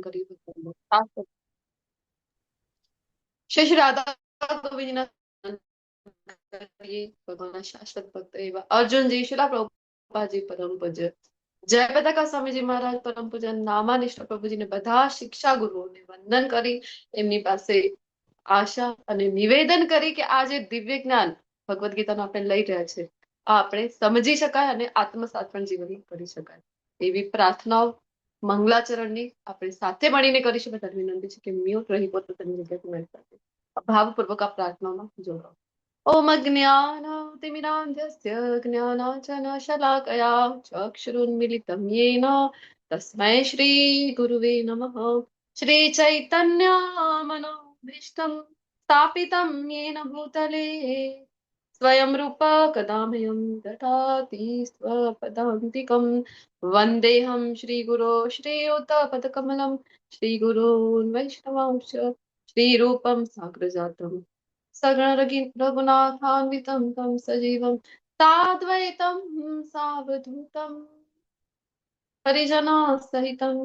કર્યું. શ્રી રાધા ગોવિંદના ભગવાનના શાશ્વત ભક્ત એવા અર્જુનજી, શિલા પ્રભુપાદજી પરમ પૂજ્ય જયપતાકા સ્વામીજી મહારાજ પરમ પૂજ્ય નામાનિષ્ઠ પ્રભુજીને બધા શિક્ષા ગુરુઓને વંદન કરી એમની પાસે આશા અને નિવેદન કરી કે આ જે દિવ્ય જ્ઞાન ભગવદ્ ગીતાનું આપણે લઈ રહ્યા છે આ આપણે સમજી શકાય અને આત્મસાત પણ જીવનમાં કરી શકાય એવી પ્રાર્થનાઓ મંગલાચરણની આપણે સાથે મળીને કરીશું. બધાને વિનંતી છે કે મ્યુટ રહી પોતાની જગ્યાએ મારી સાથે ભાવપૂર્વક આ પ્રાર્થનામાં જોડાઓ. ઓમ અજ્ઞાનાતિમિરાન્ધસ્ય જ્ઞાનાંજનશલાકયા ચક્ષુરુન્મિલિतं येन તસ્मै શ્રી ગુરુવે નમઃ. શ્રી ચૈતન્યમનોભીષ્ટં સ્થાપિतं येन भूतले स्वयं रूप कदामयं ददाति स्वपदान्तिकं वन्देऽहं श्रीगुरो श्रीयुतपदकमलं श्रीगुरून् वैष्णवांश्च श्रीरूपं साग्रजातं रघुनाथान्वितं तं सजीवं साद्वैतं सावधूतं परिजना सहितं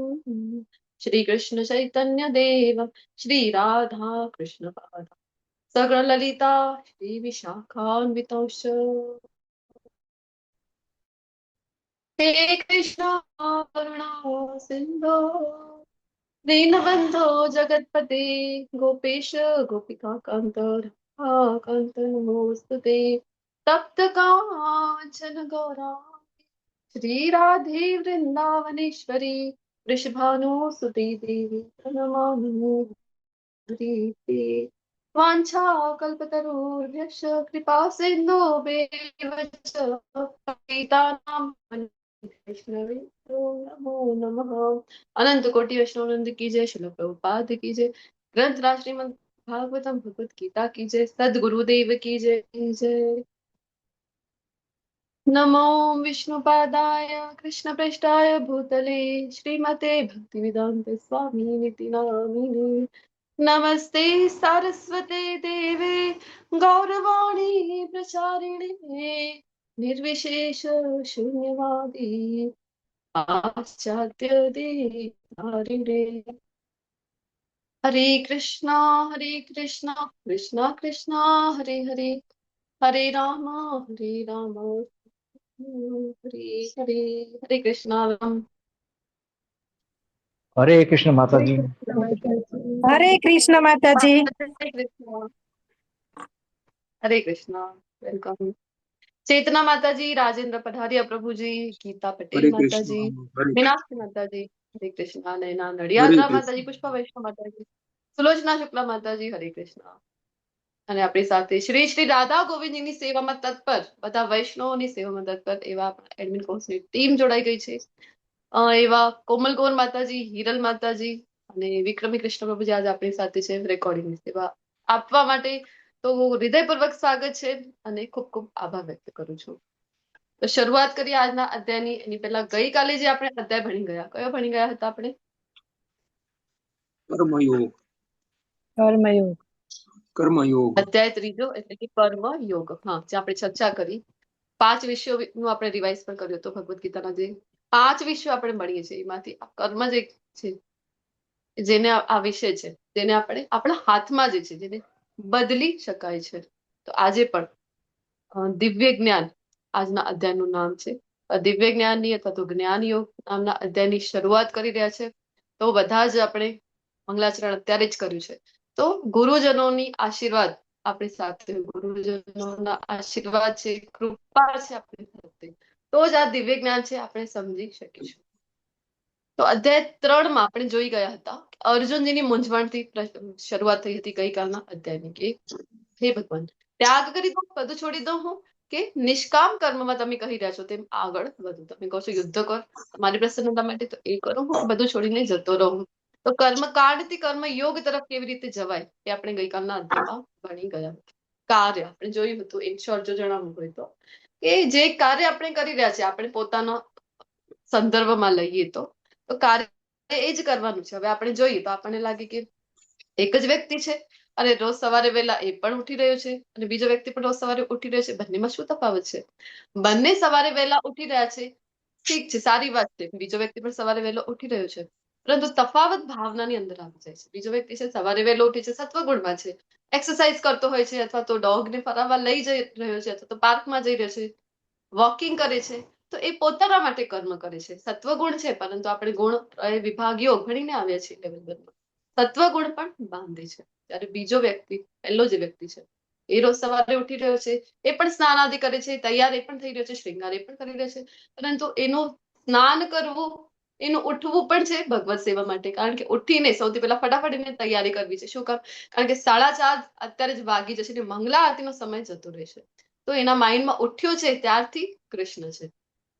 श्रीकृष्ण चैतन्य देव श्री राधा कृष्ण पाद सगण ललिता श्री विशाखान्वितंश्च. हे कृष्ण करुणा सिन्धो दीनबन्धो जगत्पते गोपेश गोपिका कान्त कान्त नमोस्तुते तप्त काञ्चन गौराङ्गी श्री राधे वृन्दावनेश्वरी वृषभानुसुते देवी प्रणमामि प्रीते वाञ्छाकल्पतरुभ्यश्च कृपा सिन्धुभ्येव च पतितानां वैष्णवे नमो नमः. अनंत कोटि वैष्णवानंद की जय. श्रील प्रभुपाद की जय. ग्रंथराज श्रीमद् भागवतम भगवत गीता की जय. सद्गुरुदेव की जय. नमो विष्णुपादाय कृष्णप्रेष्ठाय भूतले श्रीमते भक्तिवेदान्त स्वामिनिति नामिने. नमस्ते सारस्वते देवे गौरवाणी प्रचारिणे निर्विशेष शून्यवादी पाश्चात्य देवतारिणे. हरे कृष्णा कृष्णा कृष्णा हरे हरे हरे राम हरे हरे हरे कृष्णा. हरे कृष्ण माताजी. हरे कृष्ण माताजी. हरे कृष्णा. वेलकम. चेतना माताजी, राजेंद्र पधारिया प्रभुजी, गीता पटेल माताजी, मीनाक्षी माताजी, हरे कृष्णा. नैना नडियादरा माताजी, पुष्पा वैष्णव माताजी, सुलोचना शुक्ला माताजी, हरे कृष्णा. અને આપણી સાથે શ્રી શ્રી રાધા ગોવિંદજીની સેવામાં તત્પર બધા વૈષ્ણવોની સેવામાં તત્પર એવા એડમિન કોર્સની ટીમ જોડાઈ ગઈ છે. એવા કોમલ કૌર માતાજી, હિરલ માતાજી અને વિક્રમી કૃષ્ણ પ્રભુજી આજે આપણી સાથે છે રેકોર્ડિંગની સેવા આપવા માટે. તો હૃદયપૂર્વક સ્વાગત છે અને ખૂબ ખૂબ આભાર વ્યક્ત કરું છું. તો શરૂઆત કરીએ આજના અધ્યાયની. એની પહેલા ગઈકાલે જે આપણે અધ્યાય ભણી ગયા, કયો ભણી ગયા હતા આપણે? કર્મયોગ. અધ્યાય ત્રીજો એટલે કે કર્મ યોગ. હા, જે આપણે ચર્ચા કરી 5 વિષયોનું આપણે રિવાઇઝ પણ કર્યું હતું. ભગવદ્ ગીતાના જે 5 વિષયો આપણે ભણીએ છીએ એમાંથી કર્મ જે છે જેને આ વિષય છે જેને આપણે આપણા હાથમાં જે છે જેને બદલી શકાય છે. તો આજે પણ દિવ્ય જ્ઞાન આજના અધ્યાયનું નામ છે. દિવ્ય જ્ઞાનની અથવા તો જ્ઞાન યોગ નામના અધ્યાયની શરૂઆત કરી રહ્યા છે. તો બધા જ આપણે મંગલાચરણ અત્યારે જ કર્યું છે. તો ગુરુજનોની આશીર્વાદ આપણી સાથે, ગુરુજનોના આશીર્વાદ છે, કૃપા છે આપણી સાથે, તો જ આ દિવ્ય જ્ઞાન છે આપણે સમજી શકીશું. તો અધ્યાય 3 માં આપણે જોઈ ગયા હતા અર્જુનજીની મૂંઝવણથી શરૂઆત થઈ હતી ગઈકાલના અધ્યાયની કે હે ભગવાન, ત્યાગ કરી દો, બધું છોડી દો હું, કે નિષ્કામ કર્મમાં તમે કહી રહ્યા છો તેમ આગળ વધુ. તમે કહો છો યુદ્ધ કર તમારી પ્રસન્નતા માટે, તો એ કરો, હું બધું છોડીને જતો રહું. તો કર્મકાંડથી કર્મ યોગ તરફ કેવી રીતે જવાય એ આપણે ગઈકાલના અધ્યાયમાં ભણી ગયા. કાર્ય આપણે જોયું હતું. એક શોર્ટ જો જણાવવું હોય તો કે જે કાર્ય આપણે કરી રહ્યા છે આપણે પોતાના સંદર્ભમાં લઈએ તો કાર્ય એ જ કરવાનું છે. હવે આપણે જોઈએ તો આપણને લાગે કે એક જ વ્યક્તિ છે અને રોજ સવારે વહેલા એ પણ ઉઠી રહ્યો છે અને બીજો વ્યક્તિ પણ રોજ સવારે ઉઠી રહ્યો છે. બંનેમાં શું તફાવત છે? બંને સવારે વહેલા ઉઠી રહ્યા છે, ઠીક છે, સારી વાત છે. બીજો વ્યક્તિ પણ સવારે વહેલો ઉઠી રહ્યો છે, પરંતુ તફાવત ભાવનાની અંદર આવી જાય છે. બીજો વ્યક્તિ છે સવારે વહેલો ઉઠે છે, સત્વગુણમાં છે, એક્સરસાઇઝ કરતો હોય છે, અથવા તો ડોગને ફરાવવા લઈ જઈ રહ્યો છે, અથવા તો પાર્કમાં જઈ રહ્યો છે, વોકિંગ કરે છે, તો એ પોતાના માટે કર્મ કરે છે. સત્વગુણ છે, પરંતુ આપણે ગુણ વિભાગ યોગ ભણીને આવ્યા છીએ લેવલ 1 માં. સત્વગુણ પણ બાંધે છે. ત્યારે બીજો વ્યક્તિ, પહેલો જે વ્યક્તિ છે, એ રોજ સવારે ઉઠી રહ્યો છે, એ પણ સ્નાન આદિ કરે છે, તૈયાર એ પણ થઈ રહ્યો છે, શ્રૃંગાર એ પણ કરી રહ્યો છે, પરંતુ એનું સ્નાન કરવું, એનું ઉઠવું પણ છે ભગવત સેવા માટે. કારણ કે ઉઠીને સૌથી પહેલા ફટાફટ એને તૈયારી કરવી છે. શું કામ? કારણ કે 4:30 અત્યારે જ વાગી જશે ને મંગલા આરતીનો સમય જતો રહેશે. તો એના માઇન્ડમાં ઉઠ્યો છે ત્યારથી કૃષ્ણ છે,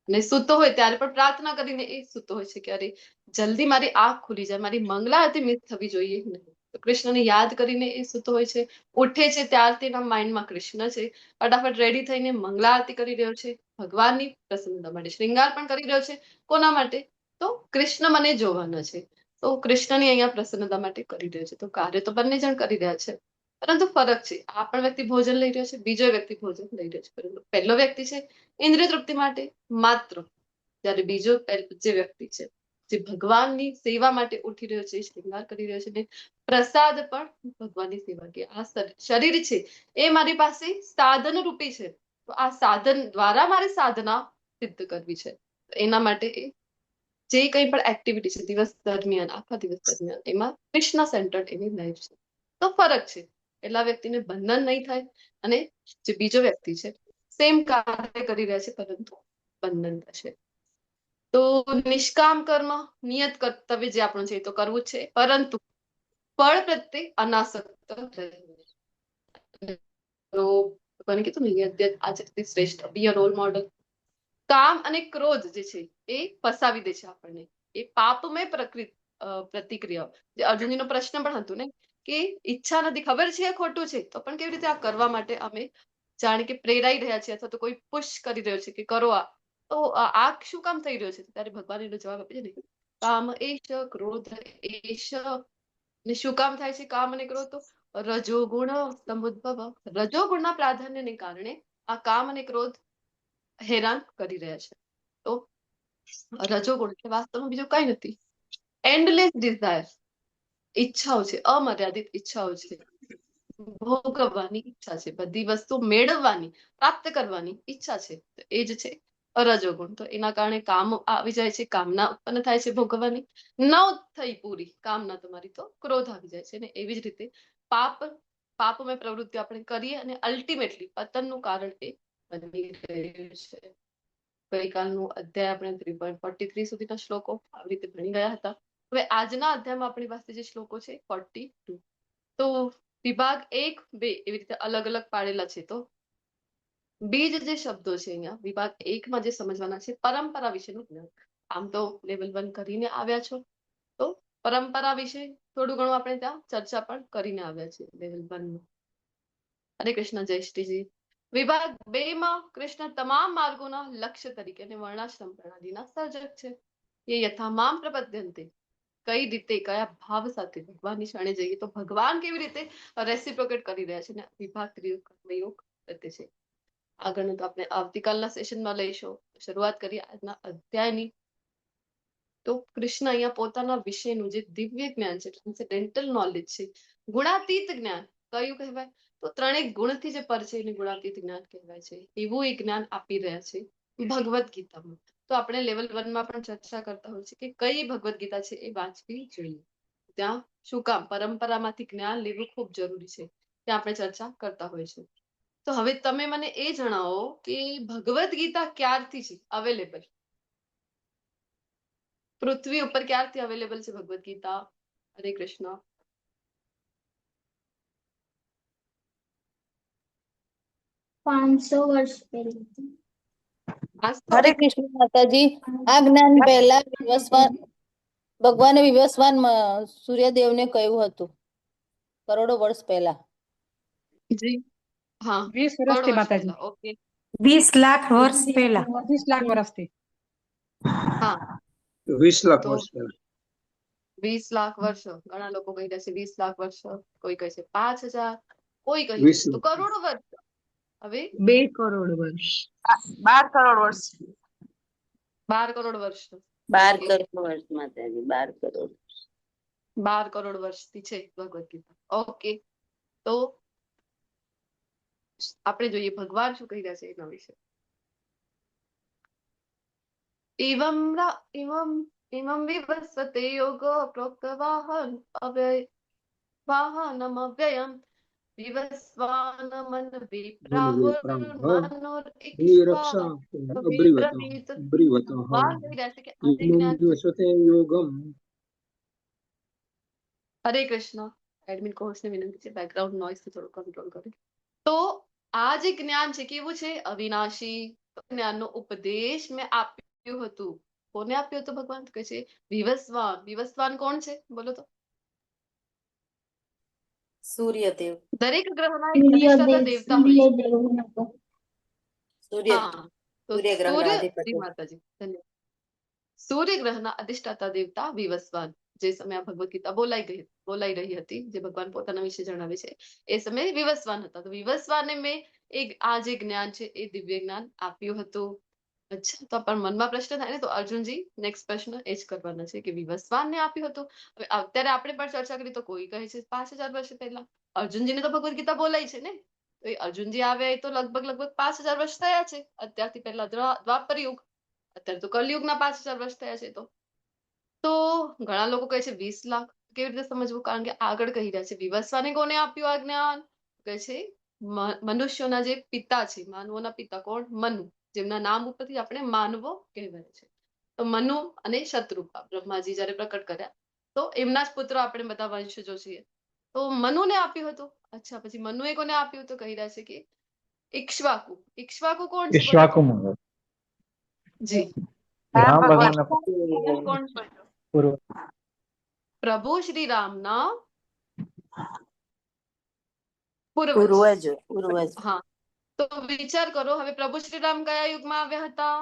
અને સૂતો હોય ત્યારે પણ પ્રાર્થના કરીને એ સૂતો હોય છે કે અરે જલ્દી મારી આંખ ખુલી જાય, મારી મંગલા આરતી મિસ થવી જોઈએ નહીં. તો કૃષ્ણને યાદ કરીને એ સૂતો હોય છે. ઉઠે છે ત્યારથી એના માઇન્ડમાં કૃષ્ણ છે. ફટાફટ રેડી થઈને મંગલા આરતી કરી રહ્યો છે, ભગવાનની પ્રસન્નતા માટે શ્રૃંગાર પણ કરી રહ્યો છે. કોના માટે? તો કૃષ્ણ મને જોવાના છે, તો કૃષ્ણની અહીંયા પ્રસન્નતા માટે કરી રહ્યો છે. તો કાર્ય તો બંને જણ કરી રહ્યા છે, પરંતુ ફરક છે. આ પણ વ્યક્તિ ભોજન લઈ રહ્યો છે, બીજો વ્યક્તિ ભોજન લઈ રહ્યો છે. પરંતુ પહેલો વ્યક્તિ છે ઇન્દ્રિય તૃપ્તિ માટે માત્ર, જ્યારે બીજો જે વ્યક્તિ છે જે ભગવાનની સેવા માટે ઉઠી રહ્યો છે, શ્રૃંગાર કરી રહ્યો છે, ને પ્રસાદ પણ ભગવાનની સેવા. કે આ શરીર છે એ મારી પાસે સાધન રૂપી છે, તો આ સાધન દ્વારા મારે સાધના સિદ્ધ કરવી છે. એના માટે જે કંઈ પણ એક્ટિવિટી છે દિવસ દરમિયાન, આખા દિવસ દરમિયાન, એમાં કૃષ્ણ સેન્ટર્ડ એની લાઈફ છે. તો ફરક છે. એટલા વ્યક્તિને બંધન નહીં થાય, અને જે બીજો વ્યક્તિ છે સેમ કાર્ય કરી રહ્યા છે પરંતુ બંધન થશે. તો નિષ્કામ કર્મ, નિયત કર્તવ્ય જે આપણું છે એ તો કરવું જ છે, પરંતુ ફળ પ્રત્યે અનાસક્ત રહેવું. તો ભગવાને કીધું ને યદ્ય આચરતિ શ્રેષ્ઠ, બી અ રોલ મોડલ. કામ અને ક્રોધ જે છે એ ફસાવી દે છે આપણને. એ પાપમય પ્રતિક્રિયાઓ. જે અર્જુનજીનો પ્રશ્ન પણ હતું ને કે ઈચ્છા નથી, ખબર છે ખોટું છે, તો પણ કેવી રીતે આ કરવા માટે અમે જાણે કે પ્રેરાઈ રહ્યા છીએ, અથવા તો કોઈ પુશ કરી રહ્યો છે કે કરો આ, તો આ શું કામ થઈ રહ્યો છે? ત્યારે ભગવાન એનો જવાબ આપે છે ને, કામ એશ ક્રોધ એશ. ને શું કામ થાય છે કામ અને ક્રોધ? તો રજોગુણ સમુદ્ભવ, રજોગુણના પ્રાધાન્યને કારણે આ કામ અને ક્રોધ હેરાન કરી રહ્યા છે. તો રજોગુણ એટલે વાસ્તવમાં બીજું કઈ નથી, એન્ડલેસ ડિઝાયર, ઈચ્છાઓ છે, અમર્યાદિત ઈચ્છાઓ છે, ભોગવવાની ઈચ્છા છે, બધી વસ્તુ મેળવવાની, પ્રાપ્ત કરવાની ઈચ્છા છે. તો એ જ છે રજોગુણ. તો એના કારણે કામ આવી જાય છે, કામના ઉત્પન્ન થાય છે ભોગવવાની. ન થઈ પૂરી કામના તમારી તો ક્રોધ આવી જાય છે. ને એવી જ રીતે પાપમય પ્રવૃત્તિ આપણે કરીએ, અને અલ્ટિમેટલી પતનનું કારણ એ બની રહ્યું છે. ગઈકાલનું અધ્યાય આપણે 3.43 સુધીના શ્લોકો આવી રીતે ભણી ગયા હતા. હવે આજના અધ્યાયમાં આપણી પાસે જે શ્લોકો છે 42. તો વિભાગ 1, 2 એવી રીતે અલગ અલગ પાડેલા છે. તો બીજ જે શબ્દો છે અહીંયા વિભાગ 1 માં જે સમજવાના છે, પરંપરા વિશેનું જ્ઞાન. આમ તો લેવલ 1 કરીને આવ્યા છો, તો પરંપરા વિશે થોડું ઘણું આપણે ત્યાં ચર્ચા પણ કરીને આવ્યા છે લેવલ 1 માં. હરે કૃષ્ણ, જય શ્રીજી. વિભાગ 2 માં કૃષ્ણ તમામ માર્ગોના લક્ષ્ય તરીકે અને વર્ણાશ્રમ પ્રણાલીના સર્જક છે. એ યથામામ પ્રપદ્યંતે, કઈ રીતે, કયા ભાવ સાથે ભગવાનની શરણે જઈએ તો ભગવાન કેવી રીતે રેસિપ્રોકેટ કરી રહ્યા છે. ને વિભાગ 3 કર્મયોગ પ્રત્યે છે. આગળનું તો આપણે આવતીકાલના સેશનમાં લઈશું. શરૂઆત કરીએ આજના અધ્યાયની. તો કૃષ્ણ અહીંયા પોતાના વિશેનું જે દિવ્ય જ્ઞાન છે, ટ્રાન્સેન્ડેન્ટલ નોલેજ છે, ગુણાતીત જ્ઞાન કયું કહેવાય? તો ત્રણેય ગુણથી જે પર છે એને ગુણાતીત જ્ઞાન કહેવાય છે. એવું એ જ્ઞાન આપી રહ્યા છે ભગવદ્ ગીતામાં. તો આપણે લેવલ 1 માં પણ ચર્ચા કરતા હોય છે કે કઈ ભગવદ્ ગીતા છે એ વાંચવી જોઈએ. ત્યાં શું કામ? પરંપરામાંથી જ્ઞાન લેવું ખૂબ જરૂરી છે, ત્યાં આપણે ચર્ચા કરતા હોય છે. તો હવે તમે મને એ જણાવો કે ભગવદ્ ગીતા ક્યારથી છે અવેલેબલ? પૃથ્વી ઉપર ક્યારથી અવેલેબલ છે ભગવદ્ ગીતા? હરે કૃષ્ણ. 500 વર્ષ પહેલા. હરે કૃષ્ણ માતાજી. આ જ્ઞાન પહેલા ભગવાને વિવસ્વાન સૂર્યદેવને કહ્યું હતું, કરોડો વર્ષ પહેલા. જી હા, 20 કરોડો વર્ષથી વર્ષ માતાજી, પહેલા. ઓકે, 20 લાખ વર્ષ પહેલા, 20 લાખ વર્ષથી. હા 20 લાખ તો વર્ષ પહેલા. 20 લાખ વર્ષ. ઘણા લોકો કહી રહ્યા છે 20 લાખ વર્ષ, કોઈ કહે છે 5000, કોઈ કહી 20 છે તો કરોડો વર્ષ. હવે 2 કરોડ વર્ષ. 12 કરોડ વર્ષ. 12 કરોડ વર્ષ. 12 કરોડ વર્ષ માતાજી, 12 કરોડ. 12 કરોડ વર્ષથી છે ભગવદ ગીતા. ઓકે, તો આપણે જોઈએ ભગવાન શું કહી રહ્યા છે એના વિશે. ઇવમ વિવસ્વતે યોગ પ્રોક્તવાહન વાહનમ અવ્યયમ વિવસ્વાનમન વિપ્રાહુર્માનોર રક્ષા વિબ્રવીત. બ્રીવતઃ ભગવાન કહી રહ્યા છે કે આ જે જ્ઞાન છે. વિશ્વતે યોગમ. હરે કૃષ્ણ. એડમિન કોર્સને વિનંતી છે બેકગ્રાઉન્ડ નોઇઝ થોડું કંટ્રોલ કરે. તો આ જે જ્ઞાન છે કેવું છે? અવિનાશી. જ્ઞાનનો ઉપદેશ મેં આપ્યું હતું. કોને આપ્યું હતું ભગવાન? કહે છે વિવસ્વાન. વિવસ્વાન કોણ છે બોલો તો? સૂર્યદેવ. દરેક ગ્રહના એક અધિષ્ઠાતા દેવતા હોય છે. સૂર્ય હા, તો સૂર્યગ્રહના સૂર્ય અધિપતિ. શ્રી માતાજી ધન્યવાદ. સૂર્ય ગ્રહના અધિષ્ઠાતા દેવતા વિવસ્વાન. જે સમયે ભગવદ ગીતા બોલાઈ રહી હતી, જે ભગવાન પોતાના વિશે જણાવે છે, એ સમયે વિવસ્વાન હતા. તો વિવસ્વાને મેં આ જે જ્ઞાન છે એ દિવ્ય જ્ઞાન આપ્યું હતું. અચ્છા, તો પણ મનમાં પ્રશ્ન થાય ને, તો અર્જુનજી નેક્સ્ટ પ્રશ્ન એ જ કરવાના છે કે વિવસ્વાનને આપ્યું હતું. હવે અત્યારે આપણે પણ ચર્ચા કરી તો કોઈ કહે છે 5000 વર્ષ પહેલા. અર્જુનજીને તો ભગવદ ગીતા બોલાઈ છે ને, તો એ અર્જુનજી આવ્યા એ તો લગભગ 5000 વર્ષ થયા છે. અત્યારથી પહેલા દ્વાપર યુગ, અત્યારે તો કલયુગના 5000 વર્ષ થયા છે. તો ઘણા લોકો કહે છે 20 લાખ. કેવી રીતે સમજવું? કારણ કે આગળ કહી રહ્યા છે વિવસ્વાને કોને આપ્યું આ જ્ઞાન? કહે છે મનુષ્યોના જે પિતા છે, માનવોના પિતા. કોણ? મનુ, જેમના નામ ઉપરથી આપણે માનવો કહેવાય છે. તો મનુ અને શત્રુપા બ્રહ્માજી જયારે પ્રકટ કર્યા, તો એમના જ પુત્રો આપણે બધા વંશજો છીએ. તો મનુને આપ્યું હતું. અચ્છા, પછી મનુએ કોને આપ્યું? તો કહી રહ્યા છે કે ઇક્ષ્વાકુ. ઇક્ષ્વાકુ કોણ છે? ઈક્ષ્વાકુ મંગળ. જી, રામ ભગવાનના કોણ છે? પૂર્વ પ્રભુ શ્રી રામના પૂર્વજ. પૂર્વજ. હા, તો વિચાર કરો હવે પ્રભુ શ્રી રામ કયા યુગમાં આવ્યા હતા?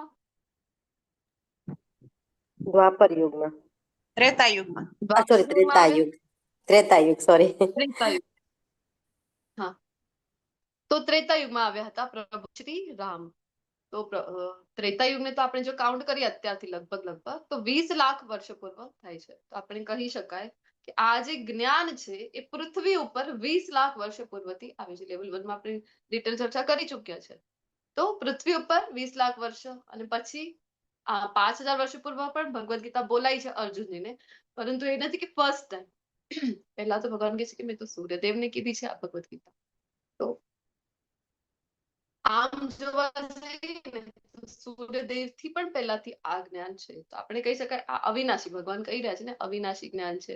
દ્વાપર યુગમાં. ત્રેતા યુગમાં. Sorry, Tretayuga, sorry. ત્રેતાયુગ. હા, તો ત્રેતાયુગમાં આવ્યા હતા પ્રભુ શ્રી રામ. તો ત્રેતાયુગને તો આપણે જો કાઉન્ટ કરીએ અત્યારથી લગભગ તો 20 લાખ વર્ષ પૂર્વ થાય છે. તો આપણે કહી શકાય કે આ જે જ્ઞાન છે એ પૃથ્વી ઉપર 20 લાખ વર્ષ પૂર્વથી આવે છે. લેવલ 1 માં આપણે ડિટેલ ચર્ચા કરી ચુક્યા છે. તો પૃથ્વી ઉપર 20 લાખ વર્ષ, અને પછી 5000 વર્ષ પૂર્વ પણ ભગવદ ગીતા બોલાઈ છે અર્જુનજીને. પરંતુ એ નથી કે ફર્સ્ટ ટાઈમ. પહેલા તો ભગવાન કહે છે કે મેં તો સૂર્યદેવને કીધી છે આ ભગવદ ગીતા. તો આમ જોવા જઈએ ને તો સૂર્યદેવથી પણ પહેલાથી આ જ્ઞાન છે. તો આપણે કહી શકાય આ અવિનાશી, ભગવાન કહી રહ્યા છે ને અવિનાશી જ્ઞાન છે,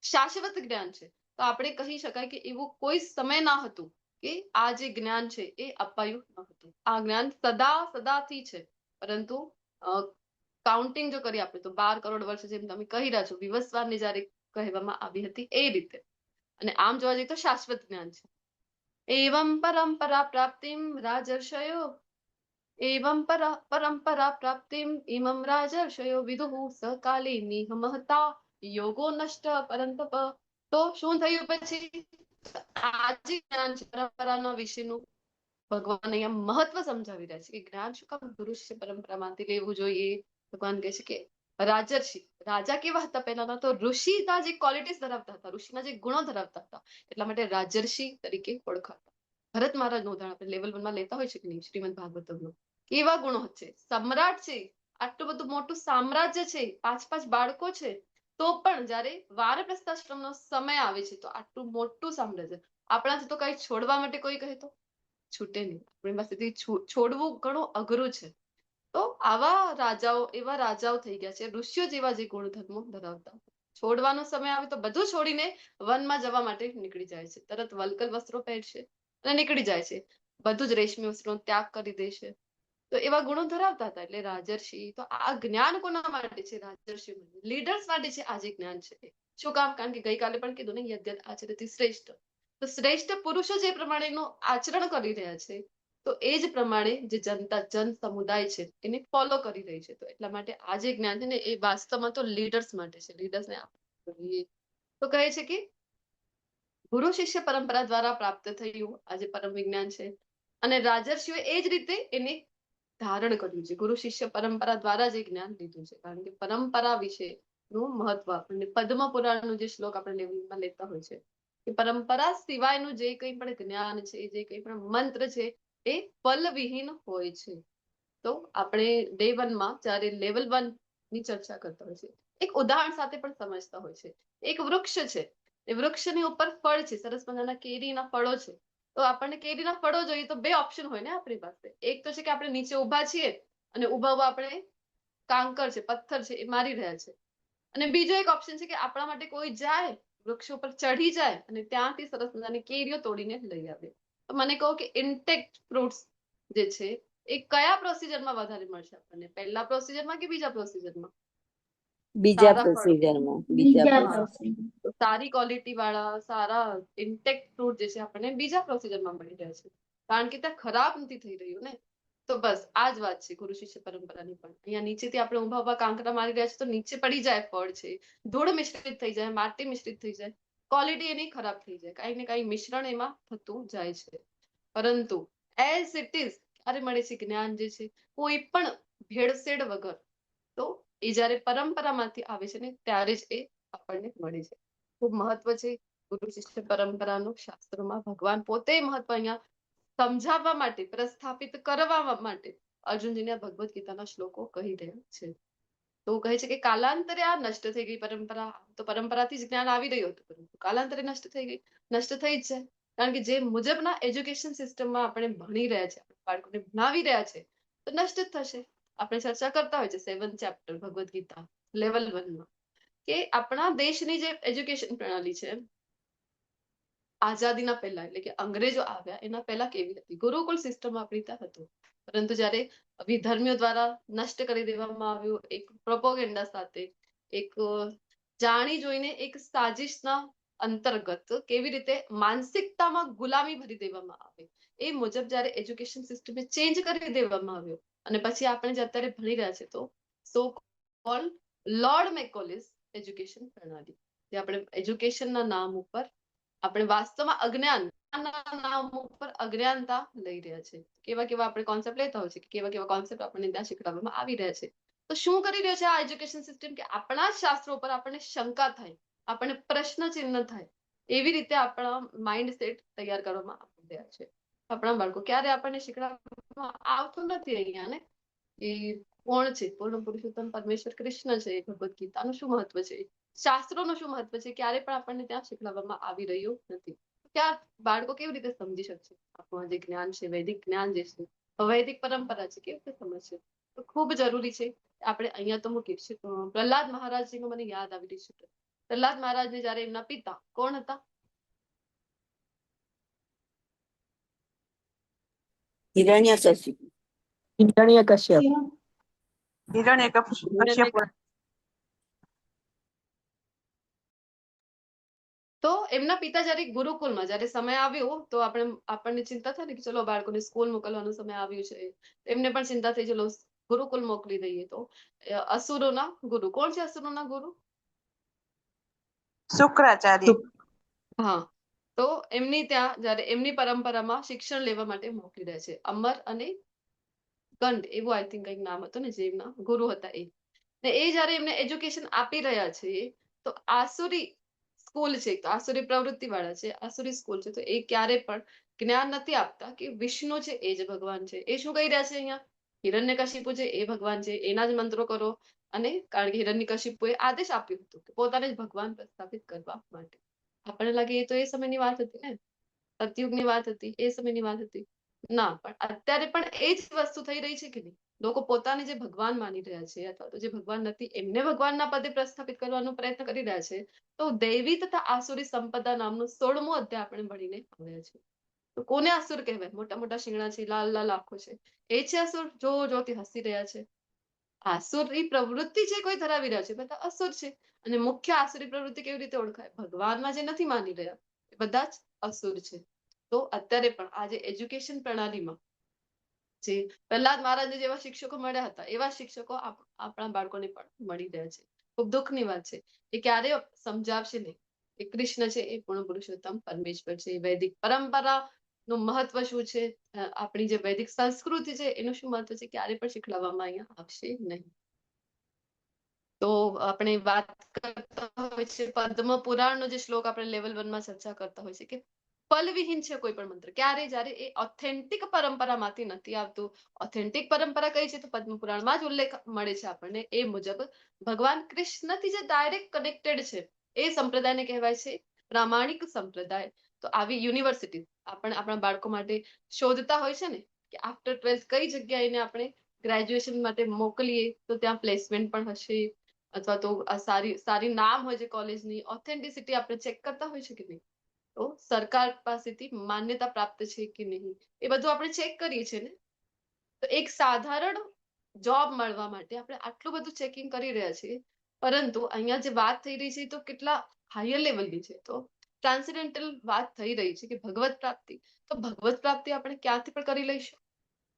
શાશ્વત જ્ઞાન છે. તો આપણે કહી શકાય કે એવું કોઈ સમય ના હતું કે આ જે જ્ઞાન છે એ અપાયું ન હતું. આ જ્ઞાન સદાથી છે. પરંતુ કાઉન્ટિંગ જો કરીએ આપણે તો 12 કરોડ વર્ષ, જેમ તમે કહી રહ્યા છો, વિવસ્વાનને જયારે કહેવામાં આવી હતી એ રીતે. અને આમ જોવા જઈએ તો શાશ્વત જ્ઞાન છે. એવમ પરંપરા પ્રાપ્તિમ રાજર્ષયો ઇમમ રાજર્ષયો વિદુઃ સકાલિની મહતા યોગો નષ્ટ પરંતપ. તો શું થયું પછી? આ જે જ્ઞાન છે પરંપરાના વિશેનું ભગવાન અહીંયા મહત્વ સમજાવી રહ્યા છે કે જ્ઞાન શું કામ ગુરુ શિષ્ય પરંપરામાંથી લેવું જોઈએ. ભગવાન કહે છે કે રાજર્ષિ, રાજા કેવા હતા પહેલાના? તો ઋષિના જે ક્વોલિટીઝ ધરાવતા હતા, ઋષિના જે ગુણો ધરાવતા હતા, એટલા માટે રાજર્ષિ તરીકે ઓળખાતા. ભરત મહારાજનું ઉદાહરણ આપણે લેવલ 1 માં લેતા હોય છે કે નહીં, શ્રીમદ ભાગવતમનું. કેવા ગુણો છે? સમ્રાટ છે, આટલું બધું મોટું સામ્રાજ્ય છે, 5 બાળકો છે, તો પણ જયારે વાનપ્રસ્થાશ્રમનો સમય આવે છે તો આટલું મોટું સામ્રાજ્ય આપણાથી તો કઈ છોડવા માટે કોઈ કહે તો છૂટે નહીં. આપણી પાસેથી છોડવું ઘણું અઘરું છે. તો એવા રાજાઓ થઈ ગયા છે, ઋષિઓ જેવા જે ગુણધર્મો ધરાવતા. છોડવાનો સમય આવે તો બધું છોડીને વનમાં જવા માટે નીકળી જાય છે. તરત વલ્કલ વસ્ત્રો પહેરશે અને નીકળી જાય છે. બધું જ રેશમી વસ્ત્રોનો ત્યાગ કરી દેશે. તો એવા ગુણો ધરાવતા હતા, એટલે રાજર્ષિ. તો આ જ્ઞાન કોના માટે છે? રાજર્ષિ લીડર્સ માટે છે. આ જે જ્ઞાન છે શું કામ? કારણ કે ગઈકાલે પણ કીધું ને, યદ્યત આચરતિ શ્રેષ્ઠ. તો શ્રેષ્ઠ પુરુષો જે પ્રમાણેનું આચરણ કરી રહ્યા છે, તો એ જ પ્રમાણે જે જન સમુદાય છે એને ફોલો કરી રહી છે. તો એટલા માટે આ જે જ્ઞાન છે ને એ વાસ્તવમાં તો લીડર્સ માટે છે. લીડર્સને તો કહે છે કે ગુરુ શિષ્ય પરંપરા દ્વારા પ્રાપ્ત થયું આ જે પરમ વિજ્ઞાન છે, અને રાજર્ષિઓ એ જ રીતે એને ધારણ કર્યું છે. ગુરુ શિષ્ય પરંપરા દ્વારા જ એ જ્ઞાન લીધું છે. કારણ કે પરંપરા વિશેનું મહત્વ આપણને પદ્મ પુરાણનો જે શ્લોક આપણે લેવલમાં લેતા હોય છે કે પરંપરા સિવાયનું જે કંઈ પણ જ્ઞાન છે, જે કંઈ પણ મંત્ર છે, એ ફલવિહીન હોય છે. તો આપણે ડે 1 માં જ્યારે લેવલ 1 ની ચર્ચા કરતા હોય છે, એક ઉદાહરણ સાથે પણ સમજતા હોય છે. એક વૃક્ષ છે, એ વૃક્ષની ઉપર ફળ છે, સરસ મજાના કેરીના ફળો છે. તો આપણને કેરીના ફળો જોઈએ તો 2 ઓપ્શન હોય ને આપણી પાસે. એક તો છે કે આપણે નીચે ઊભા છીએ અને ઊભા આપણે કાંકર છે, પથ્થર છે, એ મારી રહ્યા છે. અને બીજો એક ઓપ્શન છે કે આપણા માટે કોઈ જાય, વૃક્ષ ઉપર ચઢી જાય અને ત્યાંથી સરસ મજાની કેરીઓ તોડીને લઈ આવે. તો મને કહો કે ઇન્ટેક્ટ ફ્રૂટ્સ જે છે એ કયા પ્રોસિજરમાં વધારે મળશે આપણને, પહેલા પ્રોસિજરમાં કે બીજા પ્રોસિજરમાં? બીજા સારા ફળ. પ્રોસિજરમાં બીજા હા. પ્રોસિજર. તો સારી ક્વોલિટી વાળા સારા ઇન્ટેક્ટ ફ્રૂટ જે છે આપણને બીજા પ્રોસિજરમાં મળી રહે છે, કારણ કે ત્યાં ખરાબ નથી થઈ રહ્યું ને. તો બસ આ જ વાત છે ગુરુ શિષ્ય પરંપરાની પણ. અહીંયા નીચેથી આપણે ઊભા કાંકરા મારી રહ્યા છે તો નીચે પડી જાય ફળ છે, ધૂળ મિશ્રિત થઈ જાય, માટી મિશ્રિત થઈ જાય, ક્વોલિટી એની ખરાબ થઈ જાય, કાંઈ ને કાંઈ મિશ્રણ એમાં થતું જાય છે. પરંતુ એઝ ઇટ ઇઝ ક્યારે મળે છે જ્ઞાન જે છે કોઈ પણ ભેળસેળ વગર. તો એ જ્યારે પરંપરામાંથી આવે છે ને ત્યારે જ એ આપણને મળે છે. ખૂબ મહત્વ છે ગુરુ શિષ્ય પરંપરાનું શાસ્ત્રોમાં. ભગવાન પોતે મહત્વ અહીંયા સમજાવવા માટે, પ્રસ્થાપિત કરવા માટે અર્જુનજીને ભગવદ્ ગીતાના શ્લોકો કહી રહ્યા છે. તો કહે છે કે કાલાંતરે આ નષ્ટ થઈ ગઈ પરંપરા. તો પરંપરાથી જ જ્ઞાન આવી રહ્યું હતું, પરંતુ કાલાંતરે નષ્ટ થઈ ગઈ. નષ્ટ થઈ જ જાય, કારણ કે જે મુજબના એજ્યુકેશન સિસ્ટમમાં આપણે ભણી રહ્યા છે, બાળકોને ભણાવી રહ્યા છે, તો નષ્ટ જ થશે. આપણે ચર્ચા કરતા હોય છે 7th chapter Bhagavad Gita level 1 માં કે આપણા દેશની જે એજ્યુકેશન પ્રણાલી છે આઝાદીના પહેલા, એટલે કે અંગ્રેજો આવ્યા એના પહેલા કેવી હતી? ગુરુકુળ સિસ્ટમ આપણી ત્યાં હતું. પરંતુ જ્યારે વિધર્મીઓ દ્વારા નષ્ટ કરી દેવામાં આવ્યું, એક પ્રોપોગેન્ડા સાથે, એક જાણી જોઈને એક સાજિશના અંતર્ગત કેવી રીતે માનસિકતામાં ગુલામી ભરી દેવામાં આવે, એ મુજબ જ્યારે એજ્યુકેશન સિસ્ટમ ચેન્જ કરી દેવામાં આવ્યો અને પછી આપણે જે અત્યારે ભણી રહ્યા છે તો સો કોલ્ડ લોર્ડ મેકોલેસ એજ્યુકેશન પ્રણાલી, જે આપણે એજ્યુકેશનના નામ ઉપર આપણે વાસ્તવમાં અજ્ઞાનના નામ ઉપર અજ્ઞાનતા લઈ રહ્યા છે. કેવા કેવા આપણે કોન્સેપ્ટ લેતા હોય છે કે કેવા કેવા કોન્સેપ્ટ આપણને ત્યાં શીખવાડવામાં આવી રહ્યા છે. તો શું કરી રહ્યો છે આ એજ્યુકેશન સિસ્ટમ કે આપણા જ શાસ્ત્રો પર આપણને શંકા થાય, આપણને પ્રશ્ન ચિહ્ન થાય, એવી રીતે આપણા માઇન્ડ સેટ તૈયાર કરવામાં આવી રહ્યા છે. આપણા બાળકો ક્યારે આપણને શીખવાડવામાં આવતું નથી અહીંયા ને એ કોણ છે, પૂર્ણ પુરુષોત્તમ પરમેશ્વર કૃષ્ણ છે, ભગવદ્ ગીતાનું શું મહત્વ છે, શાસ્ત્રોનું શું મહત્વ છે, ક્યારે પણ આપણને ત્યાં શીખવાડવામાં આવી રહ્યું નથી. ત્યાં બાળકો કેવી રીતે સમજી શકશે આપણું જે જ્ઞાન છે, વૈદિક જ્ઞાન જે છે, વૈદિક પરંપરા છે, કેવી રીતે સમજશે? તો ખૂબ જરૂરી છે આપણે અહીંયા તો મૂકીએ છીએ. પ્રહલાદ મહારાજજીનું મને યાદ આવી રહ્યું છે. પ્રહલાદ મહારાજને જ્યારે એમના પિતા કોણ હતા? હિરણ્યકશિપુ. હિરણ્યકશ્યપ. હિરણ્યકશ્યપ. તો એમના પિતા જ્યારે ગુરુકુળમાં જ્યારે સમય આવ્યો તો આપણને ચિંતા થાય ને કે ચલો બાળકોને સ્કૂલ મોકલવાનો સમય આવ્યો છે, એમને પણ ચિંતા થઈ ચલો ગુરુકુળ મોકલી દઈએ. તો અસુરોના ગુરુ કોણ છે? અસુરોના ગુરુ શુક્રાચાર્ય. હા. તો એમની ત્યાં જ્યારે એમની પરંપરામાં શિક્ષણ લેવા માટે મોકલી રહ્યા છે. અમર અને ગંડ એવું આઈ થિંક કંઈક નામ હતું ને, જે એમના ગુરુ હતા એ. ને એ જ્યારે એમને એજ્યુકેશન આપી રહ્યા છે તો આસુરી સ્કૂલ છે, તો આસુરી પ્રવૃત્તિ વાળા છે, આસુરી સ્કૂલ છે, તો એ ક્યારે પણ જ્ઞાન નથી આપતા કે વિષ્ણુ છે એ જ ભગવાન છે. એ શું કહી રહ્યા છે અહીંયા? હિરણ્યકશિપુ છે એ ભગવાન છે, એના જ મંત્રો કરો. અને કારણ કે હિરણ્યકશિપુએ આદેશ આપ્યો હતો કે પોતાને જ ભગવાન પ્રસ્થાપિત કરવા માટે. આપણને લાગે એ તો એ સમયની વાત હતી ને, સતયુગની વાત હતી, એ સમયની વાત હતી. ના, પણ અત્યારે પણ એ જ વસ્તુ થઈ રહી છે કે નહીં? લોકો પોતાને જે ભગવાન માની રહ્યા છે અથવા તો જે ભગવાન નથી એમને ભગવાનના પદે પ્રસ્થાપિત કરવાનો પ્રયત્ન કરી રહ્યા છે. તો દૈવી તથા આસુરી સંપદા નામનું 16મો અધ્યાય આપણે ભણીને આવ્યા છે. તો કોને અસુર કહેવાય? મોટા મોટા શિંગડા છે, લાલ લાલ આંખો છે, એ છે અસુર? જો જોતી હસી રહ્યા છે. આસુરી પ્રવૃત્તિ જે કોઈ ધરાવી રહ્યા છે બધા અસુર છે. અને મુખ્ય આસુરી પ્રવૃત્તિ કેવી રીતે ઓળખાય? ભગવાનમાં જે નથી માની રહ્યા એ બધા જ અસુર છે. તો અત્યારે પણ આજે એજ્યુકેશન પ્રણાલીમાં જે પ્રહલાદ મહારાજને જેવા શિક્ષકો મળ્યા હતા એવા શિક્ષકો આપણા બાળકોને પણ મળી રહ્યા છે. ખૂબ દુઃખની વાત છે. એ ક્યારે સમજાવશે નહીં. એ કૃષ્ણ છે, એ પૂર્ણ પુરુષોત્તમ પરમેશ્વર છે, વૈદિક પરંપરા નું મહત્વ શું છે, આપણી જે વૈદિક સંસ્કૃતિ છે એનું શું મહત્વ છે, ક્યારે પણ શીખવાડવામાં અહીંયા આવશે નહીં. તો આપણે વાત કરતા હોય છે પદ્મ પુરાણનો જે શ્લોક આપણે લેવલ 1 માં ચર્ચા કરતા હોય છે કે ફલવિહીન છે કોઈ પણ મંત્ર, ક્યારે જ્યારે એ ઓથેન્ટિક પરંપરામાંથી નથી આવતું. ઓથેન્ટિક પરંપરા કઈ છે તો પદ્મ પુરાણમાં જ ઉલ્લેખ મળે છે આપણને. એ મુજબ ભગવાન કૃષ્ણથી જે ડાયરેક્ટ કનેક્ટેડ છે એ સંપ્રદાયને કહેવાય છે પ્રામાણિક સંપ્રદાય. તો આવી યુનિવર્સિટી આપણે આપણા બાળકો માટે શોધતા હોય છે ને કે આફ્ટર 12th કઈ જગ્યાએ એને આપણે ગ્રેજ્યુએશન માટે મોકલીએ તો ત્યાં પ્લેસમેન્ટ પણ હશે, અથવા તો આ સારી સારી નામ હોય છે કોલેજની, ઓથેન્ટિસિટી આપણે ચેક કરતા હોય છે કે નહીં, તો સરકાર પાસેથી માન્યતા પ્રાપ્ત છે કે નહીં, એ બધું આપણે ચેક કરીએ છીએ ને. તો એક સાધારણ જોબ મળવા માટે આપણે આટલું બધું ચેકિંગ કરી રહ્યા છીએ, પરંતુ અહીંયા જે વાત થઈ રહી છે તો કેટલા હાયર લેવલની છે. તો ટ્રાન્સેન્ડેન્ટલ વાત થઈ રહી છે કે ભગવત પ્રાપ્તિ, તો ભગવત પ્રાપ્તિ આપણે ક્યાંથી પણ કરી લઈશું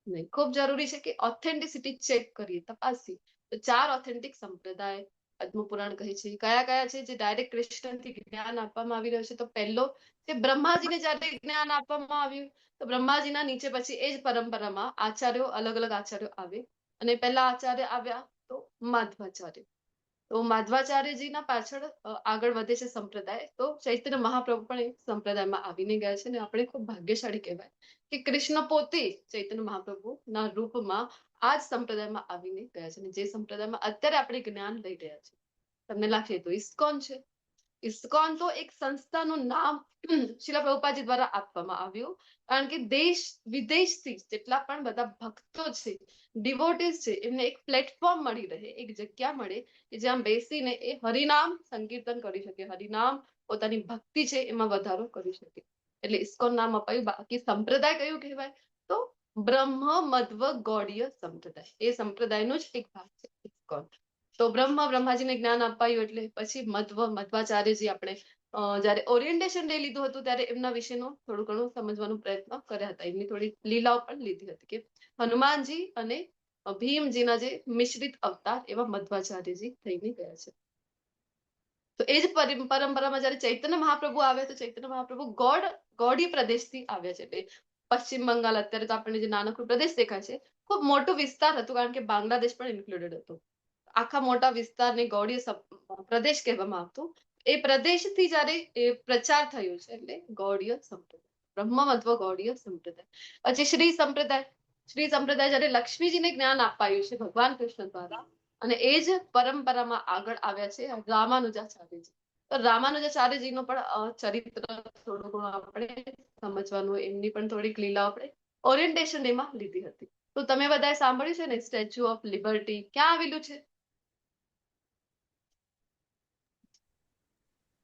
નહીં. ખૂબ જરૂરી છે કે ઓથેન્ટિસિટી ચેક કરીએ, તપાસીએ. તો 4 ઓથેન્ટિક સંપ્રદાય પદ્મ પુરાણ કહે છે. કયા કયા છે જે ડાયરેક્ટ કૃષ્ણથી જ્ઞાન આપવામાં આવી રહ્યું છે? તો પહેલો કે બ્રહ્માજીને જ્યારે જ્ઞાન આપવામાં આવ્યું તો બ્રહ્માજીના નીચે પછી એ જ પરંપરામાં આચાર્યો, અલગ અલગ આચાર્યો આવે, અને પહેલા આચાર્ય આવ્યા તો માધવાચાર્ય. તો માધવાચાર્યજીના પાછળ આગળ વધે છે સંપ્રદાય. તો ચૈતન્ય મહાપ્રભુ પણ એ સંપ્રદાયમાં આવીને ગયા છે, અને આપણે ખૂબ ભાગ્યશાળી કહેવાય કે કૃષ્ણ પોતે ચૈતન્ય મહાપ્રભુના રૂપમાં આ જ સંપ્રદાયમાં આવીને ગયા છે. અને જે સંપ્રદાયમાં અત્યારે આપણે જ્ઞાન લઈ રહ્યા છે, તમને લાગે તો ઇસ્કોન છે. ઇસ્કોન તો એક સંસ્થાનું નામ શિલા પ્રભુપાદજી દ્વારા આપવામાં આવ્યું, કારણ કે દેશ વિદેશથી જેટલા પણ બધા ભક્તો છે, ડિવોટીઝ છે, એમને એક પ્લેટફોર્મ મળી રહે, એક જગ્યા મળે કે જ્યાં બેસીને એ હરિનામ સંકીર્તન કરી શકે, હરિનામ પોતાની ભક્તિ છે એમાં વધારો કરી શકે, એટલે ઇસ્કોન નામ અપાયું. બાકી સંપ્રદાય કયું કહેવાય તો બ્રહ્મ મધ્વ ગૌડીય સંપ્રદાય, એ સંપ્રદાયનો જ એક ભાગ છે ઇસ્કોન. તો બ્રહ્માજીને જ્ઞાન અપાયું એટલે પછી મધ્વાચાર્યજી આપણે જયારે ઓરિએન્ટેશન ડે લીધું હતું ત્યારે એમના વિશેનો થોડું ઘણું સમજવાનો પ્રયત્ન કર્યા હતા. એમની થોડી લીલાઓ પણ લીધી હતી કે હનુમાનજી અને ભીમજીના જે મિશ્રિત અવતાર એવા મધ્વાચાર્યજી થઈને ગયા છે. તો એ જ પરંપરામાં જયારે ચૈતન્ય મહાપ્રભુ આવ્યા તો ચૈતન્ય મહાપ્રભુ ગૌડી પ્રદેશથી આવ્યા છે. એટલે પશ્ચિમ બંગાળ અત્યારે તો આપણને જે નાનકડો પ્રદેશ દેખાય છે, ખૂબ મોટો વિસ્તાર હતું, કારણ કે બાંગ્લાદેશ પણ ઇન્ક્લુડેડ હતો. આખા મોટા વિસ્તારને ગૌડીય પ્રદેશ કહેવામાં આવતો. એ પ્રદેશથી જયારે એ પ્રચાર થયો છે એટલે ગૌડીય સંપ્રદાય, બ્રહ્મમધ્વ ગૌડીય સંપ્રદાય. પછી શ્રી સંપ્રદાય જયારે લક્ષ્મીજીને જ્ઞાન અપાયું છે ભગવાન કૃષ્ણ દ્વારા, અને એ જ પરંપરામાં આગળ આવ્યા છે રામાનુજાચાર્યજી. તો રામાનુજાચાર્યજીનો પણ ચરિત્ર થોડું ઘણું આપણે સમજવાનું, એમની પણ થોડીક લીલા આપણે ઓરિએન્ટેશન ડેમાં લીધી હતી. તો તમે બધાએ સાંભળ્યું છે ને સ્ટેચ્યુ ઓફ લિબર્ટી ક્યાં આવેલું છે?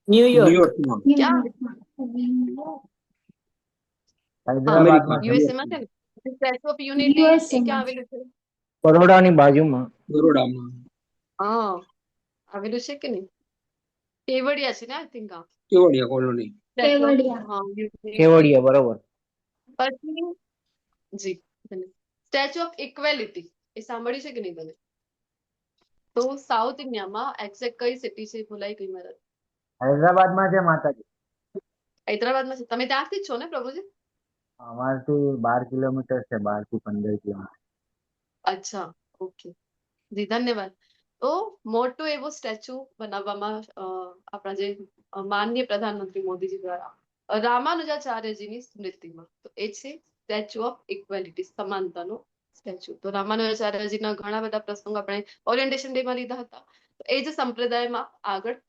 ન્યુયોર્ક. ન્યુયોર્કમાં. હૈદરાબાદમાં છે. યુએસએ માં છે ને સ્ટેચ્યુ ઓફ યુનિટી, એ ક્યાં આવેલું છે? બરોડાની બાજુમાં. બરોડામાં. હા, આવેલું છે કે નહીં? કેવડિયા છે ને I think. Kevadia colony. Kevadia, બરોબર. પછી જી સ્ટેચ્યુ ઓફ ઇક્વેલિટી એ સાંભળ્યું છે કે નહીં તમે? તો સાઉથ ઇન્ડિયામાં એક્ઝેક્ટ કઈ સિટી છે ભૂલાઈ ગઈ મારા. હૈદરાબાદમાં છે માતાજી. હૈદરાબાદમાં છે. તમે ત્યાંથી જ છો ને પ્રભુજી? અમારથી 12 કિલોમીટર છે, 12 થી 15 કિલોમીટર. અચ્છા, ઓકે જી, ધન્યવાદ. તો મોટું એવું સ્ટેચ્યુ બનાવવામાં આપણા જે માનનીય પ્રધાનમંત્રી મોદીજી દ્વારા રામાનુજાચાર્યજીની સ્મૃતિમાં, તો એ છે સ્ટેચ્યુ ઓફ ઇક્વેલિટી, સમાનતાનો સ્ટેચ્યુ. તો રામાનુજાચાર્યજીના ઘણા બધા પ્રસંગો આપણે ઓરિએન્ટેશન ડેમાં લીધા હતા. તો એ જ સંપ્રદાયમાં આગળ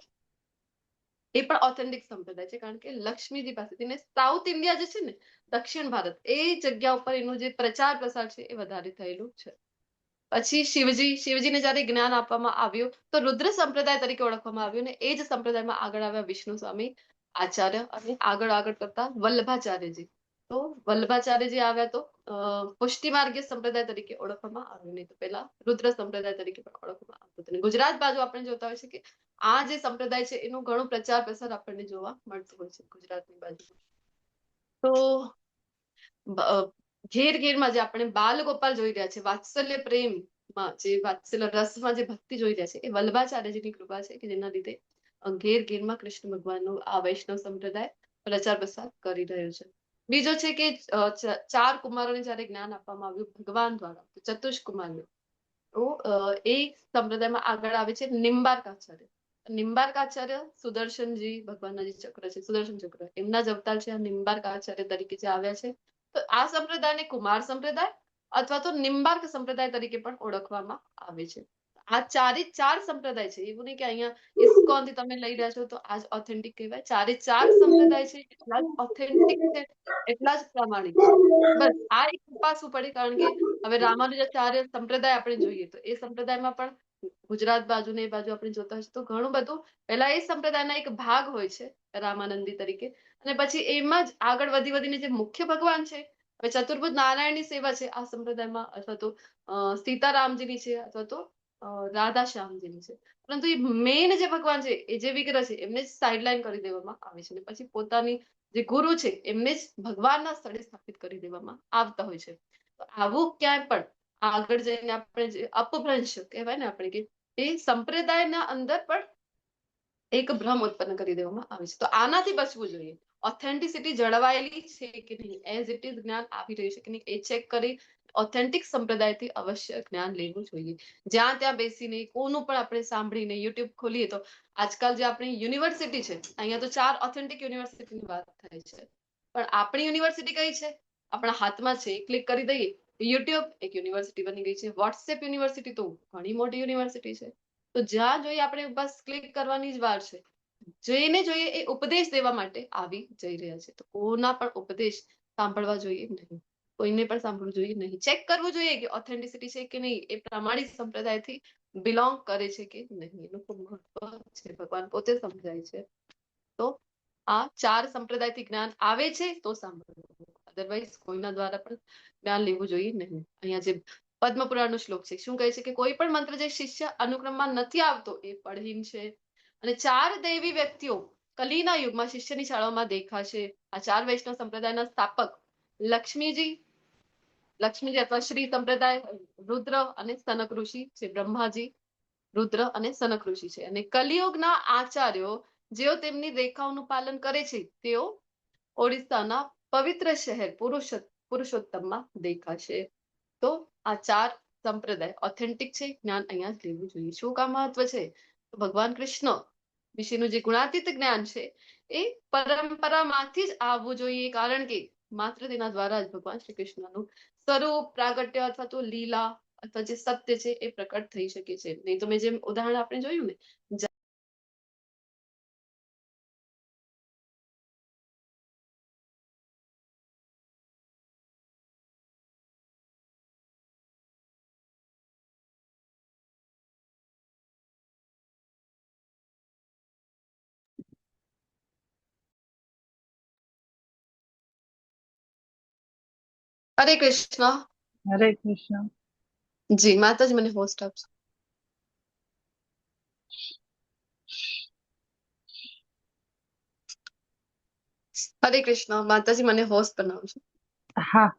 એ પણ ઓથેન્ટિક સંપ્રદાય છે, કારણ કે લક્ષ્મીજી પાસેથી સાઉથ ઇન્ડિયા જે છે ને, દક્ષિણ ભારત, એ જગ્યા ઉપર એનું જે પ્રચાર પ્રસાર છે એ વધારે થયેલું છે. પછી શિવજીને જયારે જ્ઞાન આપવામાં આવ્યું તો રુદ્ર સંપ્રદાય તરીકે ઓળખવામાં આવ્યું, ને એ જ સંપ્રદાયમાં આગળ આવ્યા વિષ્ણુ સ્વામી આચાર્ય, અને આગળ કરતા વલ્લભાચાર્યજી. તો વલ્લભાચાર્યજી આવ્યા તો પુષ્ટિ માર્ગીય સંપ્રદાય તરીકે ઓળખવામાં આવ્યું, નહીં તો પેલા રુદ્ર સંપ્રદાય તરીકે પણ ઓળખવામાં આવતું. અને ગુજરાત બાજુ આપણે જોતા હોય છે કે આ જે સંપ્રદાય છે એનો ઘણો પ્રચાર પ્રસાર આપણને જોવા મળતો હોય છે ગુજરાતની બાજુ. તો ઘેરમાં જે આપણે બાલ ગોપાલ જોઈ રહ્યા છે, વાત્સલ્ય પ્રેમમાં જે વાત્સલ્ય રસમાં જે ભક્તિ જોઈ રહ્યા છે, એ વલ્લભાચાર્યજીની કૃપા છે કે જેના લીધે ઘેરમાં કૃષ્ણ ભગવાનનો આ વૈષ્ણવ સંપ્રદાય પ્રચાર પ્રસાર કરી રહ્યો છે. બીજો છે કે 4 કુમારોને જયારે જ્ઞાન આપવામાં આવ્યું ભગવાન દ્વારા, ચતુષ કુમારને, તો એ સંપ્રદાયમાં આગળ આવે છે નિમ્બાર્કાચાર્ય. નિમ્બાર્કાચાર્ય સુદર્શનજી ભગવાનના જે ચક્ર છે, સુદર્શન ચક્ર, એમના જ અવતાર છે આ નિમ્બાર્કાચાર્ય તરીકે જે આવ્યા છે. તો આ સંપ્રદાયને કુમાર સંપ્રદાય અથવા તો નિમ્બાર્ક સંપ્રદાય તરીકે પણ ઓળખવામાં આવે છે. આ 4 સંપ્રદાય છે, એવું નહીં કે અહીંયા ઇસ્કોન થી તમે લઈ રહ્યા છો તો આ જ ઓથેન્ટિક કહેવાય. 4 સંપ્રદાય છે એટલા જ ઓથેન્ટિક છે, એટલા જ પ્રામાણિક છે. બસ આ એક તપાસવું પડે, કારણ કે હવે રામાનુજાચાર્ય સંપ્રદાય આપણે જોઈએ તો એ સંપ્રદાયમાં પણ ગુજરાત બાજુ ને એ બાજુ આપણે જોતા હોય તો ઘણું બધું પહેલા એ સંપ્રદાયના એક ભાગ હોય છે રામાનંદી તરીકે, અને પછી એમાં જ આગળ વધીને જે મુખ્ય ભગવાન છે, હવે ચતુર્ભુજ નારાયણની સેવા છે આ સંપ્રદાયમાં, અથવા તો સીતારામજીની છે, અથવા તો રાધા શ્યામજીની છે. પરંતુ એ મેઇન જે ભગવાન છે, એ જે વિગ્રહ છે, એમને જ સાઇડલાઇન કરી દેવામાં આવે છે, અને પછી પોતાની જે ગુરુ છે એમને જ ભગવાનના સ્થળે સ્થાપિત કરી દેવામાં આવતા હોય છે. તો આવું ક્યાંય પણ આગળ જઈને આપણે જે અપભ્રંશ કહેવાય ને આપણે, કે એ સંપ્રદાયના અંદર પણ એક ભ્રમ ઉત્પન્ન કરી દેવામાં આવે છે. તો આનાથી બચવું જોઈએ. ઓથેન્ટિસિટી જળવાયેલી છે કે નહીં, એઝ ઇટ ઇઝ જ્ઞાન આવી રહ્યું છે કે નહીં, એ ચેક કરી ઓથેન્ટિક સંપ્રદાયથી અવશ્ય જ્ઞાન લેવું જોઈએ. જ્યાં ત્યાં બેસીને કોનું પણ આપણે સાંભળીને યુટ્યુબ ખોલીએ તો આજકાલ જે આપણી યુનિવર્સિટી છે, અહીંયા તો 4 ઓથેન્ટિક યુનિવર્સિટીની વાત થાય છે, પણ આપણી યુનિવર્સિટી કઈ છે? આપણા હાથમાં છે, ક્લિક કરી દઈએ, યુટ્યુબ એક યુનિવર્સિટી બની ગઈ છે. વોટ્સએપ યુનિવર્સિટી તો ઘણી મોટી યુનિવર્સિટી છે. તો જ્યાં જોઈએ આપણે બસ ક્લિક કરવાની જ વાર છે. જોઈને જોઈએ એ ઉપદેશ દેવા માટે આવી જઈ રહ્યા છે. તો કોના પણ ઉપદેશ સાંભળવા જોઈએ નહીં, કોઈને પણ સાંભળવું જોઈએ નહીં. ચેક કરવું જોઈએ કે ઓથેન્ટિસિટી છે કે નહીં, એ પ્રામાણિક સંપ્રદાયથી બિલોંગ કરે છે કે નહીં, એનું ખૂબ મહત્વ છે. ભગવાન પોતે સમજાય છે. તો આ 4 સંપ્રદાયથી જ્ઞાન આવે છે તો સાંભળવું, અધરવાઇઝ કોઈના દ્વારા પણ જ્ઞાન લેવું જોઈએ નહીં. અહીંયા જે પદ્મપુરાણનો શ્લોક છે, શું કહે છે કે કોઈ પણ મંત્ર જે શિષ્ય અનુક્રમમાં નથી આવતો એ ફળહીન છે. અને 4 દૈવી વ્યક્તિઓ કલીના યુગમાં શિષ્યની શાળાઓમાં દેખાશે. આ 4 વૈષ્ણવ સંપ્રદાયના સ્થાપક લક્ષ્મીજી અથવા શ્રી સંપ્રદાય, રુદ્ર અને સનક ઋષિ છે. બ્રહ્માજી, રુદ્ર અને સનક ઋષિ છે. અને કલિયુગના આચાર્યો જેઓ તેમની રેખાઓનું પાલન કરે છે, તેઓ ઓડિશાના પવિત્ર શહેર પુરુષોત્તમમાં દેખાશે. તો આ 4 સંપ્રદાય ઓથેન્ટિક છે, જ્ઞાન અહીંયા જ લેવું જોઈએ. શું કામ મહત્વ છે? તો ભગવાન કૃષ્ણ વિશેનું જે ગુણાતીત જ્ઞાન છે એ પરંપરામાંથી જ આવવું જોઈએ, કારણ કે માત્ર તેના દ્વારા જ ભગવાન શ્રી કૃષ્ણનું સ્વરૂપ, પ્રાગટ્ય અથવા તો લીલા અથવા જે સત્ય છે એ પ્રકટ થઈ શકે છે. નહીં તો મેં જેમ ઉદાહરણ આપણે જોયું ને, હરે કૃષ્ણ. હરે કૃષ્ણ. જી માતાજી મને હોસ્ટ આપજો. હરે કૃષ્ણ, માતાજી મને હોસ્ટ બનાવજો. હા.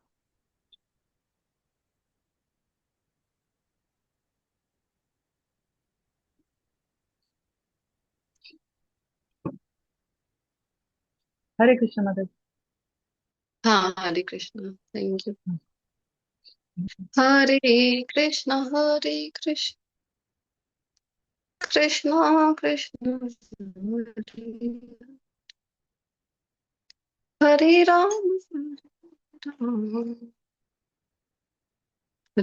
હરે કૃષ્ણ માતાજી. હા, હરે કૃષ્ણ. Thank you. હરે કૃષ્ણ, હરે કૃષ્ણ, કૃષ્ણ કૃષ્ણ હરે રામ,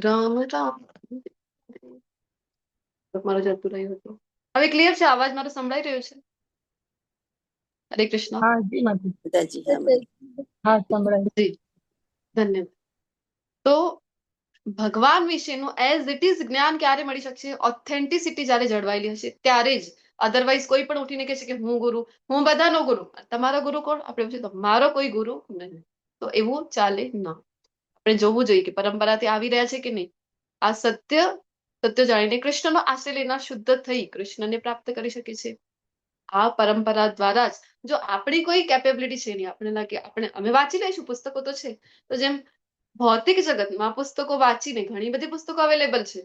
રામ રામ. મારું જતું રહ્યું હતું. હવે ક્લિયર છે? અવાજ મારો સંભળાઈ રહ્યો છે? હરે કૃષ્ણ. હા જી માતાજી. માતાજી, હા માતાજી. હા સંભળાય. જી ધન્યવાદ. તો ભગવાન વિશેનું એઝ ઇટ ઇઝ જ્ઞાન ક્યારે મળી શકશે? ઓથેન્ટિસિટી જ્યારે જળવાયેલી હશે ત્યારે જ. અધરવાઇઝ કોઈ પણ ઉઠીને કહેશે કે હું ગુરુ, હું બધાનો ગુરુ. તમારો ગુરુ કોણ? આપણે પૂછીએ તો મારો કોઈ ગુરુ નહીં. તો એવું ચાલે ના. આપણે જોવું જોઈએ કે પરંપરાથી આવી રહ્યા છે કે નહીં. આ સત્ય જાણીને કૃષ્ણનો આશ્રય લેનાર શુદ્ધ થઈ કૃષ્ણને પ્રાપ્ત કરી શકે છે. આ પરંપરા દ્વારા જ. જો આપણી કોઈ કેપેબિલિટી છે નહીં, આપણે લાગે અમે વાંચી લઈશું, પુસ્તકો તો છે, તો જેમ ભૌતિક જગતમાં પુસ્તકો વાંચીને ઘણી બધી પુસ્તકો અવેલેબલ છે,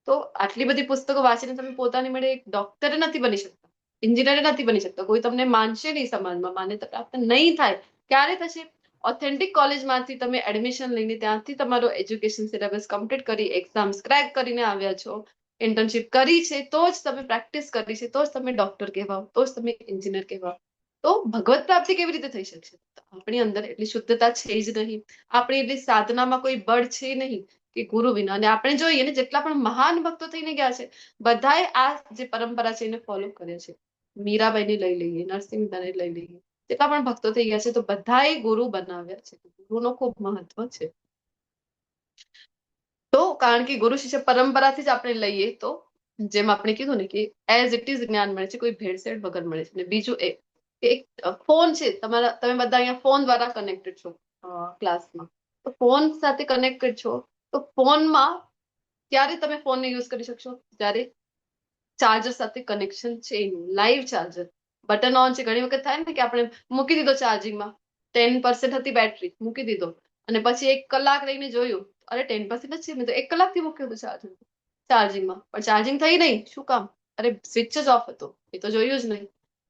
તો આટલી બધી પુસ્તકો વાંચીને તમે પોતાની મળે એક ડોક્ટર નથી બની શકતા, એન્જિનિયર નથી બની શકતા. કોઈ તમને માનશે નહીં, સમાજમાં માન્યતા પ્રાપ્ત નહીં થાય. ક્યારે થશે? ઓથેન્ટિક કોલેજમાંથી તમે એડમિશન લઈને ત્યાંથી તમારો એજ્યુકેશન સિલેબસ કમ્પ્લીટ કરી એક્ઝામ્સ ક્રેક કરીને આવ્યા છો, ઇન્ટર્નશિપ કરી છે, તો જ તમે પ્રેક્ટિસ કરી છે, તો જ તમે ડોક્ટર કહેવાઓ, તો જ તમે એન્જિનિયર કહેવાઓ. તો ભગવત પ્રાપ્તિ કેવી રીતે થઈ શકશે? આપણી અંદર એટલી શુદ્ધતા છે જ નહીં, આપણી એટલી સાધનામાં કોઈ બળ છે નહીં કે ગુરુ વિના. અને આપણે જોઈએ ને જેટલા પણ મહાન ભક્તો થઈને ગયા છે બધાએ આ જે પરંપરા છે એને ફોલો કરે છે. મીરાબાઈને લઈ લઈએ, નરસિંહ મહેતાને લઈ લઈએ, જેટલા પણ ભક્તો થઈ ગયા છે તો બધાએ ગુરુ બનાવ્યા છે. ગુરુનો ખૂબ મહત્વ છે. તો કારણ કે ગુરુ શિષ્ય પરંપરાથી જ આપણે લઈએ તો જેમ આપણે કીધું ને કે એઝ ઇટ ઇઝ જ્ઞાન મળે છે, કોઈ ભેળસેળ વગર મળે છે. અને બીજું એક ફોન છે તમારા, તમે બધા અહીંયા ફોન દ્વારા કનેક્ટેડ છો ક્લાસમાં, તો ફોન સાથે કનેક્ટેડ છો તો ફોનમાં ક્યારે તમે ફોનને યુઝ કરી શકશો? જ્યારે ચાર્જર સાથે કનેક્શન છે એનું, લાઈવ ચાર્જર, બટન ઓન છે. ઘણી વખત થાય ને કે આપણે મૂકી દીધો ચાર્જિંગમાં, 10% હતી બેટરી, મૂકી દીધો અને પછી 1 કલાક રહીને જોયું અરે 10% જ છે, મેં તો 1 કલાકથી મૂક્યું હતું ચાર્જિંગમાં, પણ ચાર્જિંગ થઈ નહીં. શું કામ? અરે સ્વિચ જ ઓફ હતો, એ તો જોયું જ નહીં.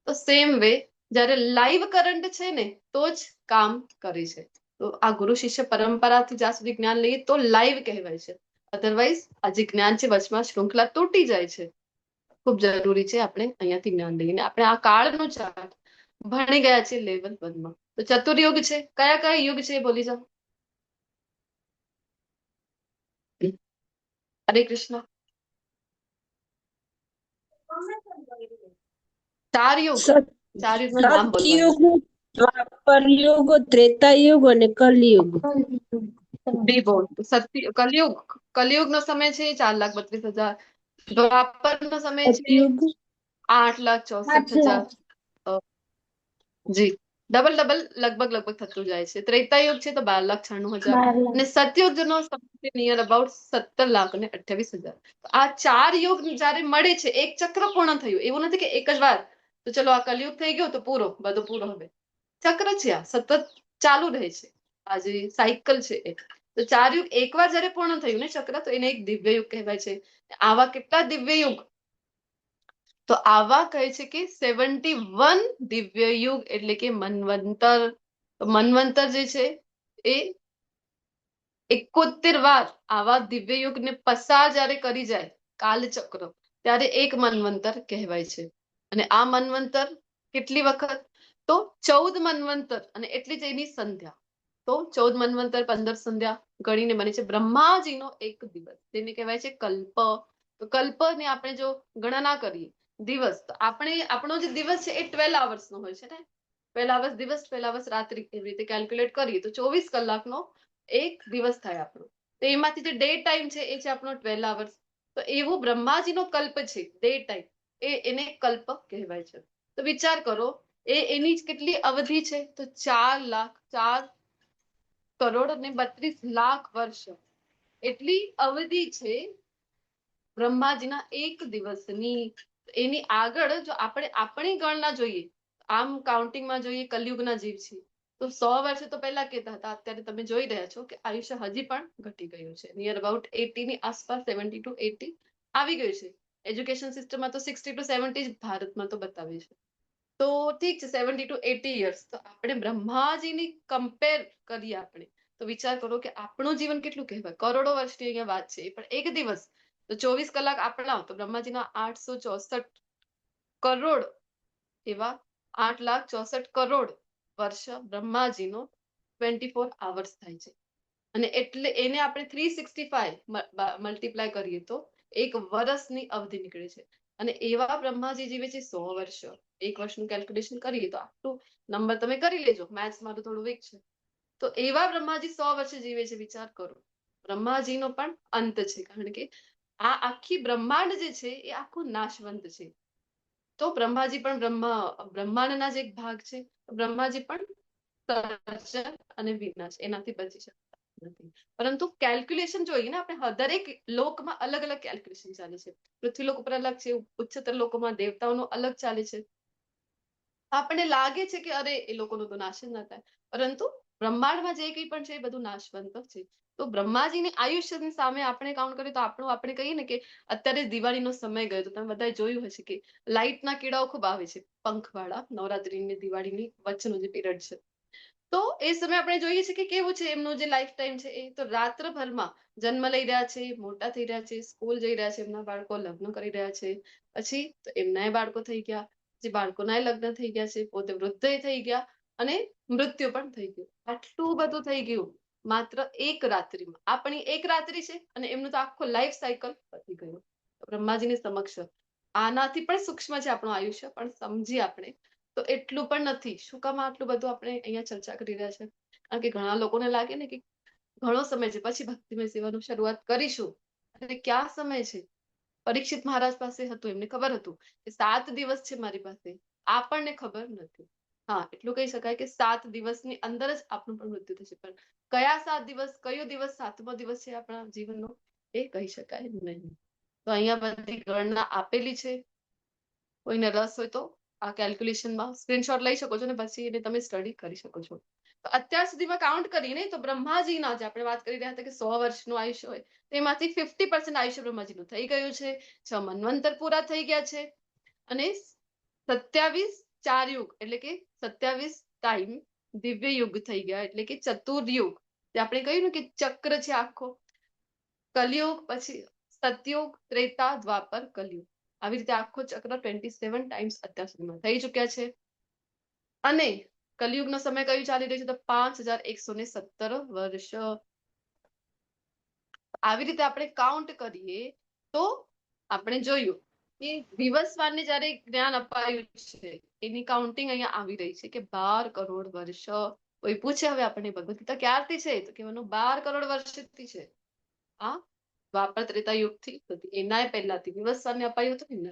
તો સેમ વે જ્યારે લાઈવ કરંટ છે ને તો જ કામ કરે છે. તો આ ગુરુ શિષ્ય પરંપરાથી જ્યાં સુધી જ્ઞાન લઈએ તો લાઈવ કહેવાય છે, અધરવાઇઝ આ જે જ્ઞાન છે વચમાં શૃંખલા તૂટી જાય છે. ખૂબ જરૂરી છે આપણે અહીંયાથી જ્ઞાન લઈને આપણે આ કાળનું ચાર્ટ ભણી ગયા છે લેવલ 1 માં. તો ચતુર્યુગ છે, કયા કયા યુગ છે બોલી જાઓ. હરે કૃષ્ણ. 4 યુગ, 4 યુગનું નામ બોલવાનું. સતયુગ, દ્વાપર યુગ, ત્રેતા યુગ અને કલયુગ. બી બોલ. કલયુગ, કલયુગનો સમય છે 4,32,000. દ્વાપરનો સમય છે સતયુગ 8,64,000. જી ડબલ લગભગ થતું જાય છે. ત્રેતાયુગ છે તો 12,96,000 અને સતયુગનો સમય છે નિયર અબાઉટ 17,28,000. આ 4 યુગ જ્યારે મળે છે એક ચક્ર પૂર્ણ થયું. એવું નથી કે એક જ વાર તો ચલો આ કલયુગ થઈ ગયો તો પૂરો, બધો પૂરો. હવે ચક્ર છે, આ સતત ચાલુ રહે છે, આ જે સાયકલ છે એ. તો 4 યુગ એકવાર જ્યારે પૂર્ણ થયું ને ચક્ર તો એને એક દિવ્ય યુગ કહેવાય છે. આવા કેટલા દિવ્ય યુગ? તો આવા કહે છે કે 71 દિવ્ય યુગ એટલે કે મન્વંતર. મન્વંતર જે છે એ 71 વાર આવા દિવ્ય યુગને પસાર જ્યારે કરી જાય કાલચક્ર ત્યારે એક મન્વંતર કહેવાય છે. અને આ મન્વંતર કેટલી વખત? તો 14 મન્વંતર અને એટલી જ એની સંધ્યા. તો 14 મન્વંતર 15 સંધ્યા ગણીને બને છે બ્રહ્માજીનો એક દિવસ, જેને કહેવાય છે કલ્પ. તો કલ્પને આપણે જો ગણના કરીએ દિવસ, તો આપણો જે દિવસ છે એ 12 અવર્સનો હોય છે ને. 12 અવર્સ દિવસ, 12 અવર્સ રાત્રિ, એવી રીતે કેલ્ક્યુલેટ કરીએ તો 24 કલાકનો એક દિવસ થાય આપણો. તો એમાંથી જે ડે ટાઈમ છે એ છે આપણો 12 અવર્સ. તો એવું બ્રહ્માજીનો કલ્પ છે, ડે ટાઈમ, એને કલ્પ કહેવાય છે. તો વિચાર કરો એની જ કેટલી અવધિ છે? તો 4,04,32,00,000 વર્ષ એટલી અવધિ છે બ્રહ્માજીના એક દિવસની. એની આગળ જો આપણે આપણી ગણના જોઈએ, આમ કાઉન્ટિંગમાં જોઈએ, કલયુગના જીવ છે તો 100 વર્ષે તો પહેલા કહેતા હતા, અત્યારે તમે જોઈ રહ્યા છો કે આયુષ્ય હજી પણ ઘટી ગયું છે. નિયર અબાઉટ 80 ની આસપાસ, 70 to 80 આવી ગયું છે. એજ્યુકેશન સિસ્ટમમાં તો 60 to 70 જ ભારતમાં તો બતાવે છે. તો ઠીક છે 70 to 80 યર્સ. તો આપણે બ્રહ્માજીની કમ્પેર કરીએ આપણે તો વિચાર કરો કે આપણું જીવન કેટલું કહેવાય. કરોડો વર્ષની અહીંયા વાત છે, પણ એક દિવસ તો 24 કલાક આપણા, તો બ્રહ્માજીના 864 કરોડ એવા 8,64,00,000 કરોડ વર્ષ બ્રહ્માજીનો 24 અવર્સ થાય છે. અને એટલે એને આપણે 365 મલ્ટીપ્લાય કરીએ તો એક વર્ષની અવધિ નીકળે છે. અને એવા બ્રહ્માજી જીવે છે 100 વર્ષ. એક વર્ષનું કેલ્ક્યુલેશન કરીએ તો આટલું નંબર તમે કરી લેજો, મેથ્સ મારું થોડું વીક છે. તો એવા બ્રહ્માજી 100 વર્ષે જીવે છે. વિચાર કરો, બ્રહ્માજીનો પણ અંત છે, કારણ કે આ આખી બ્રહ્માંડ જે છે એ આખું નાશવંત છે. તો બ્રહ્માજી પણ બ્રહ્માંડના જ એક ભાગ છે. બ્રહ્માજી પણ સર્જન અને વિનાશ એનાથી બચી શકતા નથી. પરંતુ કેલ્ક્યુલેશન જોઈએ ને આપણે, દરેક લોકમાં અલગ અલગ કેલ્ક્યુલેશન ચાલે છે. પૃથ્વીલોક ઉપર અલગ છે, ઉચ્ચતર લોકોમાં દેવતાઓનું અલગ ચાલે છે. આપણને લાગે છે કે અરે એ લોકોનો તો નાશ જ ના થાય, પરંતુ બ્રહ્માંડમાં જે કંઈ પણ છે એ બધું નાશવંત છે. તો બ્રહ્માજીની આયુષ્યની સામે આપણે કાઉન્ટ કરીએ તો આપણે કહીએ ને કે અત્યારે દિવાળીનો સમય ગયો, તો તમે બધાએ જોયું હશે કે લાઇટના કીડાઓ ખૂબ આવે છે, પંખવાળા. નવરાત્રીની દિવાળીની વચ્ચેનો જે પીરિયડ છે તો એ સમય આપણે જોઈએ છીએ કે કેવું છે એમનું જે લાઈફ ટાઈમ છે, એ તો રાત્રભરમાં જન્મ લઈ રહ્યા છે, મોટા થઈ રહ્યા છે, સ્કૂલ જઈ રહ્યા છે, એમના બાળકો લગ્ન કરી રહ્યા છે, પછી તો એમનાય બાળકો થઈ ગયા, જે બાળકોનાય લગ્ન થઈ ગયા છે, પોતે વૃદ્ધ થઈ ગયા અને મૃત્યુ પણ થઈ ગયું. આટલું બધું થઈ ગયું માત્ર એક રાત્રિમાં. આપણી એક રાત્રિ છે અને એમનું તો આખો લાઈફ સાયકલ પતી ગયું. બ્રહ્માજીની સમક્ષ આનાથી પણ સૂક્ષ્મ છે આપણું આયુષ્ય, પણ સમજી આપણે તો એટલું પણ નથી. શું કામ આટલું બધું આપણે અહીંયા ચર્ચા કરી રહ્યા છે? કારણ કે ઘણા લોકોને લાગે ને કે ઘણો સમય છે પછી ભક્તિમય સેવાનું શરૂઆત કરીશું, અને ક્યાં સમય છે? પરીક્ષિત મહારાજ પાસે હતું, એમને ખબર હતું કે 7 દિવસ છે મારી પાસે, આપણને ખબર નથી. હા, એટલું કહી શકાય કે 7 દિવસની અંદર જ આપણું પણ મૃત્યુ થશે, પણ કયા 7 દિવસ, કયો દિવસ 7મો દિવસ છે આપણા જીવનનો, એ કહી શકાય નહીં. તો અહીંયા બધી ગણના આપેલી છે. કોઈને રસ હોય તો આ કેલ્ક્યુલેશનમાં સ્ક્રીનશોટ લઈ શકો છો ને પછી એને તમે સ્ટડી કરી શકો છો. તો અત્યાર સુધીમાં કાઉન્ટ કરીને તો બ્રહ્માજીના, જે આપણે વાત કરી રહ્યા હતા કે 100 વર્ષનું આયુષ્ય હોય, તેમાંથી 50% આયુષ્ય બ્રહ્માજીનું થઈ ગયું છે. 6 મન્વંતર પૂરા થઈ ગયા છે અને 27 4 યુગ એટલે કે 27 ટાઈમ દિવ્ય યુગ થઈ ગયા, એટલે કે ચતુર્યુગ. જે આપણે કહ્યું ને કે ચક્ર છે આખો, કલયુગ, પછી સતયુગ, ત્રેતા, દ્વાપર, કલયુગ, આવી રીતે આખો ચક્ર 27 ટાઈમ્સ અત્યાર સુધીમાં થઈ ચુક્યા છે. અને કલયુગનો સમય કયું ચાલી રહ્યું છે? તો 5117 વર્ષ. આવી રીતે આપણે કાઉન્ટ કરીએ તો આપણે જોયું કે વિવસ્વાનને જ્યારે જ્ઞાન અપાયું છે એની કાઉન્ટિંગ અહીંયા આવી રહી છે કે 12 કરોડ વર્ષ. કોઈ પૂછે હવે આપણને ભગવદ ગીતા ક્યારથી છે? તો કહેવાનું 12 કરોડ વર્ષથી છે. આ દ્વાપર ત્રેતા યુગથી એનાય પહેલાથી વિવસ્વાનને અપાયું હતું ને.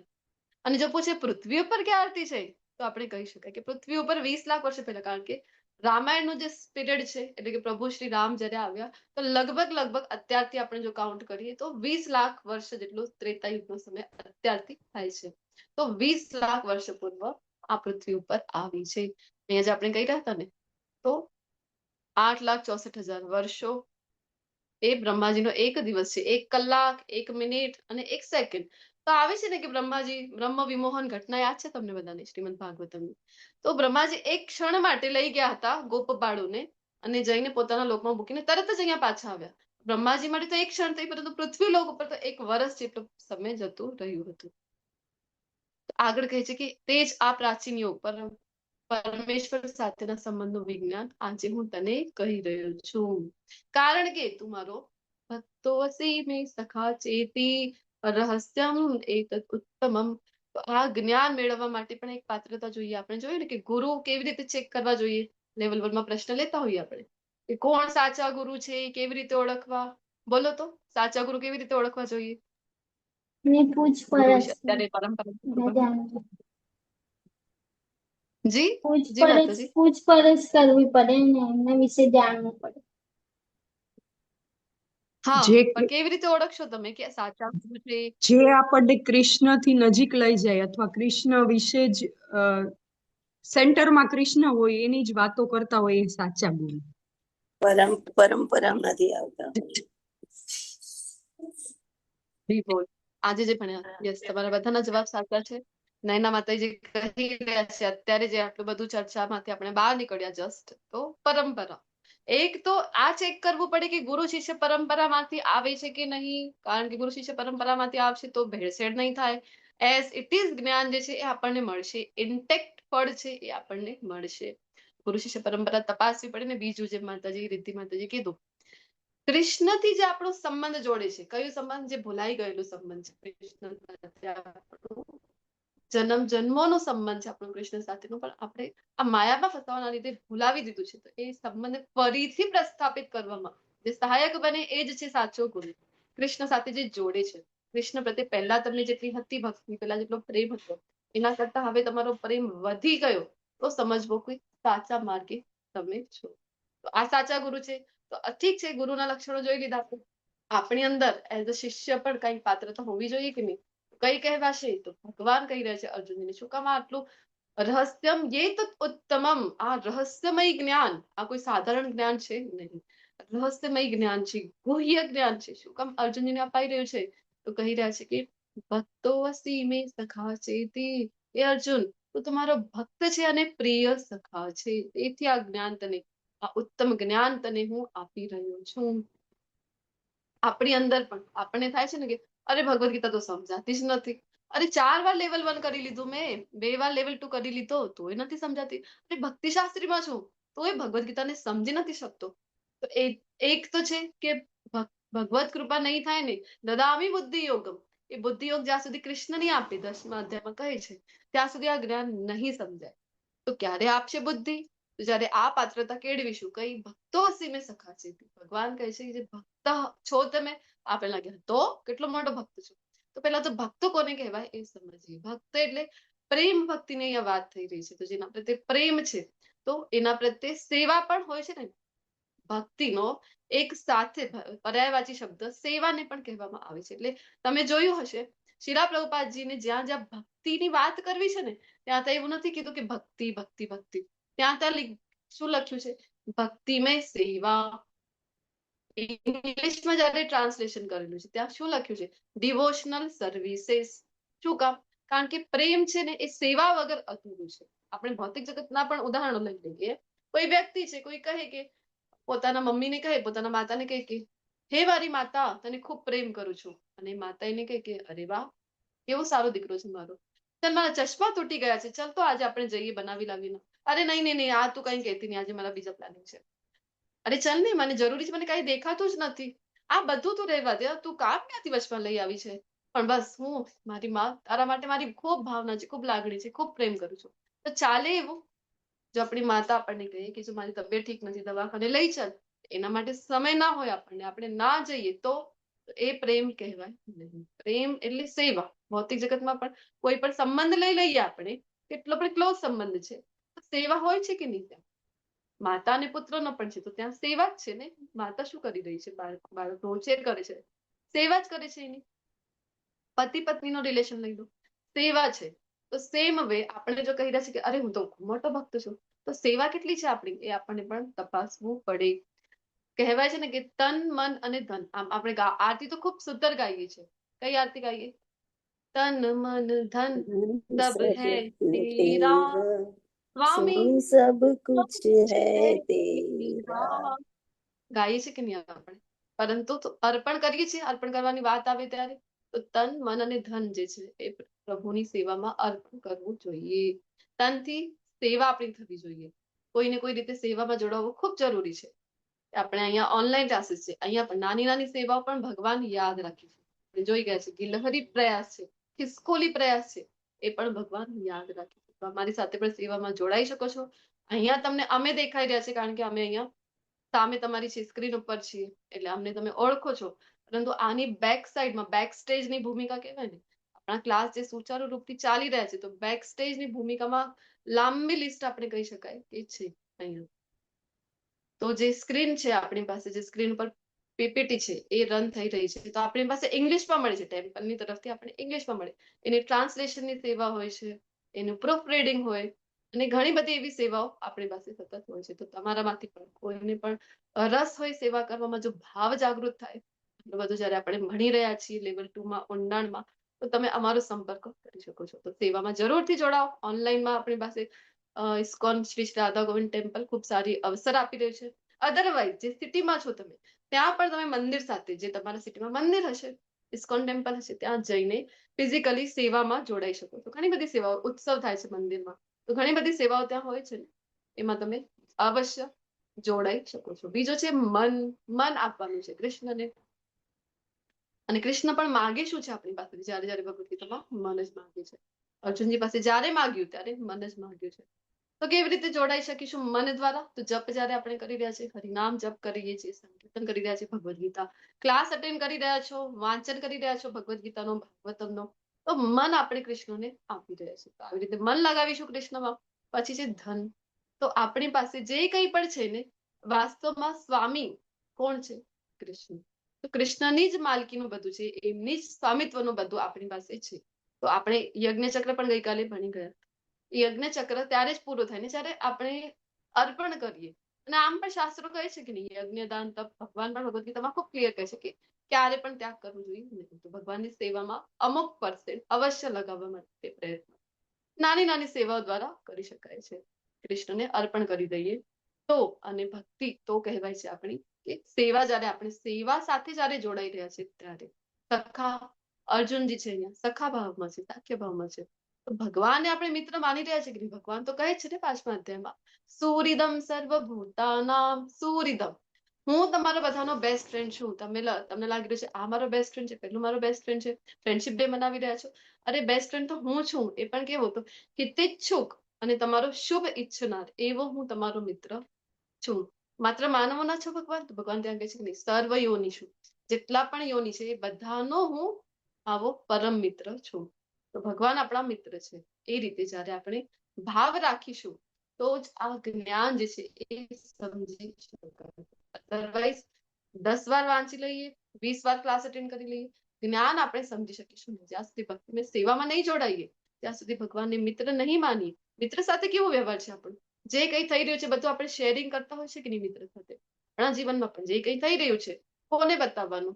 અને જો પૂછે પૃથ્વી ઉપર ક્યારથી છે, તો આપણે કહી શકાય કે પૃથ્વી ઉપર 20 લાખ વર્ષ પહેલા, કારણ કે રામાયણનું જે પીરિયડ છે, એટલે કે પ્રભુ શ્રી રામ જ્યારે આવ્યા તો લગભગ અત્યારથી આપણે જો કાઉન્ટ કરીએ તો 20 લાખ વર્ષ જેટલો ત્રેતા યુગનો સમય અત્યારથી થાય છે. તો 20 લાખ વર્ષ પૂર્વ આ પૃથ્વી ઉપર આવી છે. અહીંયા જે આપણે કહી રહ્યા હતા ને, તો 8,64,000 વર્ષો એ બ્રહ્માજીનો એક દિવસ છે. 1 કલાક, 1 મિનિટ અને 1 સેકન્ડ. તો આવે છે ને કે બ્રહ્માજી બ્રહ્મ વિમોહન ઘટના યાદ છે તમને બધાને શ્રીમદ ભાગવતમની? તો બ્રહ્માજી એક ક્ષણ માટે લઈ ગયા હતા ગોપ બાળોને અને જઈને પોતાના લોકમાં મૂકીને તરત જ અહીંયા પાછા આવ્યા. બ્રહ્માજી માટે તો એક ક્ષણ થઈ, પરંતુ પૃથ્વી લોક ઉપર તો 1 વર્ષ જેટલો સમય જતું રહ્યું હતું. આગળ કહે છે કે તે જ આ પ્રાચીન યુગ પર પરમેશ્વર સાથેના સંબંધનું વિજ્ઞાન આજે હું તને કહી રહ્યો છું, કારણ કે તું મારો ભક્તો અસી મે સખા ચેતી રહસ્યમ એતદ ઉત્તમમ. તો આ જ્ઞાન મેળવવા માટે પણ એક પાત્રતા જોઈએ. આપણે જોયું ને કે ગુરુ કેવી રીતે ચેક કરવા જોઈએ. લેવલ 1 માં પ્રશ્ન લેતા હોઈએ આપણે કે કોણ સાચા ગુરુ છે, કેવી રીતે ઓળખવા? બોલો તો, સાચા ગુરુ કેવી રીતે ઓળખવા જોઈએ? ને ગુરુ પૂછપરછ વિશે અત્યારે પરંપરા જાણવું. જી જી માતાજી. પૂછપરછ કરવી પડે ને એમના વિશે જાણવું પડે. હા, જે પણ કેવી રીતે ઓળખશો તમે કે સાચા ગુરુ છે? જે આપણને કૃષ્ણથી નજીક લઈ જાય અથવા કૃષ્ણ વિશે જ સેન્ટરમાં કૃષ્ણ હોય એની જ વાતો કરતા હોય એ સાચા ગુરુ. પરંપરામાંથી આવતા હોય. જી બોલ. આજે જે ભણ્યા, યસ, તમારા બધાના જવાબ સાચા છે. નયના માતાજી કહી રહ્યા છે અત્યારે જે આટલું બધું ચર્ચામાંથી આપણે બહાર નીકળ્યા જસ્ટ, તો પરંપરા. એક તો આ ચેક કરવું પડે કે ગુરુ શિષ્ય પરંપરામાંથી આવે છે કે નહીં, કારણ કે ગુરુ શિષ્ય પરંપરામાંથી આવશે તો ભેળસેળ નહીં થાય. એઝ ઇટ ઇઝ જ્ઞાન જે છે એ આપણને મળશે, ઇન્ટેક્ટ ફળ છે એ આપણને મળશે. ગુરુ શિષ્ય પરંપરા તપાસવી પડે ને. બીજું જે માતાજી રિદ્ધિ માતાજી કીધું, કૃષ્ણથી જે આપણો સંબંધ જોડે છે, કયો સંબંધ? જે ભૂલાઈ ગયેલું સંબંધ છે કૃષ્ણ સાથે આપણું. જન્મ જન્મોનો સંબંધ છે આપણો કૃષ્ણ સાથેનો, પણ આપણે આ માયામાં ફસાવાના લીધે ભૂલાવી દીધું છે. તો એ સંબંધને ફરીથી પ્રસ્થાપિત કરવામાં જે સહાયક બને એ જ છે સાચો ગુરુ. કૃષ્ણ સાથે જે જોડે છે. કૃષ્ણ પ્રત્યે પહેલા તમને જેટલી હતી ભક્તિ, પહેલા જેટલો પ્રેમ હતો, એના કરતા હવે તમારો પ્રેમ વધી ગયો, તો સમજવો કોઈ સાચા માર્ગે તમે છો. તો આ સાચા ગુરુ છે. તો ઠીક છે, ગુરુના લક્ષણો જોઈ લીધા આપણે. આપણી અંદર એઝ અ શિષ્ય પણ કઈ પાત્રતા હોવી જોઈએ કે નહીં? કઈ કહેવાશે? તો ભગવાન કહી રહ્યા છે અર્જુનને. શું કામ આટલું રહસ્યમ યે તત ઉત્તમમ? આ રહસ્યમય જ્ઞાન, આ કોઈ સાધારણ જ્ઞાન છે નહીં. રહસ્યમય જ્ઞાન છે, ગુહ્ય જ્ઞાન છે. શું કામ અર્જુનજીને અપાઈ રહ્યું છે? તો કહી રહ્યા છે કે ભક્તો અસી મે સખા ચેતી. એ અર્જુન, તું તમારો ભક્ત છે અને પ્રિય સખા છે, તેથી આ જ્ઞાન તને આ ઉત્તમ જ્ઞાન તને હું આપી રહ્યો છું. આપણી અંદર પણ આપણને થાય છે ને કે અરે ભગવદ ગીતા તો સમજાતી જ નથી. અરે 4 વાર લેવલ 1 કરી લીધું મેં, 2 વાર લેવલ 2 કરી લીધો તોય નથી સમજાતી. અરે ભક્તિ શાસ્ત્રીમાં છું તોય ભગવદ ગીતાને સમજી નથી શકતો. તો એક તો છે કે ભગવત કૃપા નહીં થાય ને દદામી બુદ્ધિ યોગમ. એ બુદ્ધિ યોગ જ્યાં સુધી કૃષ્ણ નહીં આપે 10મા અધ્યાયમાં કહે છે ત્યાં સુધી આ જ્ઞાન નહીં સમજાય. તો ક્યારે આપશે બુદ્ધિ? તો જયારે આ પાત્રતા કેળવીશું. કઈ ભક્તો હસી મેં સખા છે. ભગવાન કહે છે કે જે ભક્ત છો તમે, આપણે લાગ્યા તો કેટલો મોટો ભક્ત છો. તો પેલા તો ભક્તો કોને કહેવાય એ સમજીએ. ભક્ત એટલે પ્રેમ ભક્તિની અહીંયા વાત થઈ રહી છે. તો જેના પ્રત્યે પ્રેમ છે તો એના પ્રત્યે સેવા પણ હોય છે ને. ભક્તિનો એક સાથે પર્યાયવાચી શબ્દ સેવાને પણ કહેવામાં આવે છે. એટલે તમે જોયું હશે શીલા પ્રભુપાદજીને જ્યાં જ્યાં ભક્તિની વાત કરવી છે ને ત્યાં ત્યાં એવું નથી કીધું કે ભક્તિ ભક્તિ ભક્તિ. ત્યાં શું લખ્યું છે? ભક્તિ મેં સેવા. ઇંગ્લિશમાં જયારે ટ્રાન્સલેશન કરેલું છે ત્યાં શું લખ્યું છે? ડિવોશનલ સર્વિસીસ. શું કામ? કારણ કે પ્રેમ છે ને એ સેવા વગર અધૂરું છે. આપણે ભૌતિક જગતના પણ ઉદાહરણો લઈ લઈએ. કોઈ વ્યક્તિ છે, કોઈ કહે કે પોતાના મમ્મીને કહે, પોતાના માતાને કહે કે હે મારી માતા તને ખૂબ પ્રેમ કરું છું. અને માતા એને કહે કે અરે વાહ કેવો સારો દીકરો છે મારો, ચાલ મારા ચશ્મા તૂટી ગયા છે, ચાલ તો આજે આપણે જઈએ બનાવી લાવીને. અરે નહીં નહીં આ તું કઈ કહેતી નહીં, આજે મારા બીજા પ્લાનિંગ છે. અરે ચાલ ને મને જરૂરી છે, મને કઈ દેખાતું જ નથી. આ બધું તું રહેવા દે, તું કામ ક્યાંથી વચમાં લઈ આવી છે? પણ બસ હું મારી માં તારા માટે મારી ખૂબ ભાવના છે, ખૂબ લાગણી છે, ખૂબ પ્રેમ કરું છું. તો ચાલે એવું? જો આપણી માતા આપણને કહે કે જો મારી તબિયત ઠીક નથી દવાખાને લઈ ચાલ, એના માટે સમય ના હોય આપણને, આપણે ના જઈએ તો એ પ્રેમ કહેવાય નહીં. પ્રેમ એટલે સેવા. ભૌતિક જગતમાં પણ કોઈ પણ સંબંધ લઈ લઈએ આપણે, કેટલો પણ ક્લોઝ સંબંધ છે, સેવા હોય છે કે નહીં? ત્યાં માતા અને પુત્રનો પણ છે તો ત્યાં સેવા જ છે ને. માતા શું કરી રહી છે? બાળકનો ઉછેર કરે છે, સેવા જ કરે છે એની. પતિ પત્નીનો રિલેશન લઈ લો, સેવા છે. તો સેમ વે આપણે જો કહી રહ્યા છે કે અરે હું તો મોટો ભક્ત છું, તો સેવા કેટલી છે આપણી એ આપણને પણ તપાસવું પડે. કહેવાય છે ને કે તન મન અને ધન. આમ આપણે આરતી તો ખૂબ સુંદર ગાઈએ છે. કઈ આરતી ગાઈએ? તન મન ધન सब है तेरा स्वामी सब कुछ है तेरा. ગાઈએ છે કે નહીં આપણે? પરંતુ તો અર્પણ કરીએ છીએ. અર્પણ કરવાની વાત આવે ત્યારે તો તન મન અને ધન જે છે એ પ્રભુની સેવામાં અર્પણ કરવું જોઈએ. તનથી સેવા આપણી થવી જોઈએ. કોઈને કોઈ રીતે સેવામાં જોડાવવું ખૂબ જરૂરી છે. આપણે અહીંયા ઓનલાઈન ક્લાસીસ છે, અહીંયા પણ નાની નાની સેવાઓ પણ ભગવાન યાદ રાખે છે. આપણે જોઈ ગયા છે ગિલહરી પ્રયાસ છે, ખિસકોલી પ્રયાસ છે, એ પણ ભગવાન યાદ રાખે છે. તો અમારી સાથે પણ સેવામાં જોડાઈ શકો છો. અહીંયા તમને અમે દેખાઈ રહ્યા છે કારણ કે અમે અહીંયા સામે તમારી છે સ્ક્રીન ઉપર છીએ એટલે અમને તમે ઓળખો છો. પરંતુ આની બેક સાઈડમાં બેક સ્ટેજની ભૂમિકા કહેવાય ને, આપણા ક્લાસ જે સુચારુ રૂપથી ચાલી રહ્યા છે તો બેક સ્ટેજની ભૂમિકામાં લાંબી લિસ્ટ આપણે કહી શકાય કે છે અહીંયા. તો જે સ્ક્રીન છે આપણી પાસે, જે સ્ક્રીન ઉપર પીપીટી છે એ રન થઈ રહી છે, તો આપણી પાસે ઇંગ્લિશમાં મળે છે. ટેમ્પલની તરફથી આપણે ઇંગ્લિશમાં મળે, એની ટ્રાન્સલેશનની સેવા હોય છે, એનું પ્રૂફ રીડિંગ હોય અને ઘણી બધી એવી સેવાઓ આપણી પાસે સતત હોય છે. તો તમારામાંથી પણ કોઈને પણ રસ હોય સેવા કરવામાં, જો ભાવ જાગૃત થાય, એટલું બધું જયારે આપણે ભણી રહ્યા છીએ લેવલ 2માં ઊંડાણમાં, તો તમે અમારો સંપર્ક કરી શકો છો. તો સેવામાં જરૂરથી જોડાઓ. ઓનલાઈનમાં આપણી પાસે ઇસ્કોન શ્રી રાધા ગોવિંદ ટેમ્પલ ખૂબ સારી અવસર આપી રહ્યું છે. અધરવાઇઝ જે સિટીમાં છો તમે ત્યાં પણ તમે મંદિર સાથે, જે તમારા સિટીમાં મંદિર હશે, ઇસ્કોન ટેમ્પલ હશે, ત્યાં જઈને ફિઝિકલી સેવામાં જોડાઈ શકો છો. ઘણી બધી સેવાઓ, ઉત્સવ થાય છે મંદિરમાં તો ઘણી બધી સેવાઓ ત્યાં હોય છે ને, એમાં તમે અવશ્ય જોડાઈ શકો છો. બીજો છે મન આપવાનું છે કૃષ્ણને. અને કૃષ્ણ પણ માગે શું છે આપણી પાસે? જયારે જયારે ભગવદ ગીતામાં મન જ માગે છે. અર્જુનજી પાસે જયારે માગ્યું ત્યારે મન જ માગ્યું છે. તો કેવી રીતે જોડાઈ શકીશું મન દ્વારા? તો જપ જયારે આપણે કરી રહ્યા છીએ, હરિનામ જપ કરીએ છીએ, સંકીર્તન કરી રહ્યા છીએ, ભગવદ ગીતા ક્લાસ અટેન્ડ કરી રહ્યા છો, વાંચન કરી રહ્યા છો ભગવદ ગીતાનો, ભાગવતમનો, તો મન આપણે કૃષ્ણને આપી રહ્યા છીએ. તો આવી રીતે મન લગાવીશું કૃષ્ણમાં. પછી છે ધન. તો આપણી પાસે જે કંઈ પણ છે ને, વાસ્તવમાં સ્વામી કોણ છે? કૃષ્ણ. તો કૃષ્ણની જ માલકીનું બધું છે, એમની જ સ્વામિત્વનું બધું આપણી પાસે છે. તો આપણે યજ્ઞચક્ર પણ ગઈકાલે ભણી ગયા. યજ્ઞચક્ર ત્યારે જ પૂરું થાય ને જ્યારે આપણે અર્પણ કરીએ. અને આમ પણ શાસ્ત્રો કહે છે કે નહીં, યજ્ઞ દાન તપ, ભગવાન પણ ભગવદ ગીતામાં ખૂબ ક્લિયર કહે છે કે ક્યારે પણ ત્યાગ કરવું જોઈએ નહીં. તો ભગવાનની સેવામાં અમુક % અવશ્ય લગાવવા માટે પ્રયત્ન નાની નાની સેવાઓ દ્વારા કરી શકાય છે. કૃષ્ણને અર્પણ કરી દઈએ. તો અને ભક્તિ તો કહેવાય છે આપણી કે સેવા જ્યારે આપણે સેવા સાથે જ્યારે જોડાઈ રહ્યા છે ત્યારે સખા અર્જુનજી છે અહીંયા સખા ભાવમાં છે સાખ્ય ભાવમાં છે તો ભગવાનને આપણે મિત્ર માની રહ્યા છે કે ભગવાન તો કહે છે ને 5મા અધ્યાયમાં સુહૃદમ સર્વભૂતાનામ સુહૃદમ હું તમારો બધાનો બેસ્ટ ફ્રેન્ડ છું તમને લાગી રહ્યું છે આ મારો બેસ્ટ ફ્રેન્ડ છે પેલું મારો બેસ્ટ ફ્રેન્ડ છે ફ્રેન્ડશિપ ડે મનાવી રહ્યા છો અરે બેસ્ટ ફ્રેન્ડ તો હું છું એ પણ કેવો હતો હિતેચ્છુક અને તમારો શુભ ઈચ્છનાર એવો હું તમારો મિત્ર છું માત્ર માનવોના છો ભગવાન તો ભગવાન ત્યાં કહે છે કે નહીં સર્વ યોની છું જેટલા પણ યોની છે એ બધાનો હું આવો પરમ મિત્ર છું તો ભગવાન આપણા મિત્ર છે એ રીતે જ્યારે આપણે ભાવ રાખીશું તો જ આ જ્ઞાન જે છે એ સમજી શકાય અધરવાઇઝ 10 વાર વાંચી લઈએ 20 વાર ક્લાસ અટેન્ડ કરી લઈએ જ્ઞાન આપણે સમજી શકીશું નહીં. જ્યાં સુધી ભક્તિમય સેવામાં નહીં જોડાઈએ ત્યાં સુધી ભગવાનને મિત્ર નહીં માનીએ. મિત્ર સાથે કેવો વ્યવહાર છે આપણો જે કંઈ થઈ રહ્યું છે બધું આપણે શેરિંગ કરતા હોય છે કે નહીં મિત્ર સાથે આપણા જીવનમાં પણ જે કંઈ થઈ રહ્યું છે કોને બતાવવાનું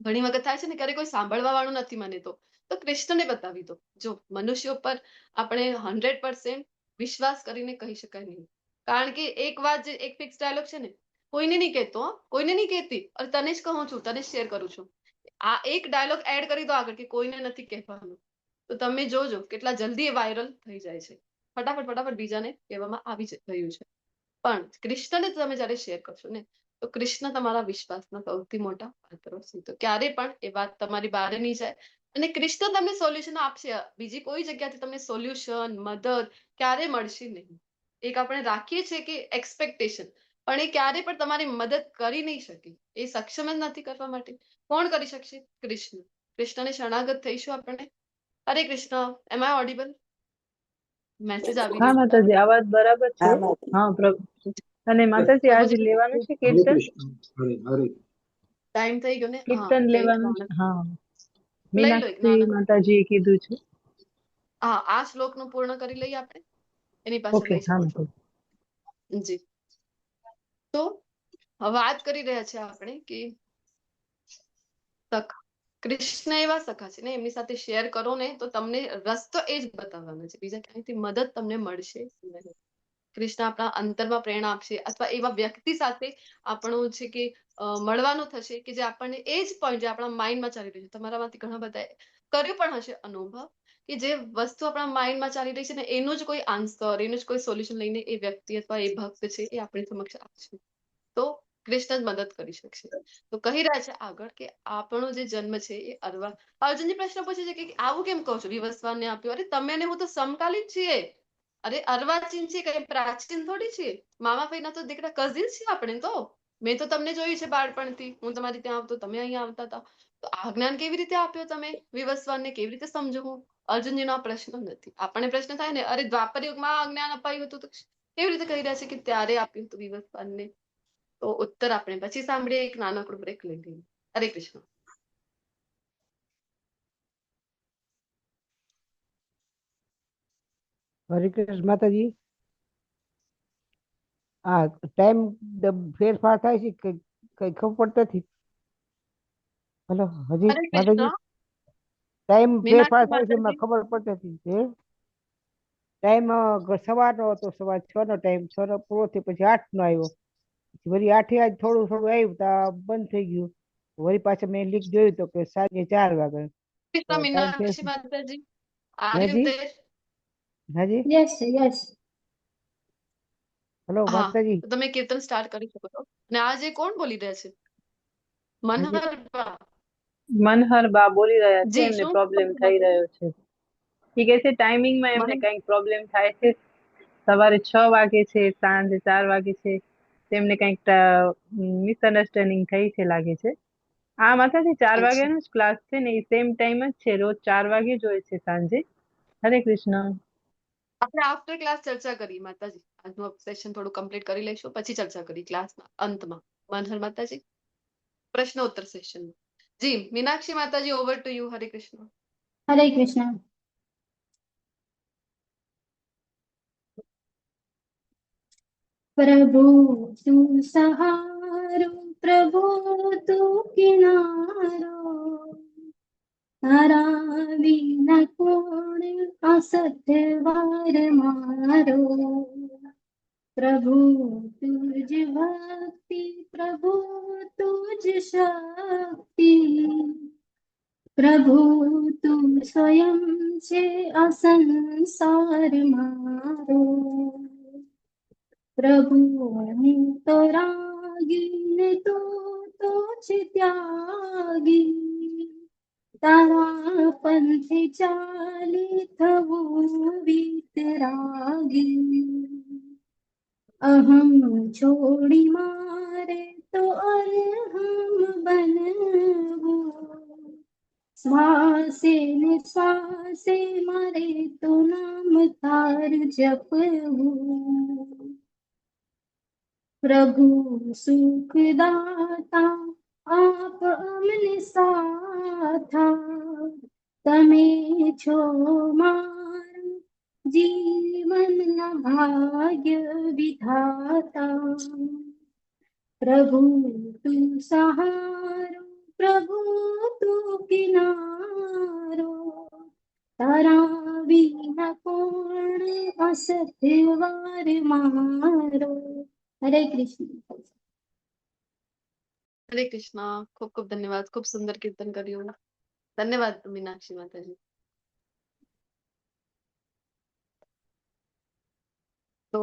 ઘણી વખત થાય છે ને ક્યારે કોઈ સાંભળવા વાળું નથી મને તો કૃષ્ણને બતાવી દો જો મનુષ્યો પર આપણે 100% વિશ્વાસ કરીને કહી શકાય નહીં કારણ કે એક વાત જે એક ફિક્સ ડાયલોગ છે ને કોઈને નહીં કહેતો કોઈને નહીં કહેતી અને તને જ કહું છું તને જ શેર કરું છું આ એક ડાયલોગ એડ કરી દો આગળ કે કોઈને નથી કહેવાનું તો તમે જોજો કેટલા જલ્દી એ વાયરલ થઈ જાય છે ફટાફટ બીજાને કહેવામાં આવી રહ્યું છે પણ કૃષ્ણને તમે જ્યારે શેર કરશો ને તો કૃષ્ણ તમારા વિશ્વાસના સૌથી મોટા પાત્રો છે તો ક્યારે પણ એ વાત તમારી બહાર નહીં જાય અને કૃષ્ણ તમને સોલ્યુશન આપશે બીજી કોઈ જગ્યાથી તમને સોલ્યુશન મદદ ક્યારે મળશે નહીં એક આપણે રાખીએ છીએ કે એક્સપેક્ટેશન પણ એ ક્યારે પણ તમારી મદદ કરી નહીં શકે એ સક્ષમ જ નથી કરવા માટે કોણ કરી શકશે કૃષ્ણને શરણાગત થઈશું આપણે હરે કૃષ્ણ એમ આઈ ઓડિબલ મેસેજ આવી હા રહ્યો માતાજી આ વાત બરાબર છે હા માતાજી. હા પ્રભુ અને માતાજી આજ પ્રભુજી, લેવાનું છે હરે કીર્તન કૃષ્ણ હરે હરે ટાઈમ થઈ ગયો ને હા કીર્તન એટલે એક લેવાનું છે નાનક- હા લઈ લો એક મીનાક્ષી નાનક માતાજીએ કીધું છે હા આ શ્લોકનું પૂર્ણ કરી લઈએ આપણે એની પાસે ઓકે લઈ હા શકો છો માતાજી જી તો હવે વાત કરી રહ્યા છે આપણે કે સખા કૃષ્ણ એવા સખા છે ને એમની સાથે શેર કરો ને તો તમને રસ્તો એ જ બતાવવાનો છે બીજા ક્યાંયથી મદદ તમને મળશે નહીં કૃષ્ણ આપણા અંતરમાં પ્રેરણા આપશે અથવા એવા વ્યક્તિ સાથે આપણું છે કે મળવાનું થશે કે જે આપણને એ જ પોઈન્ટ જે આપણા માઇન્ડમાં ચાલી રહ્યું છે તમારામાંથી ઘણા બધા કર્યું પણ હશે અનુભવ કે જે વસ્તુ આપણા માઇન્ડમાં ચાલી રહી છે ને એનું જ કોઈ આન્સર એનું જ કોઈ સોલ્યુશન લઈને એ વ્યક્તિ અથવા એ ભક્ત છે એ આપણી સમક્ષ આપશે તો કૃષ્ણ જ મદદ કરી શકશે તો કહી રહ્યા છે આગળ કે આપણો જે જન્મ છે એ અર્જુનજી પ્રશ્ન પૂછે છે કે આવું કેમ કહો છો વિવસ્વાનને આપ્યું અરે તમે ને હું તો સમકાલીન છીએ અરે અર્વાચીન છે કઈ પ્રાચીન થોડી છે મામા ભાઈના તો દીકરા કઝિન છે આપણે તો મેં તો તમને જોયું છે બાળપણથી હું તમારી ત્યાં આવતો તમે અહીંયા આવતા હતા તો આ જ્ઞાન કેવી રીતે આપ્યો તમે વિવસ્વાનને કેવી રીતે સમજો હું અર્જુનજીનો આ પ્રશ્ન નથી આપણને પ્રશ્ન થાય ને અરે દ્વાપર યુગમાં આ જ્ઞાન અપાયું હતું તો કેવી રીતે કહી રહ્યા છે કે ત્યારે આપ્યું હતું વિવસ્વાનને તો ઉત્તર આપણે પછી સાંભળીએ એક નાનકડું બ્રેક લઈ લઈએ હરે કૃષ્ણ હરે કૃષ્ણ માતાજી હા ટાઈમ ફેરફાર થાય છે કઈ કઈ ખબર પડતી નથી હલો હજી હરે માતાજી કૃષ્ણ ટાઈમ ફેરફાર મીનાક્ષી થાય છે એમાં માતાજી ખબર પડતી નથી હે ટાઈમ સવારનો હતો સવાર 6 નો ટાઈમ 6 નો પૂરો થયો પછી 8 નો આવ્યો પછી વળી 8 આજ થોડું થોડું આવ્યું તો બંધ થઈ ગયું વળી પાછા મેં લીક જોયું તો કે સાંજે 4 વાગે તો કૃષ્ણ ટાઈમ ફેર મીનાક્ષી માતાજી are you હાજી there? હાજી યસ યસ હલો હા માતાજી તો તમે કીર્તન સ્ટાર્ટ કરી શકો છો અને આજે કોણ બોલી રહ્યા છે હાજી મનહર મનહર બા બોલી રહ્યા છે જી એમને શું પ્રોબ્લેમ થઈ રહ્યો છે ઠીક છે ટાઈમિંગમાં એમને મને કંઈક પ્રોબ્લેમ થાય છે સવારે 6 વાગે છે સાંજે 4 વાગે છે તેમને કંઈક મિસઅન્ડરસ્ટેન્ડિંગ થઈ છે લાગે છે આ માતાજી 4 અચ્છા વાગ્યાનો જ ક્લાસ છે ને એ સેમ ટાઈમ જ છે રોજ 4 વાગે જ હોય છે સાંજે હરે કૃષ્ણ આપણે આફ્ટર ક્લાસ ચર્ચા કરી માતાજી આજનું સેશન થોડું કમ્પ્લીટ કરી લઈશું પછી ચર્ચા કરી ક્લાસના અંતમાં મનહર માતાજી પ્રશ્નોત્તર સેશન જી મીનાક્ષી માતાજી ઓવર ટુ યુ હરે કૃષ્ણ હરે કૃષ્ણ પ્રભુ તું સહારો પ્રભુ તું કિનારો તારા વિના કોણ અસત્ય વાર મારો प्रभु तुझ भक्ति, प्रभु तुझ शक्ति, प्रभु તું સ્વયં છે આ સંસાર મારો. પ્રભુ હું તો રાગી ને તું તો છે ત્યાગી, તારા પંથે ચાલી થવું વિતરાગી. અહમ છોડી મારે તો અરહમ બનવું, શ્વાસે ને શ્વાસે મારે તો નામ તાર જપવું. પ્રભુ સુખદાતા આપ અમને સાથા, તમે છો મારું જીવનના ભાગ્ય વિધાતા. પ્રભુ તું સહારો, પ્રભુ તું કિનારો, તારા વિના કોણ અસત્ય વાર મારો. હરે કૃષ્ણ. હરે કૃષ્ણ. ખૂબ ખૂબ ધન્યવાદ. ખૂબ સુંદર કીર્તન કર્યું. ધન્યવાદ મીનાક્ષી માતાજી. તો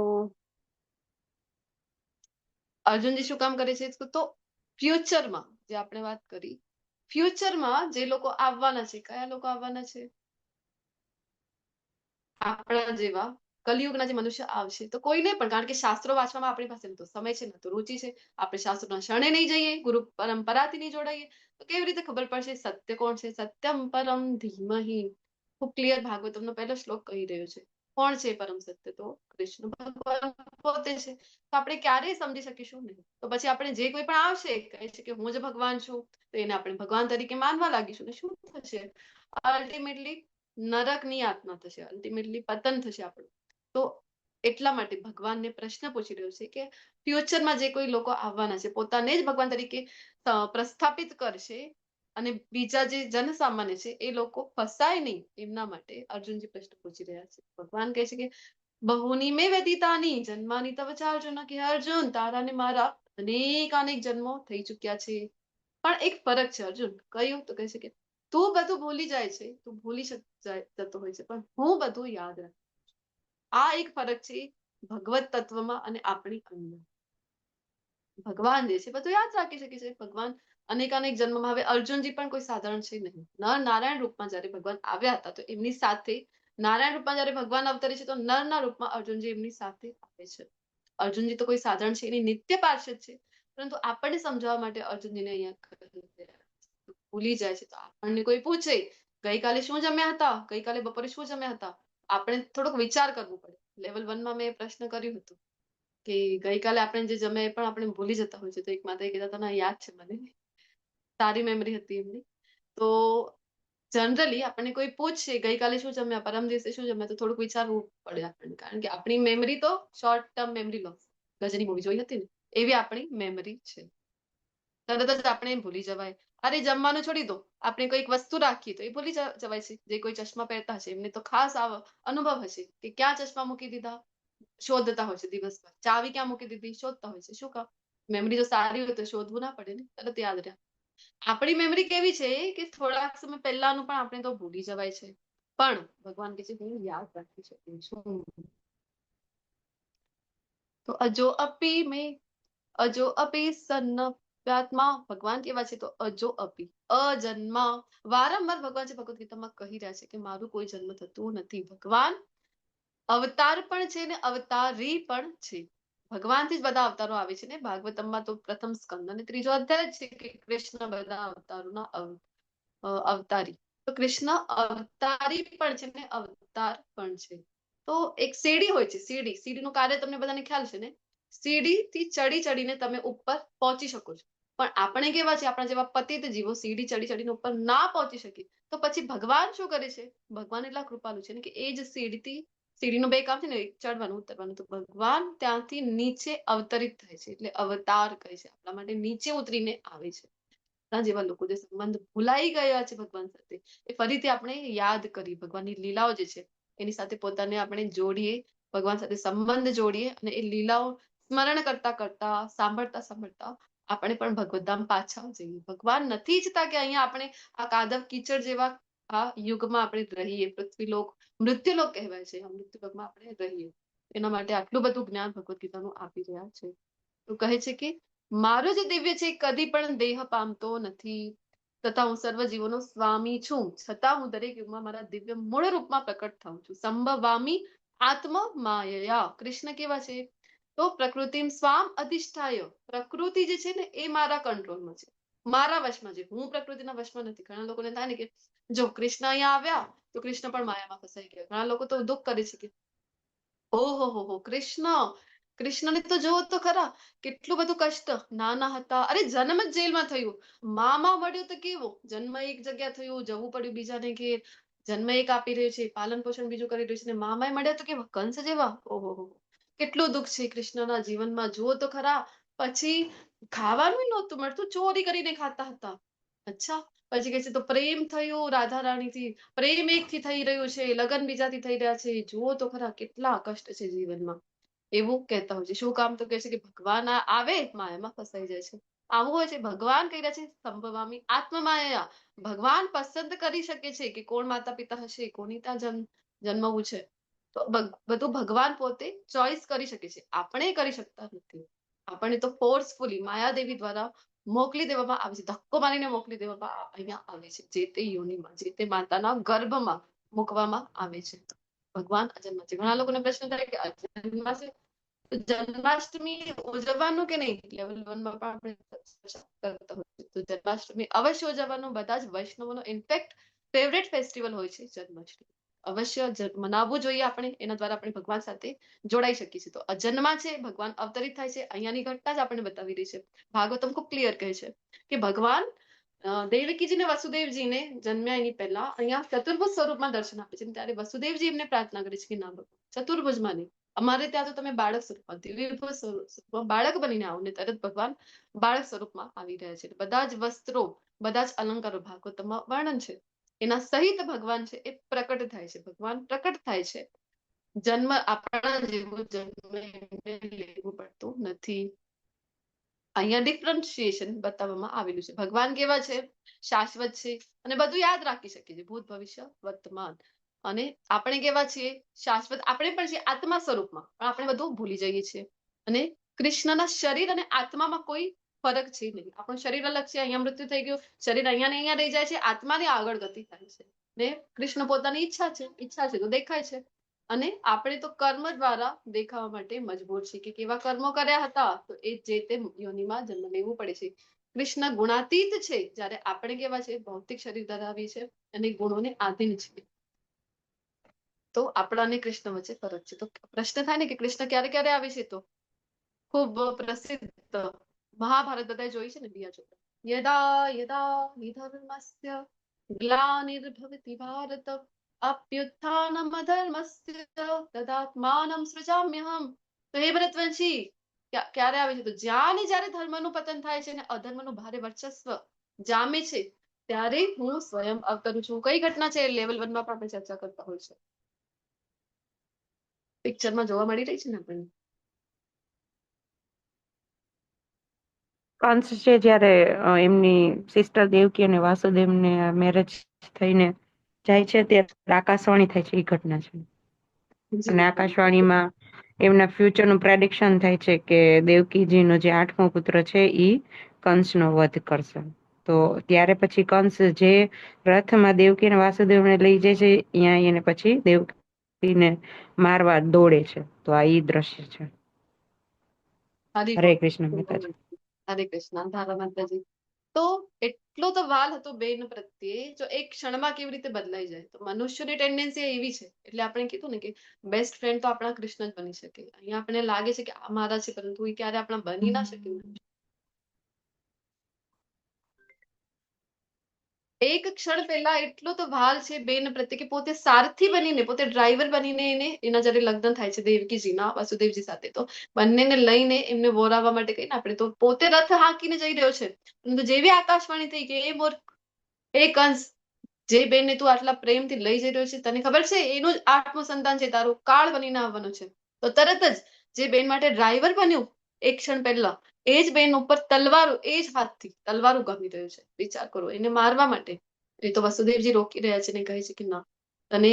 અર્જુનજી શું કામ કરે છે? તો ફ્યુચરમાં જે આપણે વાત કરી, ફ્યુચરમાં જે લોકો આવવાના છે, કયા લોકો આવવાના છે? આપણા જેવા કલિયુગના જે મનુષ્ય આવશે, તો કોઈને પણ, કારણ કે શાસ્ત્રો વાંચવામાં આપણી પાસે તો સમય છે, તો રુચિ છે, આપણે શાસ્ત્રોના શરણે નહીં જઈએ, ગુરુ પરંપરાથી નહીં જોડાઈએ, તો કેવી રીતે ખબર પડશે સત્ય કોણ છે? સત્યમ પરમ ધીમહિ. ખૂબ ક્લિયર ભાગવતમનો પહેલો શ્લોક કહી રહ્યો છે. કોણ છે પરમ સત્ય? તો કૃષ્ણ ભગવાન પોતે છે. તો આપણે ક્યારેય સમજી શકીશું નહીં. તો પછી આપણે જે કોઈ પણ આવશે કહે છે કે હું જ ભગવાન છું, તો એને આપણે ભગવાન તરીકે માનવા લાગીશું ને શું થશે? અલ્ટિમેટલી નરકની યાતના થશે, અલ્ટિમેટલી પતન થશે આપણું. તો એટલા માટે ભગવાનને પ્રશ્ન પૂછી રહ્યો છે કે ફ્યુચરમાં જે કોઈ લોકો આવવાના છે, પોતાને જ ભગવાન તરીકે પ્રસ્થાપિત કરશે અને બીજા જે જનસામાન્ય છે એ લોકો ફસાય નહીં, એમના માટે અર્જુનજી પ્રશ્ન પૂછી રહ્યા છે. ભગવાન કહે છે કે બહુની મેં વ્યતીતાની જન્માની તવ ચાર્જુન, કે અર્જુન તારા ને મારા અનેક જન્મો થઈ ચુક્યા છે, પણ એક ફરક છે અર્જુન. કયું? તો કહે છે કે તું બધું ભૂલી જાય છે, તું ભૂલી જતો હોય છે, પણ હું બધું યાદ રાખું. આ એક ફરક છે ભગવત તત્વમાં અને આપણી અંદર. ભગવાન જે છે બધું યાદ રાખી શકે છે. ભગવાન અનેક જન્મમાં, હવે અર્જુનજી પણ કોઈ સાધારણ છે નહીં. નર નારાયણ રૂપમાં જયારે ભગવાન આવ્યા હતા, તો એમની સાથે નારાયણ રૂપમાં જયારે ભગવાન અવતરે છે, તો નરના રૂપમાં અર્જુનજી એમની સાથે આવે છે. અર્જુનજી તો કોઈ સાધારણ છે, એની નિત્ય પાર્ષદ છે, પરંતુ આપણને સમજાવવા માટે અર્જુનજીને અહીંયા ભૂલી જાય છે. તો આપણને કોઈ પૂછે ગઈકાલે શું જમ્યા હતા, ગઈકાલે બપોરે શું જમ્યા હતા, આપણે થોડોક વિચાર કરવો પડે. લેવલ 1 માં મેં પ્રશ્ન કર્યું હતું કે ગઈકાલે આપણે જે જમ્યા એ પણ આપણે ભૂલી જતા હોય છે. તો એક માતા કહેતા હતા ના યાદ છે મને, સારી મેમરી હતી એમની. તો જનરલી આપણને કોઈ પૂછશે ગઈકાલે શું જમ્યા, પરમ દિવસે શું જમ્યા, તો થોડુંક વિચારવું પડે આપણને, કારણ કે આપણી મેમરી તો શોર્ટ ટર્મ મેમરી લોસ, ગજની મૂવી જોઈ હતી ને એવી આપણી મેમરી છે. તરત જ આપણે ભૂલી જવાય. અરે જમવાનું છોડી દો, આપણે કોઈક વસ્તુ રાખીએ તો એ ભૂલી જવાય છે. જે કોઈ ચશ્મા પહેરતા હશે એમને તો ખાસ અનુભવ હશે કે ક્યાં ચશ્મા મૂકી દીધા, શોધતા હોય છે દિવસભર. ચાવી ક્યાં મૂકી દીધી, શોધતા હોય છે. શું કામ? મેમરી જો સારી હોય તો શોધવું ના પડે ને, તરત યાદ રહે. આપણી મેમરી કેવી છે કે થોડાક સમય પહેલાનું પણ આપણે તો ભૂલી જવાય છે, પણ ભગવાન કહે છે હું યાદ રાખી શકું છું. તો અજો અપી મેં અજો અપી સન્નપ્યાત્મા, ભગવાન કેવા છે? તો અજો અપી, અજન્મા. વારંવાર ભગવાન છે ભગવદ ગીતામાં કહી રહ્યા છે કે મારું કોઈ જન્મ થતું નથી. ભગવાન અવતાર પણ છે ને અવતારી પણ છે. ભગવાનથી જ બધા અવતારો આવે છે ને. ભાગવતમમાં તો પ્રથમ સ્કંદ અને ત્રીજો અધ્યાય છે કે કૃષ્ણ બધા અવતારોના અવતારી. તો કૃષ્ણ અવતારી પણ છે ને અવતાર પણ છે. તો એક સીડી હોય છે, સીડીનું કાર્ય તમને બધાને ખ્યાલ છે ને. સીડીથી ચડીને તમે ઉપર પહોંચી શકો છો, પણ આપણે કેવા છે, આપણા જેવા પતિત જીવો સીડી ચડીને ઉપર ના પહોંચી શકીએ. તો પછી ભગવાન શું કરે છે? ભગવાન એટલા કૃપાલુ છે ને કે એ જ સીડીનું બે કામ છે ને, એક ચડવાનું ઉતરવાનું, તો ભગવાન ત્યાંથી નીચે અવતરિત થાય છે, એટલે અવતાર કહે છે. આપણા માટે નીચે ઉતરીને આવે છે. જેવા લોકો જે સંબંધ ભૂલાઈ ગયા છે ભગવાન સાથે, એ ફરીથી આપણે યાદ કરી, ભગવાનની લીલાઓ જે છે એની સાથે પોતાને આપણે જોડીએ, ભગવાન સાથે સંબંધ જોડીએ અને એ લીલાઓ સ્મરણ કરતા કરતા સાંભળતા આપણે પણ ભગવદ્ધામ પાછા જઈએ. ભગવાન નથી ઈચ્છતા કે અહીંયા આપણે આ કાદવ કીચડ જેવા આ યુગમાં આપણે રહીએ. પૃથ્વીલોક મૃત્યુલોક કહેવાય છે. આ મૃત્યુલોકમાં આપણે રહીએ. એના માટે આટલું બધું જ્ઞાન ભગવદ્ ગીતાનું આપી રહ્યા છે. તો કહે છે કે મારો જે દિવ્ય છે કદી પણ દેહ પામતો નથી, તથા હું સર્વ જીવોનો સ્વામી છું, છતાં હું દરેક યુગમાં મારા દિવ્ય મૂળ રૂપમાં પ્રકટ થાઉં છું. સંભવામી આત્મ માયયા. કૃષ્ણ કેવા છે? તો પ્રકૃતિ સ્વામ અધિષ્ઠાય. પ્રકૃતિ જે છે ને એ મારા કંટ્રોલમાં છે, મારા વશમાં છે. હું પ્રકૃતિના વશમાં નથી. ઘણા લોકોને થાય ને કે જો કૃષ્ણ અહીંયા આવ્યા તો કૃષ્ણ પણ માયામાં ફસાઈ ગયા. ઘણા લોકો તો દુઃખ કરે છે કે ઓહો કૃષ્ણને તો જોવો તો ખરા, કેટલું બધું કષ્ટ. નાના હતા, અરે જન્મ જ જેલમાં થયું. મામા મળ્યો તો કેવો, જન્મ એક જગ્યા થયું, જવું પડ્યું બીજાને ઘેર. જન્મ એક આપી રહ્યો છે, પાલન પોષણ બીજું કરી રહ્યું છે, ને મામાએ મળ્યા તો કેવા, કંસ જેવા. ઓહો કેટલું દુઃખ છે કૃષ્ણના જીવનમાં. જુઓ તો ખરા. પછી ખાવાનું નહોતું મળતું, ચોરી કરીને ખાતા હતા. અચ્છા. પછી કહે છે તો પ્રેમ થયો રાધા રાણીથી, પ્રેમ એકથી થઈ રહ્યું છે, લગ્ન બીજાથી થઈ રહ્યા છે. જુઓ તો ખરા કેટલા કષ્ટ છે જીવનમાં. એવું કહેતા હોય છે. શું કામ? તો કહે છે કે ભગવાન આવે માયામાં ફસાઈ જાય છે. આવું હોય છે. ભગવાન કહી રહ્યા છે સંભવામી આત્મમાયા. ભગવાન પસંદ કરી શકે છે કે કોણ માતા પિતા હશે, કોની ત્યાં જન્મવું છે. તો બધું ભગવાન પોતે ચોઈસ કરી શકે છે. આપણે કરી શકતા નથી. આપણને તો ફોર્સફુલી માયાદેવી દ્વારા મોકલી દેવામાં આવે છે, ધક્કો મારીને મોકલી દેવામાં અહીંયા આવે છે, જે તે યોનિમાં, જે તે માતાના ગર્ભમાં મૂકવામાં આવે છે. ભગવાન અજન્મા છે. ઘણા લોકોને પ્રશ્ન થાય કે અજન્મા છે, જન્માષ્ટમી ઉજવવાનું કે નહીં? લેવલ 1 માં પણ આપણે કરતા હોઈએ. તો જન્માષ્ટમી અવશ્ય ઉજવવાનું. બધા જ વૈષ્ણવોનો ઇનફેક્ટ ફેવરેટ ફેસ્ટિવલ હોય છે જન્માષ્ટમી. અવશ્ય મનાવવું જોઈએ આપણે. એના દ્વારા આપણે ભગવાન સાથે જોડાઈ શકીએ છીએ. તો અજન્મા છે, ભગવાન અવતરિત થાય છે. અહીંયાની ઘટના જ આપણને બતાવી રહી છે. ભાગવતમ ખૂબ ક્લિયર કહે છે કે ભગવાન દેવકીજીને વસુદેવજીને જન્મ્યા એની પહેલા અહીંયા ચતુર્ભુજ સ્વરૂપમાં દર્શન આપે છે. ત્યારે વસુદેવજી એમને પ્રાર્થના કરે છે કે ના ભગવાન ચતુર્ભુજમાં નહીં, અમારે ત્યાં તો તમે બાળક સ્વરૂપમાં દિવ્ય સ્વરૂપમાં બાળક બનીને આવો. ને તરત ભગવાન બાળક સ્વરૂપમાં આવી રહ્યા છે. બધા જ વસ્ત્રો, બધા જ અલંકારો ભાગવતમાં વર્ણન છે. એના સહિત ભગવાન છે એ પ્રકટ થાય છે. ભગવાન પ્રકટ થાય છે. જન્મ આપણા જેવું જન્મ એમને લેવું પડતું નથી. અહીંયા ડિફરન્શિએશન બતાવવામાં આવેલું છે. ભગવાન કેવા છે? શાશ્વત છે અને બધું યાદ રાખી શકીએ છીએ, ભૂત ભવિષ્ય વર્તમાન. અને આપણે કેવા છીએ? શાશ્વત. આપણે પણ છીએ આત્મા સ્વરૂપમાં, પણ આપણે બધું ભૂલી જઈએ છીએ. અને કૃષ્ણના શરીર અને આત્મામાં કોઈ ફરક છે નહીં. આપણું શરીર અલગ છે, અહીંયા મૃત્યુ થઈ ગયું, શરીર અહીંયા ને અહીંયા રહી જાય છે, આત્માની આગળ ગતિ થાય છે. ને કૃષ્ણ પોતાની ઈચ્છા છે તો દેખાય છે. અને આપણે તો કર્મ દ્વારા દેખાવા માટે મજબૂર છીએ કે કેવા કર્મો કર્યા હતા, તો એ જે તે યોનિમાં જન્મ લેવું પડે છે. કૃષ્ણ ગુણાતીત છે, જ્યારે આપણે કેવા છે? ભૌતિક શરીર ધરાવીએ છે અને ગુણોને આધીન છે. તો આપણા અને કૃષ્ણ વચ્ચે ફરક છે. તો પ્રશ્ન થાય ને કે કૃષ્ણ ક્યારે ક્યારે આવે છે? તો ખૂબ પ્રસિદ્ધ મહાભારત બધા જોઈ છે ને, બીજા ચોપડા. યદા યદા હિ ધર્મસ્ય ગ્લાનિર્ભવતિ ભારત અભ્યુત્થાનમ અધર્મસ્ય તદાત્માનમ સૃજામ્યહમ. તો હે ભરતવંશી, ક્યારે આવે છે? તો જ્યાં ને જ્યારે ધર્મનું પતન થાય છે ને અધર્મનું ભારે વર્ચસ્વ જામે છે, ત્યારે હું સ્વયં અવતરું છું. કઈ ઘટના છે? લેવલ 1 માં પણ આપણે ચર્ચા કરતા હોય છે. પિક્ચરમાં જોવા મળી રહી છે ને આપણને. કંસ છે જયારે એમની સિસ્ટર દેવકી અને વાસુદેવને મેરેજ થઈને જાય છે ત્યારે આકાશવાણી થાય છે, એ ઘટના છે. અને આકાશવાણીમાં એમના ફ્યુચરનું પ્રેડિક્શન થાય છે કે દેવકીજીનો જે 8મો પુત્ર છે એ કંસનો વધ કરશે. તો ત્યારે પછી કંસ જે રથમાં દેવકી અને વાસુદેવને લઈ જાય છે, અહીંયા એને પછી દેવકીને મારવા દોડે છે. તો આ ઈ દ્રશ્ય છે. હરે કૃષ્ણ માતાજી. હરે કૃષ્ણ. ધારા માતાજી. તો એટલો તો વાલ હતો બેન પ્રત્યે, જો એક ક્ષણમાં કેવી રીતે બદલાઈ જાય. તો મનુષ્યની ટેન્ડન્સી એવી છે. એટલે આપણે કીધું ને કે બેસ્ટ ફ્રેન્ડ તો આપણા કૃષ્ણ જ બની શકે. અહીંયા આપણને લાગે છે કે આ મારા છે, પરંતુ એ ક્યારે આપણા બની ના શકે. એક ક્ષણ પહેલા એટલો તો ભાલ છે બેન પ્રત્યે કે પોતે સારથી બનીને, પોતે ડ્રાઈવર બનીને એને એના જયારે લગ્ન થાય છે દેવકીજીના વાસુદેવજી સાથે, તો બંનેને લઈને એમને વોરાવવા માટે કહીને આપણે તો પોતે રથ હાંકીને જઈ રહ્યો છે. પરંતુ જેવી આકાશવાણી થઈ કે એ મૂર્ખ, એ કંસ, જે બેનને તું આટલા પ્રેમથી લઈ જઈ રહ્યો છે, તને ખબર છે એનું જ 8મું સંતાન છે, તારું કાળ બનીને આવવાનું છે. તો તરત જ જે બેન માટે ડ્રાઈવર બન્યું એક ક્ષણ પહેલા, એ જ બેન ઉપર તલવારો, એ જ હાથથી તલવારો ગમી રહ્યો છે. વિચાર કરો, એને મારવા માટે. એ તો વસુદેવજી રોકી રહ્યા છે ને કહે છે કે ના, અને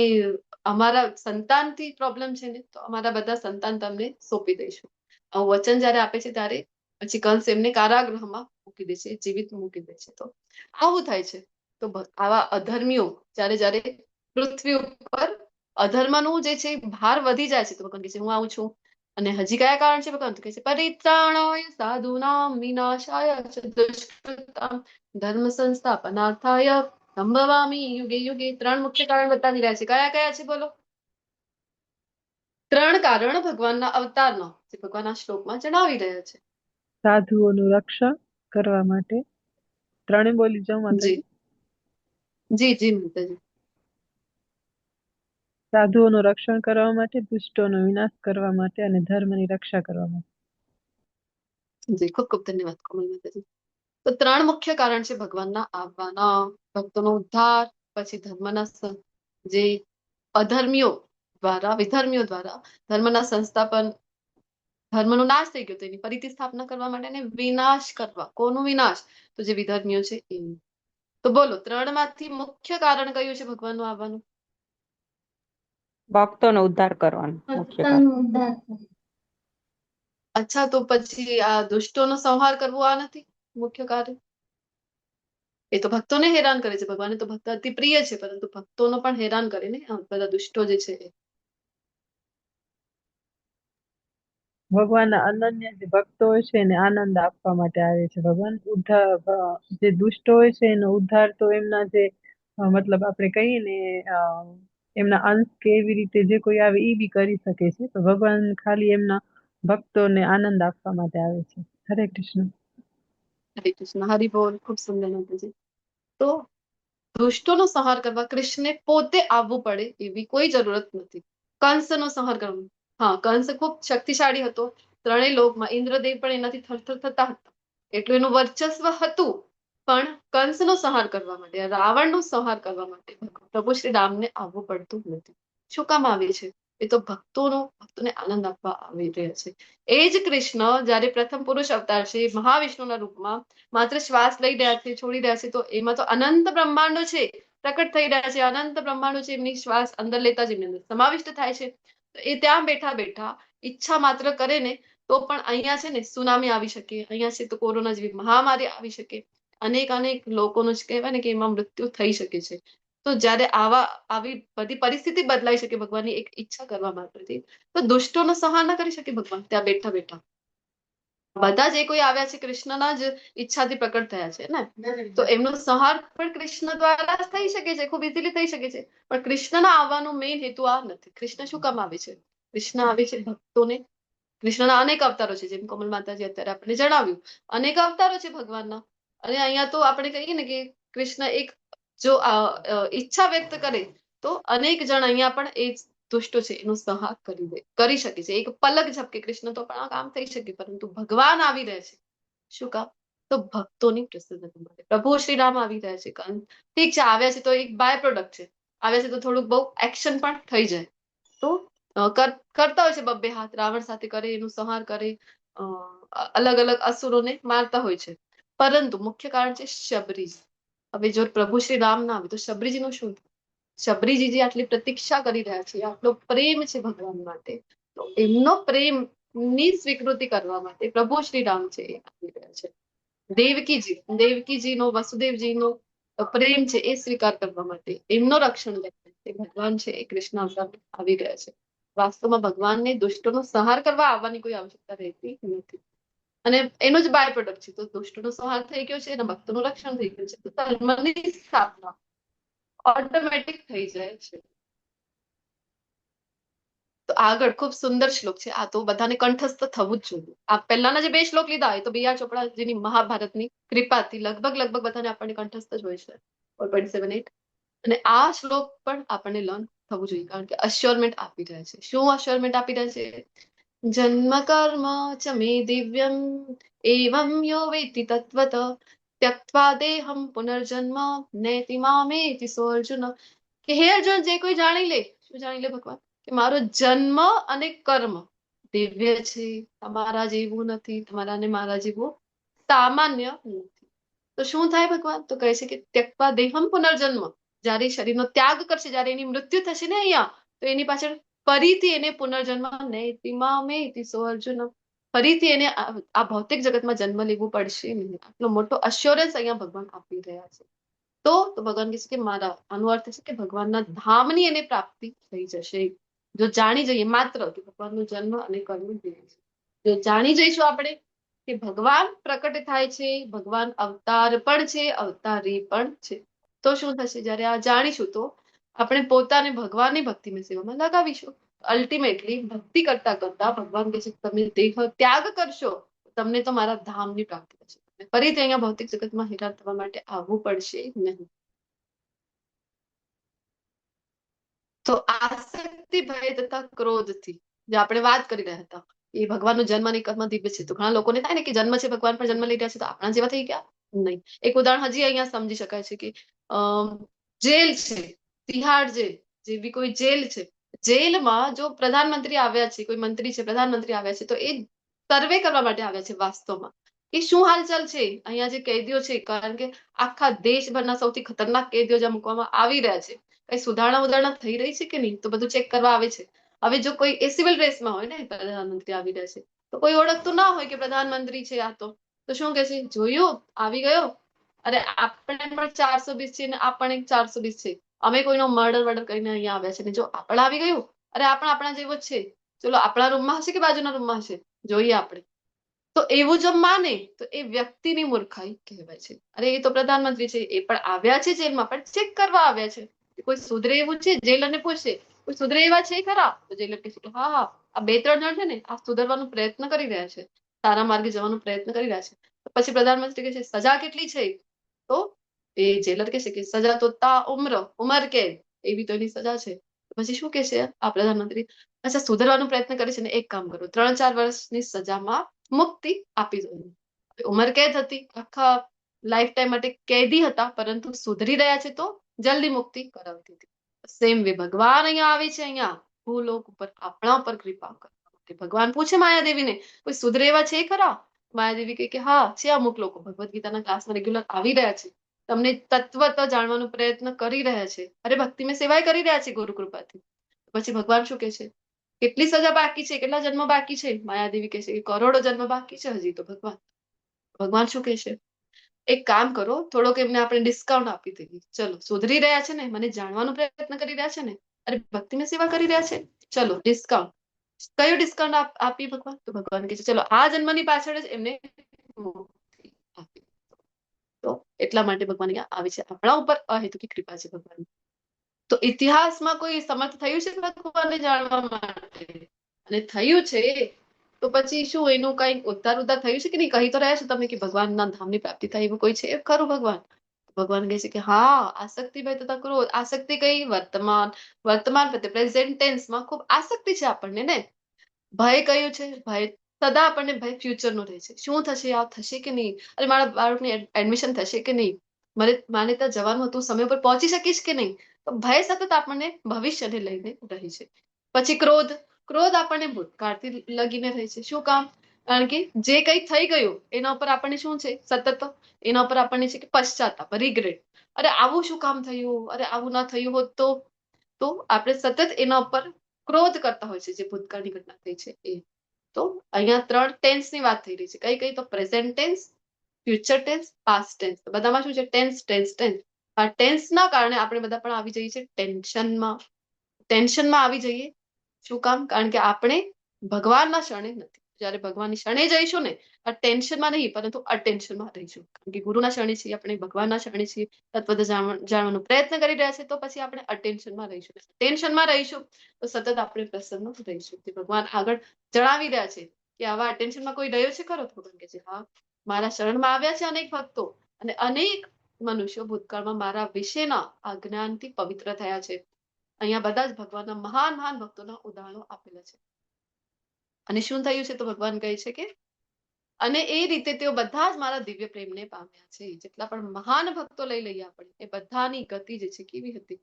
અમારા સંતાનથી પ્રોબ્લેમ છે ને, તો અમારા બધા સંતાન તમને સોંપી દઈશું. આવું વચન જયારે આપે છે ત્યારે પછી કંસ એમને કારાગૃહમાં મૂકી દે છે, જીવિત મૂકી દે છે. તો આવું થાય છે. તો આવા અધર્મીઓ જયારે જયારે પૃથ્વી ઉપર અધર્મનું જે છે ભાર વધી જાય છે, તો ભગવાન કહે છે હું આવું છું. અને હજી કયા કારણ છે ભગવાન? તો કહે છે પરિત્રાણાય સાધુનામ વિનાશાય ચ દુષ્કૃતામ ધર્મ સંસ્થાપનાર્થાય સંભવામી યુગે યુગે. 3 મુખ્ય કારણ બતાવી રહ્યા છે. કયા કયા છે બોલો? 3 કારણ ભગવાનના અવતારના જે ભગવાન આ શ્લોકમાં જણાવી રહ્યા છે. સાધુઓનું રક્ષણ કરવા માટે. 3 બોલી જાઉં માતાજી. જી જી માતાજી. સાધુઓનું રક્ષણ કરવા માટે, દુષ્ટોનો વિનાશ કરવા માટે અને ધર્મની રક્ષા કરવા માટે. જી ખૂબ ખૂબ ધન્યવાદ કોમલ માતાજી. તો 3 મુખ્ય કારણ છે ભગવાનના આવવાના. ભક્તોનો ઉદ્ધાર, પછી ધર્મના જે અધર્મીઓ દ્વારા, વિધર્મીઓ દ્વારા ધર્મના સંસ્થાપન, ધર્મનો નાશ થઈ ગયો તો એની ફરીથી સ્થાપના કરવા માટે, અને વિનાશ કરવા. કોનો વિનાશ? તો જે વિધર્મીઓ છે એનું. તો બોલો 3 માંથી મુખ્ય કારણ કયું છે ભગવાનનું આવવાનું? ભક્તોનો ઉદ્ધાર કરવાનો મુખ્ય કારણ. અચ્છા, તો પછી આ દુષ્ટોનો સંહાર કરવો આ નથી મુખ્ય કાર્ય? એ તો ભક્તોને હેરાન કરે છે. ભગવાને તો ભક્ત અતિ પ્રિય છે, પરંતુ ભક્તોનો પણ હેરાન કરે ને આ બધા દુષ્ટો જે છે એ. ભગવાનના અનન્ય જે ભક્તો હોય છે એને આનંદ આપવા માટે આવે છે ભગવાન. જે દુષ્ટો હોય છે એનો ઉદ્ધાર તો એમના જે મતલબ આપણે કહીએ ને એમના અંશ કે એવી રીતે જે કોઈ આવે એ બી કરી શકે છે. તો ભગવાન ખાલી એમના ભક્તોને આનંદ આપવા માટે આવે છે. હરે કૃષ્ણ. હરે કૃષ્ણ. હરિ બોલ. ખૂબ સુંદર માતાજી. તો દુષ્ટોનો સંહાર કરવા કૃષ્ણને પોતે આવવું પડે એવી કોઈ જરૂરત નથી. કંસનો સંહાર કરવાનો, હા, કંસ ખૂબ શક્તિશાળી હતો. 3 લોકમાં ઇન્દ્રદેવ પણ એનાથી થરથર થતા હતા, એટલું એનું વર્ચસ્વ હતું. પણ કંસનો સંહાર કરવા માટે, રાવણનો સંહાર કરવા માટે પ્રભુ શ્રી રામને આવવું પડતું નથી. શું કામ આવે છે? એ તો ભક્તોને આનંદ આપવા આવી રહ્યા છે. એ જ કૃષ્ણ જયારે પ્રથમ પુરુષ અવતાર છે મહાવિષ્ણુના રૂપમાં માત્ર શ્વાસ લઈ રહ્યા છે, છોડી રહ્યા છે, તો એમાં તો અનંત બ્રહ્માંડો છે પ્રકટ થઈ રહ્યા છે. અનંત બ્રહ્માંડો છે એમની શ્વાસ અંદર લેતા જ એમની અંદર સમાવિષ્ટ થાય છે. તો એ ત્યાં બેઠા બેઠા ઈચ્છા માત્ર કરે ને તો પણ અહીંયા છે ને સુનામી આવી શકે, અહીંયા છે તો કોરોના જેવી મહામારી આવી શકે, અનેક લોકોનું જ કહેવાય ને કે એમાં મૃત્યુ થઈ શકે છે. તો જયારે આવી બધી પરિસ્થિતિ બદલાઈ શકે ભગવાનની એક ઈચ્છા કરવા માત્રથી, તો દુષ્ટોનો સંહાર ના કરી શકે ભગવાન ત્યાં બેઠા બેઠા? બધા જે કોઈ આવ્યા છે કૃષ્ણના જ ઈચ્છાથી પ્રકટ થયા છે ને, તો એમનો સંહાર પણ કૃષ્ણ દ્વારા થઈ શકે છે, ખૂબ ઇઝીલી થઈ શકે છે. પણ કૃષ્ણના આવવાનો મેઇન હેતુ આ નથી. કૃષ્ણ શું કામ આવે છે? કૃષ્ણ આવે છે ભક્તોને. કૃષ્ણના અનેક અવતારો છે, જેમ કોમલ માતાજી અત્યારે આપણે જણાવ્યું, અનેક અવતારો છે ભગવાનના. અને અહીંયા તો આપણે કહીએ ને કે કૃષ્ણ એક જો ઈચ્છા વ્યક્ત કરે તો અનેક જણ અહીંયા પણ એ દુષ્ટો છે એનો સંહાર કરી શકે છે. એક પલક ઝપકે કૃષ્ણ તો પણ આ કામ થઈ શકે, પરંતુ ભગવાન આવી રહે છે શું કામ? તો ભક્તોની પ્રસન્નતા માટે. પ્રભુ શ્રી રામ આવી રહ્યા છે. ઠીક છે, આવ્યા છે તો એક બાય પ્રોડક્ટ છે, આવ્યા છે તો થોડુંક બહુ એક્શન પણ થઈ જાય. તો કરતા હોય છે 2 હાથ, રાવણ સાથે કરે, એનું સંહાર કરે, અલગ અલગ અસુરોને મારતા હોય છે. પરંતુ મુખ્ય કારણ છે શબરીજી. હવે જો પ્રભુ શ્રી રામ ના આવે તો શબરીજીનું શું? શબરીજી જે આટલી પ્રતીક્ષા કરી રહ્યા છે, આટલો પ્રેમ છે ભગવાન માટે, તો એમનો પ્રેમની સ્વીકૃતિ કરવા માટે પ્રભુ શ્રી રામ છે એ આવી રહ્યા છે. દેવકીજીનો, વસુદેવજીનો પ્રેમ છે એ સ્વીકાર કરવા માટે, એમનો રક્ષણ લેવા માટે ભગવાન છે એ કૃષ્ણ અવતાર આવી ગયા છે. વાસ્તવમાં ભગવાનને દુષ્ટોનો સંહાર કરવા આવવાની કોઈ આવશ્યકતા રહેતી નથી. અને એનો જ બાય પ્રોડક્ટ છે. તો દુષ્ટોનો સંહાર થઈ ગયો છે અને ભક્તોનું રક્ષણ થઈ ગયું છે, તો ધર્મની સ્થાપના ઓટોમેટિક થઈ જાય છે. તો આગળ ખૂબ સુંદર શ્લોક છે. આ તો બધાને કંઠસ્થ થવું જ જોઈએ. આ પહેલાના જે 2 શ્લોક લીધા એ તો BR ચોપડાજીની મહાભારતની કૃપાથી લગભગ બધાને આપણને કંઠસ્થ જ હોય છે 4.78. અને આ શ્લોક પણ આપણને લર્ન થવું જોઈએ, કારણ કે અશ્યોરમેન્ટ આપી રહ્યા છે. શું અશ્યોરમેન્ટ આપી રહ્યા છે? જન્મ કર્મ ચ મે દિવ્યમ એવમ યો વેતિ તત્વત ત્યક્ત્વા દેહમ પુનર્જન્મ નેતિ મામેતિ સો અર્જુન. કે હે અર્જુન, જે કોઈ જાણી લે, શું જાણી લે ભગવાન? કે મારો જન્મ અને કર્મ દિવ્ય છે, તમારા જેવું નથી, તમારા ને મારા જેવું સામાન્ય નથી. તો શું થાય ભગવાન? તો કહે છે કે ત્યક્ત્વા દેહમ પુનર્જન્મ, જયારે શરીરનો ત્યાગ કરશે, જયારે એની મૃત્યુ થશે ને અહીંયા, તો એની પાછળ ફરીથી એને પુનર્જન્મ નૈતિ મામેતિ સો અર્જુન, ફરીથી એને આ ભૌતિક જગતમાં જન્મ લેવું પડશે નહીં. આટલો મોટો અશ્યોરન્સ અહીંયા ભગવાન આપી રહ્યા છે. તો ભગવાન કહે છે કે મારા, આનો અર્થ છે કે ભગવાનના ધામની એને પ્રાપ્તિ થઈ જશે. જો જાણી જઈએ માત્ર કે ભગવાનનો જન્મ અને કર્મ જોઈએ છે, જો જાણી જઈશું આપણે કે ભગવાન પ્રકટ થાય છે, ભગવાન અવતાર પણ છે, અવતારી પણ છે, તો શું થશે? જયારે આ જાણીશું તો આપણે પોતાને ભગવાનની ભક્તિમાં સેવામાં લગાવીશું. અલ્ટિમેટલી ભક્તિ કરતા કરતા ભગવાન કહે છે તમે દેહ ત્યાગ કરશો, તમને તો મારા ધામની પ્રાપ્તિ થશે. ફરીથી અહીંયા ભૌતિક જગતમાં હેરાન થવા માટે આવવું પડશે નહીં. તો આસક્તિ, ભય તથા ક્રોધથી જે આપણે વાત કરી રહ્યા હતા, એ ભગવાનનો જન્મ અને કર્મ દિવ્ય છે. તો ઘણા લોકોને થાય ને કે જન્મ છે, ભગવાન પર જન્મ લઈ રહ્યા છે તો આપણા જેવા થઈ ગયા? નહીં. એક ઉદાહરણ હજી અહીંયા સમજી શકાય છે કે જેલ છે, તિહાડ જેલ જેવી કોઈ જેલ છે, જેલમાં જો પ્રધાનમંત્રી આવ્યા છે, કોઈ મંત્રી છે, પ્રધાનમંત્રી આવ્યા છે, તો એ સર્વે કરવા માટે આવ્યા છે વાસ્તવમાં કે શું હાલચાલ છે અહીંયા જે કેદીઓ છે, કારણ કે આખા દેશભરના સૌથી ખતરનાક કેદીઓ જ્યાં મૂકવામાં આવી રહ્યા છે, કઈ સુધારણા થઈ રહી છે કે નહીં, તો બધું ચેક કરવા આવે છે. હવે જો કોઈ એ સિવિલ ડ્રેસમાં હોય ને, પ્રધાનમંત્રી આવી રહ્યા છે, તો કોઈ ઓળખતું ના હોય કે પ્રધાનમંત્રી છે આ, તો શું કે છે? જોયું, આવી ગયો, અરે આપણે પણ 420 છે ને આપણે 420 છે, અમે કોઈનો મર્ડર કરીને અહીંયા આવ્યા છે ને જો આપણે આવી ગયું, અરે આપણા જેવો જ છે, ચલો આપણા રૂમમાં હશે કે બાજુના રૂમમાં હશે, જોઈએ આપણે. તો એવું જો માને તો એ વ્યક્તિની મૂર્ખાઈ કહેવાય છે. અરે એ તો પ્રધાનમંત્રી છે, એ પણ આવ્યા છે જેલમાં, પણ ચેક કરવા આવ્યા છે, કોઈ સુધરે એવું છે? જેલરને પૂછશે કોઈ સુધરે એવા છે ખરા? તો જેલર કહેશે કે હા, આ 2-3 જણ છે ને આ સુધરવાનો પ્રયત્ન કરી રહ્યા છે, સારા માર્ગે જવાનો પ્રયત્ન કરી રહ્યા છે. પછી પ્રધાનમંત્રી કહે છે સજા કેટલી છે? તો એ જેલર કહેશે કે સજા તો ઉમર કેદ, એવી તો એની સજા છે. પછી શું કે છે આ પ્રધાનમંત્રી? અચ્છા, સુધરવાનો પ્રયત્ન કરે છે ને, એક કામ કરો, 3-4 વર્ષની સજામાં મુક્તિ આપી દો. ઉમર કેદ હતી, આખા લાઈફ ટાઈમ માટે કેદી હતા, પરંતુ સુધરી રહ્યા છે તો જલ્દી મુક્તિ કરાવતી હતી. સેમ વે ભગવાન અહીંયા આવે છે, અહીંયા ભૂલોક ઉપર આપણા ઉપર કૃપા કરવા માટે. ભગવાન પૂછે માયાદેવીને કોઈ સુધરે એવા છે ખરા? માયાદેવી કહે કે હા છે, અમુક લોકો ભગવદ્ ગીતાના ક્લાસમાં રેગ્યુલર આવી રહ્યા છે, તમને તત્વત જાણવાનો પ્રયત્ન કરી રહ્યા છે, અરે ભક્તિમાં સેવાય કરી રહ્યા છે ગુરુ કૃપાથી. પછી ભગવાન શું કે છે? કેટલી સજા બાકી છે, કેટલા જન્મ બાકી છે? માયાદેવી કહે છે કે કરોડો જન્મ બાકી છે હજી તો. ભગવાન શું કહે છે? એક કામ કરો, થોડોક એમને આપણે ડિસ્કાઉન્ટ આપી દઈએ. ચલો, સુધરી રહ્યા છે ને, મને જાણવાનો પ્રયત્ન કરી રહ્યા છે ને, અરે ભક્તિમાં સેવા કરી રહ્યા છે, ચલો ડિસ્કાઉન્ટ. કયું ડિસ્કાઉન્ટ આપી ભગવાન? તો ભગવાન કહે છે ચલો આ જન્મની પાછળ જ એમને મુક્તિ આપી. તો એટલા માટે ભગવાન અહીંયા આવે છે, આપણા ઉપર અહેતુકી કૃપા છે ભગવાન. તો ઇતિહાસમાં કોઈ સમર્થ થયું છે ભગવાનને જાણવા માટે? અને થયું છે તો પછી શું એનું કઈ ઉદ્ધાર થયું છે કે નહીં? કહી તો રહ્યા છો તમે કે ભગવાનના ધામની પ્રાપ્તિ થાય એવું કોઈ છે ખરું? ભગવાન કહે છે કે હા, આસક્તિ ભય તથા ક્રોધ. આસક્તિ કઈ? વર્તમાન પ્રેઝન્ટ ટેન્સમાં ખૂબ આસક્તિ છે આપણને ને. ભય કયું છે? ભય સદા આપણને ભય ફ્યુચર નો રહે છે, શું થશે, આ થશે કે નહીં, અરે મારા બાળકની એડમિશન થશે કે નહીં, મારે ત્યાં જવાનું હતું, સમય પર પહોંચી શકીશ કે નહીં. તો ભય સતત આપણને ભવિષ્યને લઈને રહી છે. પછી ક્રોધ આપણને ભૂતકાળથી લગીને રહે છે. શું કામ? કારણ કે જે કંઈ થઈ ગયું એના ઉપર આપણને શું છે? સતત એના ઉપર આપણને છે કે પશ્ચાતાપ, રિગ્રેટ. અરે આવું શું કામ થયું, અરે આવું ના થયું હોત તો આપણે સતત એના ઉપર ક્રોધ કરતા હોય છે, જે ભૂતકાળની ઘટના થઈ છે એ. તો અહીંયા 3 ટેન્સની વાત થઈ રહી છે. કઈ? તો present tense, future tense, past tense. બધામાં શું છે? ટેન્સ. આ ટેન્સના કારણે આપણે બધા પણ આવી જઈએ છીએ ટેન્શનમાં આવી જઈએ. શું કામ? કારણ કે આપણે ભગવાનના શરણે નથી. જયારે ભગવાનની શરણે જઈશું ને, આ ટેન્શનમાં નહીં પરંતુ અટેન્શનમાં રહીશું. કારણ કે ગુરુના શરણે છીએ, આપણે ભગવાનના શરણે છીએ, તત્વ જાણવાનો પ્રયત્ન કરી રહ્યા છે, તો પછી આપણે અટેન્શનમાં રહીશું. ટેન્શનમાં રહીશું તો સતત આપણે પ્રસન્ન રહીશું. ભગવાન આગળ જણાવી રહ્યા છે કે આવા અટેન્શનમાં કોઈ રહ્યો છે ખરો? ભગવાન કહે છે હા, મારા શરણમાં આવ્યા છે અનેક ભક્તો, અને અનેક મનુષ્યો ભૂતકાળમાં મારા વિશેના આ જ્ઞાનથી પવિત્ર થયા છે. અહીંયા બધા જ ભગવાનના મહાન ભક્તોના ઉદાહરણો આપેલા છે. અને શું થયું છે? તો ભગવાન કહે છે કે અને એ રીતે તેઓ બધા જ મારા દિવ્ય પ્રેમને પામ્યા છે. જેટલા પણ મહાન ભક્તો લઈ લઈએ આપણે, એ બધાની ગતિ જે છે કેવી હતી?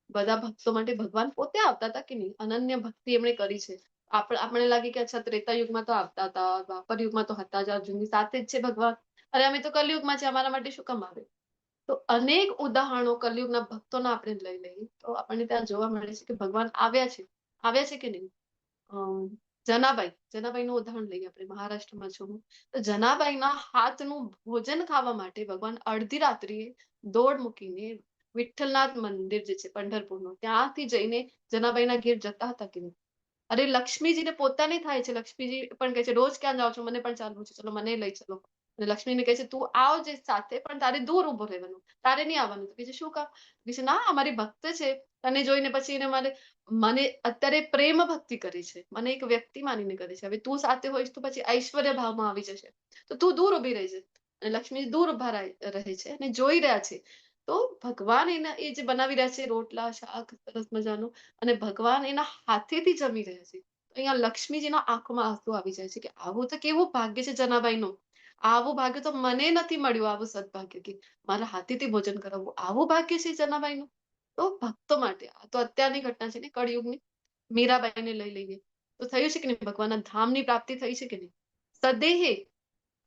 બધા ભક્તો માટે ભગવાન પોતે આવતા હતા કે નહીં? અનન્ય ભક્તિ એમણે કરી છે. આપણે લાગે કે અચ્છા ત્રેતા યુગમાં તો આવતા હતા, દ્વાપર યુગમાં તો હતા જ, અર્જુનની સાથે જ છે ભગવાન, અરે અમે તો કલયુગમાં છે, અમારા માટે શું કામ આવે? તો અનેક ઉદાહરણો કલયુગના ભક્તોના આપણે લઈ લઈએ તો આપણને ત્યાં જોવા મળે છે કે ભગવાન આવ્યા છે કે નહીં. જનાબાઈનું ઉદાહરણ લઈએ આપણે, મહારાષ્ટ્રમાં છું હું, તો જનાબાઈના હાથનું ભોજન ખાવા માટે ભગવાન અડધી રાત્રિએ દોડ મૂકીને વિઠ્ઠલનાથ મંદિર જે છે પંઢરપુરનું, ત્યાંથી જઈને જનાબાઈના ઘેર જતા હતા કે નહીં. અરે લક્ષ્મીજીને પોતાને થાય છે, લક્ષ્મીજી પણ કહે છે રોજ ક્યાં જાઓ છો, મને પણ ચાલવું છે, ચલો મને લઈ ચલો. અને લક્ષ્મીને કહે છે તું આવજે સાથે, પણ તારે દૂર ઉભો રહેવાનું, તારે નહીં આવવાનું. તો કહે છે શું કામ? કહે છે ના અમારી ભક્ત છે, તને જોઈને પછી મને અત્યારે પ્રેમ ભક્તિ કરી છે, મને એક વ્યક્તિ માનીને કરે છે, હવે તું સાથે હોઈશ તો પછી ઐશ્વર્ય ભાવમાં આવી જશે, તો તું દૂર ઉભી રહેજે. અને લક્ષ્મી દૂર ઉભા રહે છે અને જોઈ રહ્યા છે. તો ભગવાન એ જે બનાવી રહ્યા છે રોટલા શાક સરસ મજાનું, અને ભગવાન એના હાથેથી જમી રહ્યા છે. અહીંયા લક્ષ્મીજીના આંખમાં આંસુ આવી જાય છે કે આવું તો કેવું ભાગ્ય છે જનાબાઈનું, આવું ભાગ્ય તો મને નથી મળ્યું, આવું સદભાગ્ય કે મારા હાથેથી ભોજન કરાવવું, આવું ભાગ્ય છે જનાબાઈનું. તો ભક્તો માટે આ તો અત્યારની ઘટના છે ને, કળયુગની. મીરાબાઈને લઈ લઈએ તો થયું છે કે નહીં, ભગવાનના ધામની પ્રાપ્તિ થઈ છે કે નહીં. સદેહે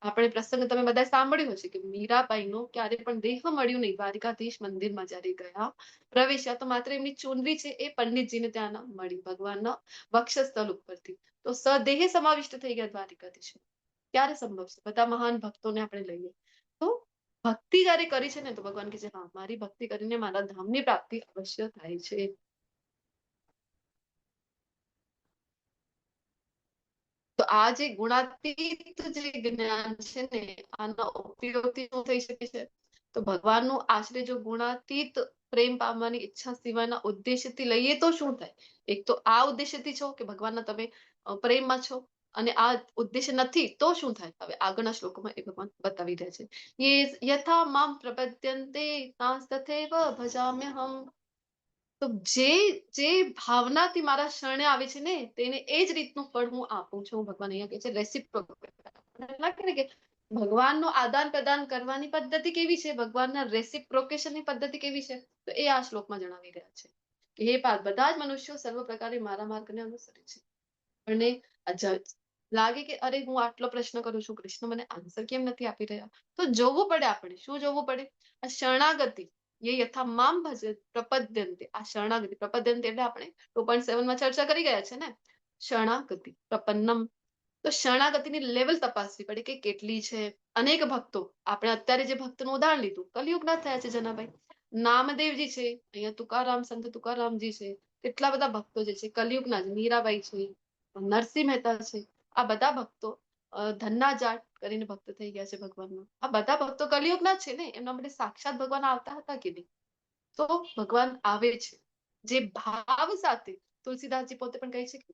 આપણે પ્રસંગ તમે બધા સાંભળ્યું હશે કે મીરાબાઈનો ક્યારે પણ દેહ મળ્યું નહીં. દ્વારિકાધીશ મંદિરમાં જયારે ગયા પ્રવેશ્યા તો માત્ર એમની ચૂંદડી છે એ પંડિતજીને ત્યાં મળી ભગવાનના વક્ષસ્થળ ઉપરથી. તો સદેહે સમાવિષ્ટ થઈ ગયા દ્વારિકાધીશ. ક્યારે સંભવ છે? બધા મહાન ભક્તોને આપણે લઈએ તો ભક્તિ જયારે કરી છે ને તો ભગવાન કહે છે હા મારી ભક્તિ કરીને મારા ધામની પ્રાપ્તિ અવશ્ય થાય છે. તો આ જે ગુણાતીત જે જ્ઞાન છે ને, આના ઉપયોગથી શું થઈ શકે છે? તો ભગવાનનું આશ્રય જો ગુણાતીત પ્રેમ પામવાની ઈચ્છા સિવાયના ઉદ્દેશ્યથી લઈએ તો શું થાય? એક તો આ ઉદ્દેશ્યથી છો કે ભગવાનના તમે પ્રેમમાં છો, અને આ ઉદ્દેશ્ય નથી તો શું થાય? હવે આગળના શ્લોકોમાં એ ભગવાન બતાવી રહ્યા છે. યથા મામ પ્રપદ્યન્તે તથૈવ ભજામ્યહમ. તો જે ભાવનાથી મારા શરણે આવે છે ને તેને એ જ રીતનું ફળ હું આપું છું. ભગવાન અહીંયા કહે છે રેસિપ્રોક. લાગે ને કે ભગવાનનું આદાન પ્રદાન કરવાની પદ્ધતિ કેવી છે, ભગવાનના રેસિપ્રોકેશનની પદ્ધતિ કેવી છે, તો એ આ શ્લોકમાં જણાવી રહ્યા છે કે હે પાર્થ, બધા જ મનુષ્યો સર્વ પ્રકારે મારા માર્ગને અનુસરે છે. અને લાગે કે અરે હું આટલો પ્રશ્ન કરું છું, કૃષ્ણ મને આન્સર કેમ નથી આપી રહ્યા? તો જોવું પડે આપણે. શું જોવું પડે? આ શરણાગતિ ये यथा माम भज प्रपद्यन्ते. આ શરણાગતિ પ્રપદ્યન્તે એટલે આપણે 2.7 માં ચર્ચા કરી ગયા છે ને, શરણાગતિ પ્રપન્નમ. તો શરણાગતિની લેવલ તપાસવી પડે કે કેટલી છે. અનેક ભક્તો, આપણે અત્યારે જે ભક્તનું ઉદાહરણ લીધું, કલયુગના થયા છે જનાભાઈ. નામદેવજી છે, અહીંયા તુકારામ, સંત તુકારામજી છે, કેટલા બધા ભક્તો જે છે કલયુગના જ. મીરાબાઈ છે, નરસિંહ મહેતા છે, આ બધા ભક્તો ધન્ના જાટ કરીને ભક્ત થઈ ગયા છે ભગવાનમાં. આ બધા ભક્તો કલિયુગના છે ને, એમના માટે સાક્ષાત ભગવાન આવતા હતા કે નહીં? તો ભગવાન આવે છે જે ભાવ સાથે. તુલસીદાસજી પોતે પણ કહે છે કે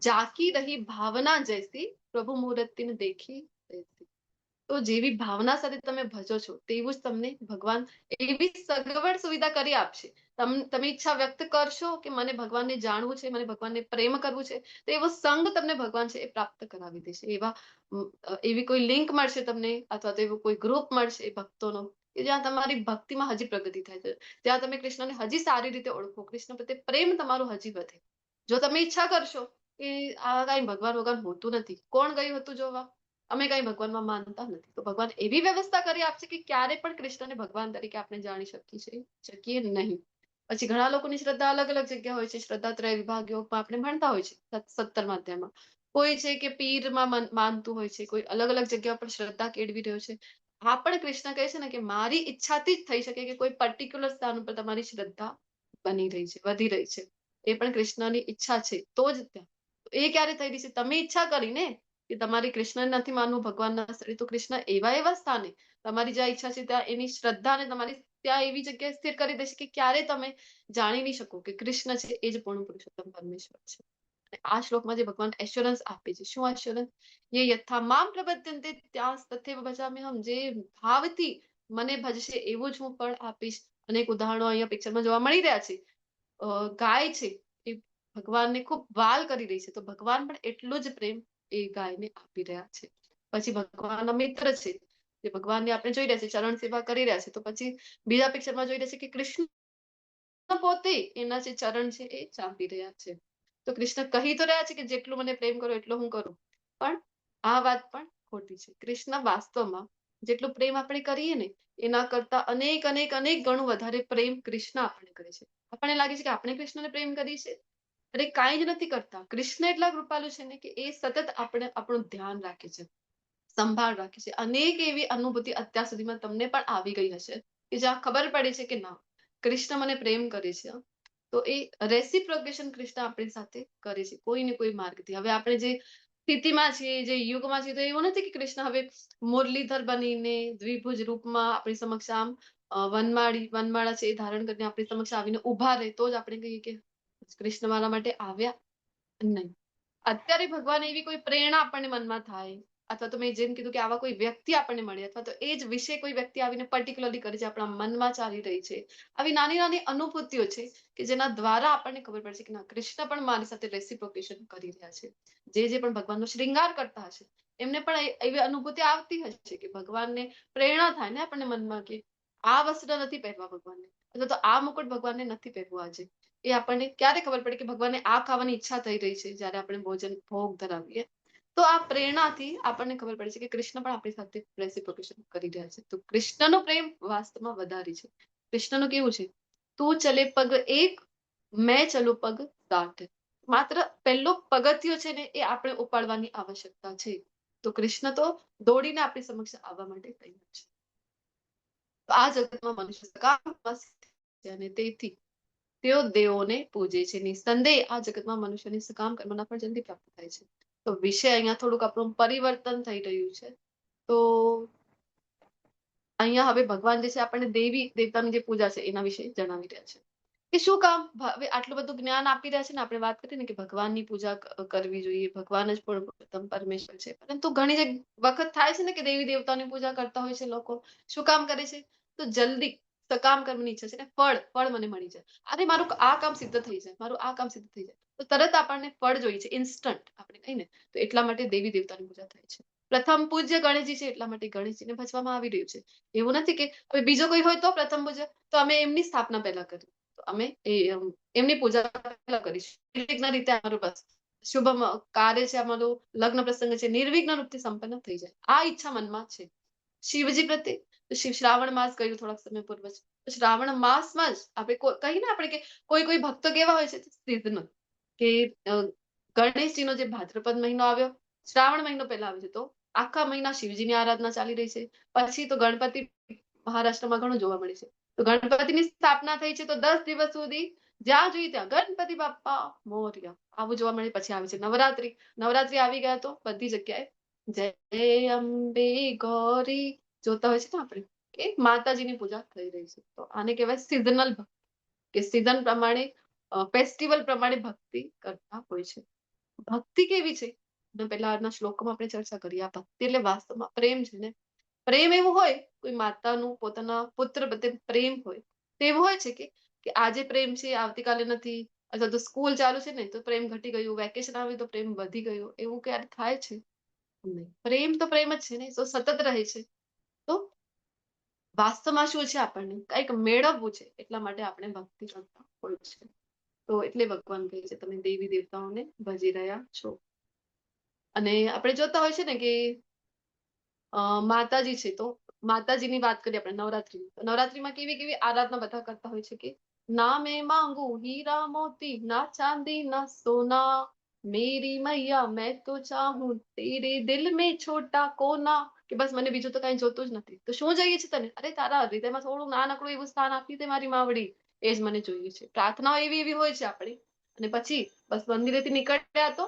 જાકી રહી ભાવના જૈસી પ્રભુ મૂર્તિને દેખી તૈસી. તો જેવી ભાવના સાથે તમે ભજો છો તેવું જ તમને ભગવાન એવી સગવડ સુવિધા કરી આપશે. તમે ઈચ્છા વ્યક્ત કરશો કે મને ભગવાનને જાણવું છે, મને ભગવાનને પ્રેમ કરવું છે, તો એવો સંગ તમને ભગવાન છે એ પ્રાપ્ત કરાવી દેશે. એવી કોઈ લિંક મળશે તમને, અથવા તો એવો કોઈ ગ્રુપ મળશે ભક્તોનો કે જ્યાં તમારી ભક્તિમાં હજી પ્રગતિ થાય છે, જ્યાં તમે કૃષ્ણને હજી સારી રીતે ઓળખો, કૃષ્ણ પ્રત્યે પ્રેમ તમારો હજી વધે. જો તમે ઈચ્છા કરશો કે આ કઈ ભગવાન હોતું નથી, કોણ ગયું હતું જોવા, અમે કઈ ભગવાનમાં માનતા નથી, તો ભગવાન એવી વ્યવસ્થા કરી આપશે કે ક્યારે પણ કૃષ્ણને ભગવાન તરીકે આપણે જાણી શકીએ નહીં. પછી ઘણા લોકોની શ્રદ્ધા અલગ અલગ જગ્યા હોય છે. શ્રદ્ધાત્રય વિભાગ યોગમાં આપણે ભણતા હોય છે 17મા અધ્યાયમાં. કોઈ છે કે પીરમાં માનતું હોય છે, કોઈ અલગ અલગ જગ્યા પર શ્રદ્ધા કેળવી રહ્યો છે. આ પણ કૃષ્ણ કહે છે ને કે મારી ઈચ્છાથી જ થઈ શકે કે કોઈ પર્ટિક્યુલર સ્થાન ઉપર તમારી શ્રદ્ધા બની રહી છે, વધી રહી છે. એ પણ કૃષ્ણની ઈચ્છા છે તો જ ત્યાં. એ ક્યારે થઈ રહી છે? તમે ઈચ્છા કરીને કે તમારી કૃષ્ણ નથી માનવું ભગવાનના સ્થળે, તો કૃષ્ણ એવા સ્થાને તમારી જ્યાં ઈચ્છા છે ત્યાં એની શ્રદ્ધાને તમારી ત્યાં એવી જગ્યાએ સ્થિર કરી દેશે કે ક્યારે તમે જાણી નહીં શકો કે કૃષ્ણ છે એ જ પૂર્ણ પુરુષોત્તમ પરમેશ્વર છે. આ શ્લોકમાં જે ભગવાન એશ્યોરન્સ આપે છે, શું એશ્યોરન્સ? ये यथा माम प्रपद्यन्ते ત્યાં તથૈવ ભજામ્યહમ. જે ભાવથી મને ભજશે એવું જ હું ફળ આપીશ. અનેક ઉદાહરણો અહીંયા પિક્ચરમાં જોવા મળી રહ્યા છે. ગાય છે એ ભગવાનને ખૂબ વાલ કરી રહી છે, તો ભગવાન પણ એટલો જ પ્રેમ એ ગાયને આપી રહ્યા છે. પછી ભગવાનના મિત્ર છે જે ભગવાનને આપણે જોઈ રહ્યા છે, ચરણ સેવા કરી રહ્યા છે. તો પછી બીજા પિક્ચરમાં જોઈ રહ્યા છે કે કૃષ્ણ પોતે એના જે ચરણ છે એ ચાંપી રહ્યા છે. તો કૃષ્ણ કહી તો રહ્યા છે કે જેટલું મને પ્રેમ કરો એટલો હું કરું, પણ આ વાત પણ ખોટી છે. કૃષ્ણ વાસ્તવમાં જેટલું પ્રેમ આપણે કરીએ ને એના કરતા અનેક અનેક અનેક ગણું વધારે પ્રેમ કૃષ્ણ આપણને કરે છે. આપણને લાગે છે કે આપણે કૃષ્ણને પ્રેમ કરીએ છીએ, અરે કાંઈ જ નથી કરતા. કૃષ્ણ એટલા કૃપાલુ છે ને કે એ સતત આપણે આપણું ધ્યાન રાખે છે, સંભાળ રાખે છે. અનેક એવી અનુભૂતિ અત્યાર સુધીમાં તમને પણ આવી ગઈ હશે કે જ્યાં ખબર પડે છે કે ના, કૃષ્ણ મને પ્રેમ કરે છે. તો એ રેસિપ્રોકેશન કૃષ્ણ આપણી સાથે કરે છે કોઈ ને કોઈ માર્ગથી. હવે આપણે જે સ્થિતિમાં છીએ, જે યુગમાં છીએ, તો એવું નથી કે કૃષ્ણ હવે મુરલીધર બનીને દ્વિભુજ રૂપમાં આપણી સમક્ષ આમ વનમાળા છે એ ધારણ કરીને આપણી સમક્ષ આવીને ઉભા રહે તો જ આપણે કહીએ કે કૃષ્ણ મારા માટે આવ્યા. નહીં, અત્યારે ભગવાન એવી કોઈ પ્રેરણા આપણને મનમાં થાય, અથવા તો મેં જેમ કીધું કે આવા કોઈ વ્યક્તિ આપણને મળે, અથવા તો એ જ વિષય કોઈ વ્યક્તિ આવીને પર્ટિક્યુલરલી કરે છે, આપણા મનમાં ચાલી રહી છે, આવી નાની નાની અનુભૂતિઓ છે કે જેના દ્વારા આપણને ખબર પડશે કે ના, કૃષ્ણ પણ મારી સાથે રેસિપ્રોકેશન કરી રહ્યા છે. જે પણ ભગવાનનો શ્રૃંગાર કરતા હશે એમને પણ એવી અનુભૂતિ આવતી હશે કે ભગવાનને પ્રેરણા થાય ને આપણને મનમાં કે આ વસ્ત્ર નથી પહેરવા ભગવાનને, અથવા તો આ મુકુટ ભગવાનને નથી પહેરવું આજે. એ આપણને ક્યારે ખબર પડે કે ભગવાનને આ ખાવાની ઈચ્છા થઈ રહી છે જ્યારે આપણે ભોગ ધરાવીએ. તો આ પ્રેરણાથી આપણને ખબર પડે છે કે કૃષ્ણ પણ આપણી સાથે રેસિપ્રોકેશન કરી રહ્યા છે. તો કૃષ્ણનો પ્રેમ વાસ્તવમાં વધારે છે. કૃષ્ણનું કેવું છે, તું ચલે પગ એક, મેં ચલું પગ 60. માત્ર પહેલો પગથિયો છે ને એ આપણે ઉપાડવાની આવશ્યકતા છે. તો કૃષ્ણ તો દોડીને આપણી સમક્ષ આવવા માટે તૈયાર છે. તો આ જગતમાં મનુષ્ય સકામ છે અને તેથી તેઓ દેવોને પૂજે છે. નિસંદેહ આ જગતમાં મનુષ્યને સકામ કર્મના ફળ જલ્દી પ્રાપ્ત થાય છે. તો વિષય અહીંયા થોડુંક આપણું પરિવર્તન થઈ રહ્યું છે. તો અહીંયા હવે ભગવાન જે છે આપણને દેવી દેવતાની જે પૂજા છે એના વિશે જણાવી રહ્યા છે કે શું કામ હવે આટલું બધું જ્ઞાન આપી રહ્યા છે ને. આપણે વાત કરીએ ને કે ભગવાનની પૂજા કરવી જોઈએ, ભગવાન જ પણ પરમેશ્વર છે, પરંતુ ઘણી વખત થાય છે ને કે દેવી દેવતાની પૂજા કરતા હોય છે લોકો. શું કામ કરે છે, તો જલ્દી સકામ કર્મની ઈચ્છા છે ને ફળ મને મળી જાય, અરે મારું આ કામ સિદ્ધ થઈ જાય, મારું આ કામ સિદ્ધ થઈ જાય, તો તરત આપણને ફળ જોઈએ છે, ઇન્સ્ટન્ટ આપણે કહીને. તો એટલા માટે દેવી દેવતાની પૂજા થાય છે. પ્રથમ પૂજ્ય ગણેશજી છે એટલા માટે ગણેશજીને ભજવામાં આવી રહ્યું છે. એવું નથી કે હવે બીજો કોઈ હોય તો પ્રથમ પૂજ્ય તો અમે એમની સ્થાપના પહેલા કરી, તો અમે એમની પૂજા પહેલા કરીશું. નિર્વિઘ્ન રીતે અમારું બસ શુભ કાર્ય છે, અમારું લગ્ન પ્રસંગ છે, નિર્વિઘ્ન રૂપથી સંપન્ન થઈ જાય, આ ઈચ્છા મનમાં છે. શિવજી પ્રત્યે શિવ શ્રાવણ માસ ગયું થોડાક સમય પૂર્વ જ, શ્રાવણ માસમાં જ આપણે કહીને આપણે કે કોઈ ભક્તો કેવા હોય છે સિદ્ધનો કે ગણેશજીનો જે ભાદ્રપદ મહિનો આવ્યો, શ્રાવણ મહિનો પહેલા આવે છે, તો આખા મહિના શિવજીની આરાધના ચાલી રહી છે. પછી તો ગણપતિ મહારાષ્ટ્રમાં ઘણું જોવા મળે છે. તો ગણપતિની સ્થાપના થઈ છે તો 10 દિવસ સુધી જ્યાં જોઈએ ત્યાં ગણપતિ બાપ્પા મોર્યા આવું જોવા મળે. પછી આવે છે નવરાત્રી આવી ગયા તો બધી જગ્યાએ જય અંબે ગૌરી જોતા હોય છે ને આપણે કે માતાજીની પૂજા થઈ રહી છે. તો આને કહેવાય સિઝનલ ભક્તિ, કે સિઝન પ્રમાણે ફેસ્ટિવલ પ્રમાણે ભક્તિ કરતા હોય છે. ભક્તિ કેવી છે પહેલાના શ્લોકમાં આપણે ચર્ચા કરી. આ ભક્તિ એટલે વાસ્તવમાં પ્રેમ છે ને. પ્રેમ એવું હોય, કોઈ માતાનું પોતાના પુત્ર પ્રત્યે પ્રેમ હોય તો એવું હોય છે કે આજે પ્રેમ છે આવતીકાલે નથી, અથવા તો સ્કૂલ ચાલુ છે ને તો પ્રેમ ઘટી ગયું, વેકેશન આવ્યું તો પ્રેમ વધી ગયો, એવું ક્યારે થાય છે નહીં. પ્રેમ તો પ્રેમ જ છે ને, તો સતત રહે છે. તો વાસ્તવમાં શું છે, આપણને કંઈક મેળવવું છે એટલા માટે આપણે ભક્તિ કરતા હોય છે. તો એટલે ભગવાન કહે છે તમે દેવી દેવતાઓને ભજી રહ્યા છો. અને આપણે જોતા હોય છે ને કે માતાજી છે, તો માતાજીની વાત કરીએ આપણે નવરાત્રી. નવરાત્રીમાં કેવી કેવી આરાધના બધા કરતા હોય છે કે ના મેં માંગુ હીરા મોતી, ના ચાંદી ના સોના, મેરી મૈયા મેં તો ચાહું તેરે દિલ મેં છોટા કોના, કે બસ મને બીજું તો કઈ જોતું જ નથી. તો શું જોઈએ છે તને? અરે તારા હૃદયમાં થોડું નાનકડું એવું સ્થાન આપી દે મારી માવડી, એ જ મને જોઈએ છે. પ્રાર્થનાઓ એવી હોય છે આપણી. અને પછી બસ મંદિરેથી નીકળ્યા તો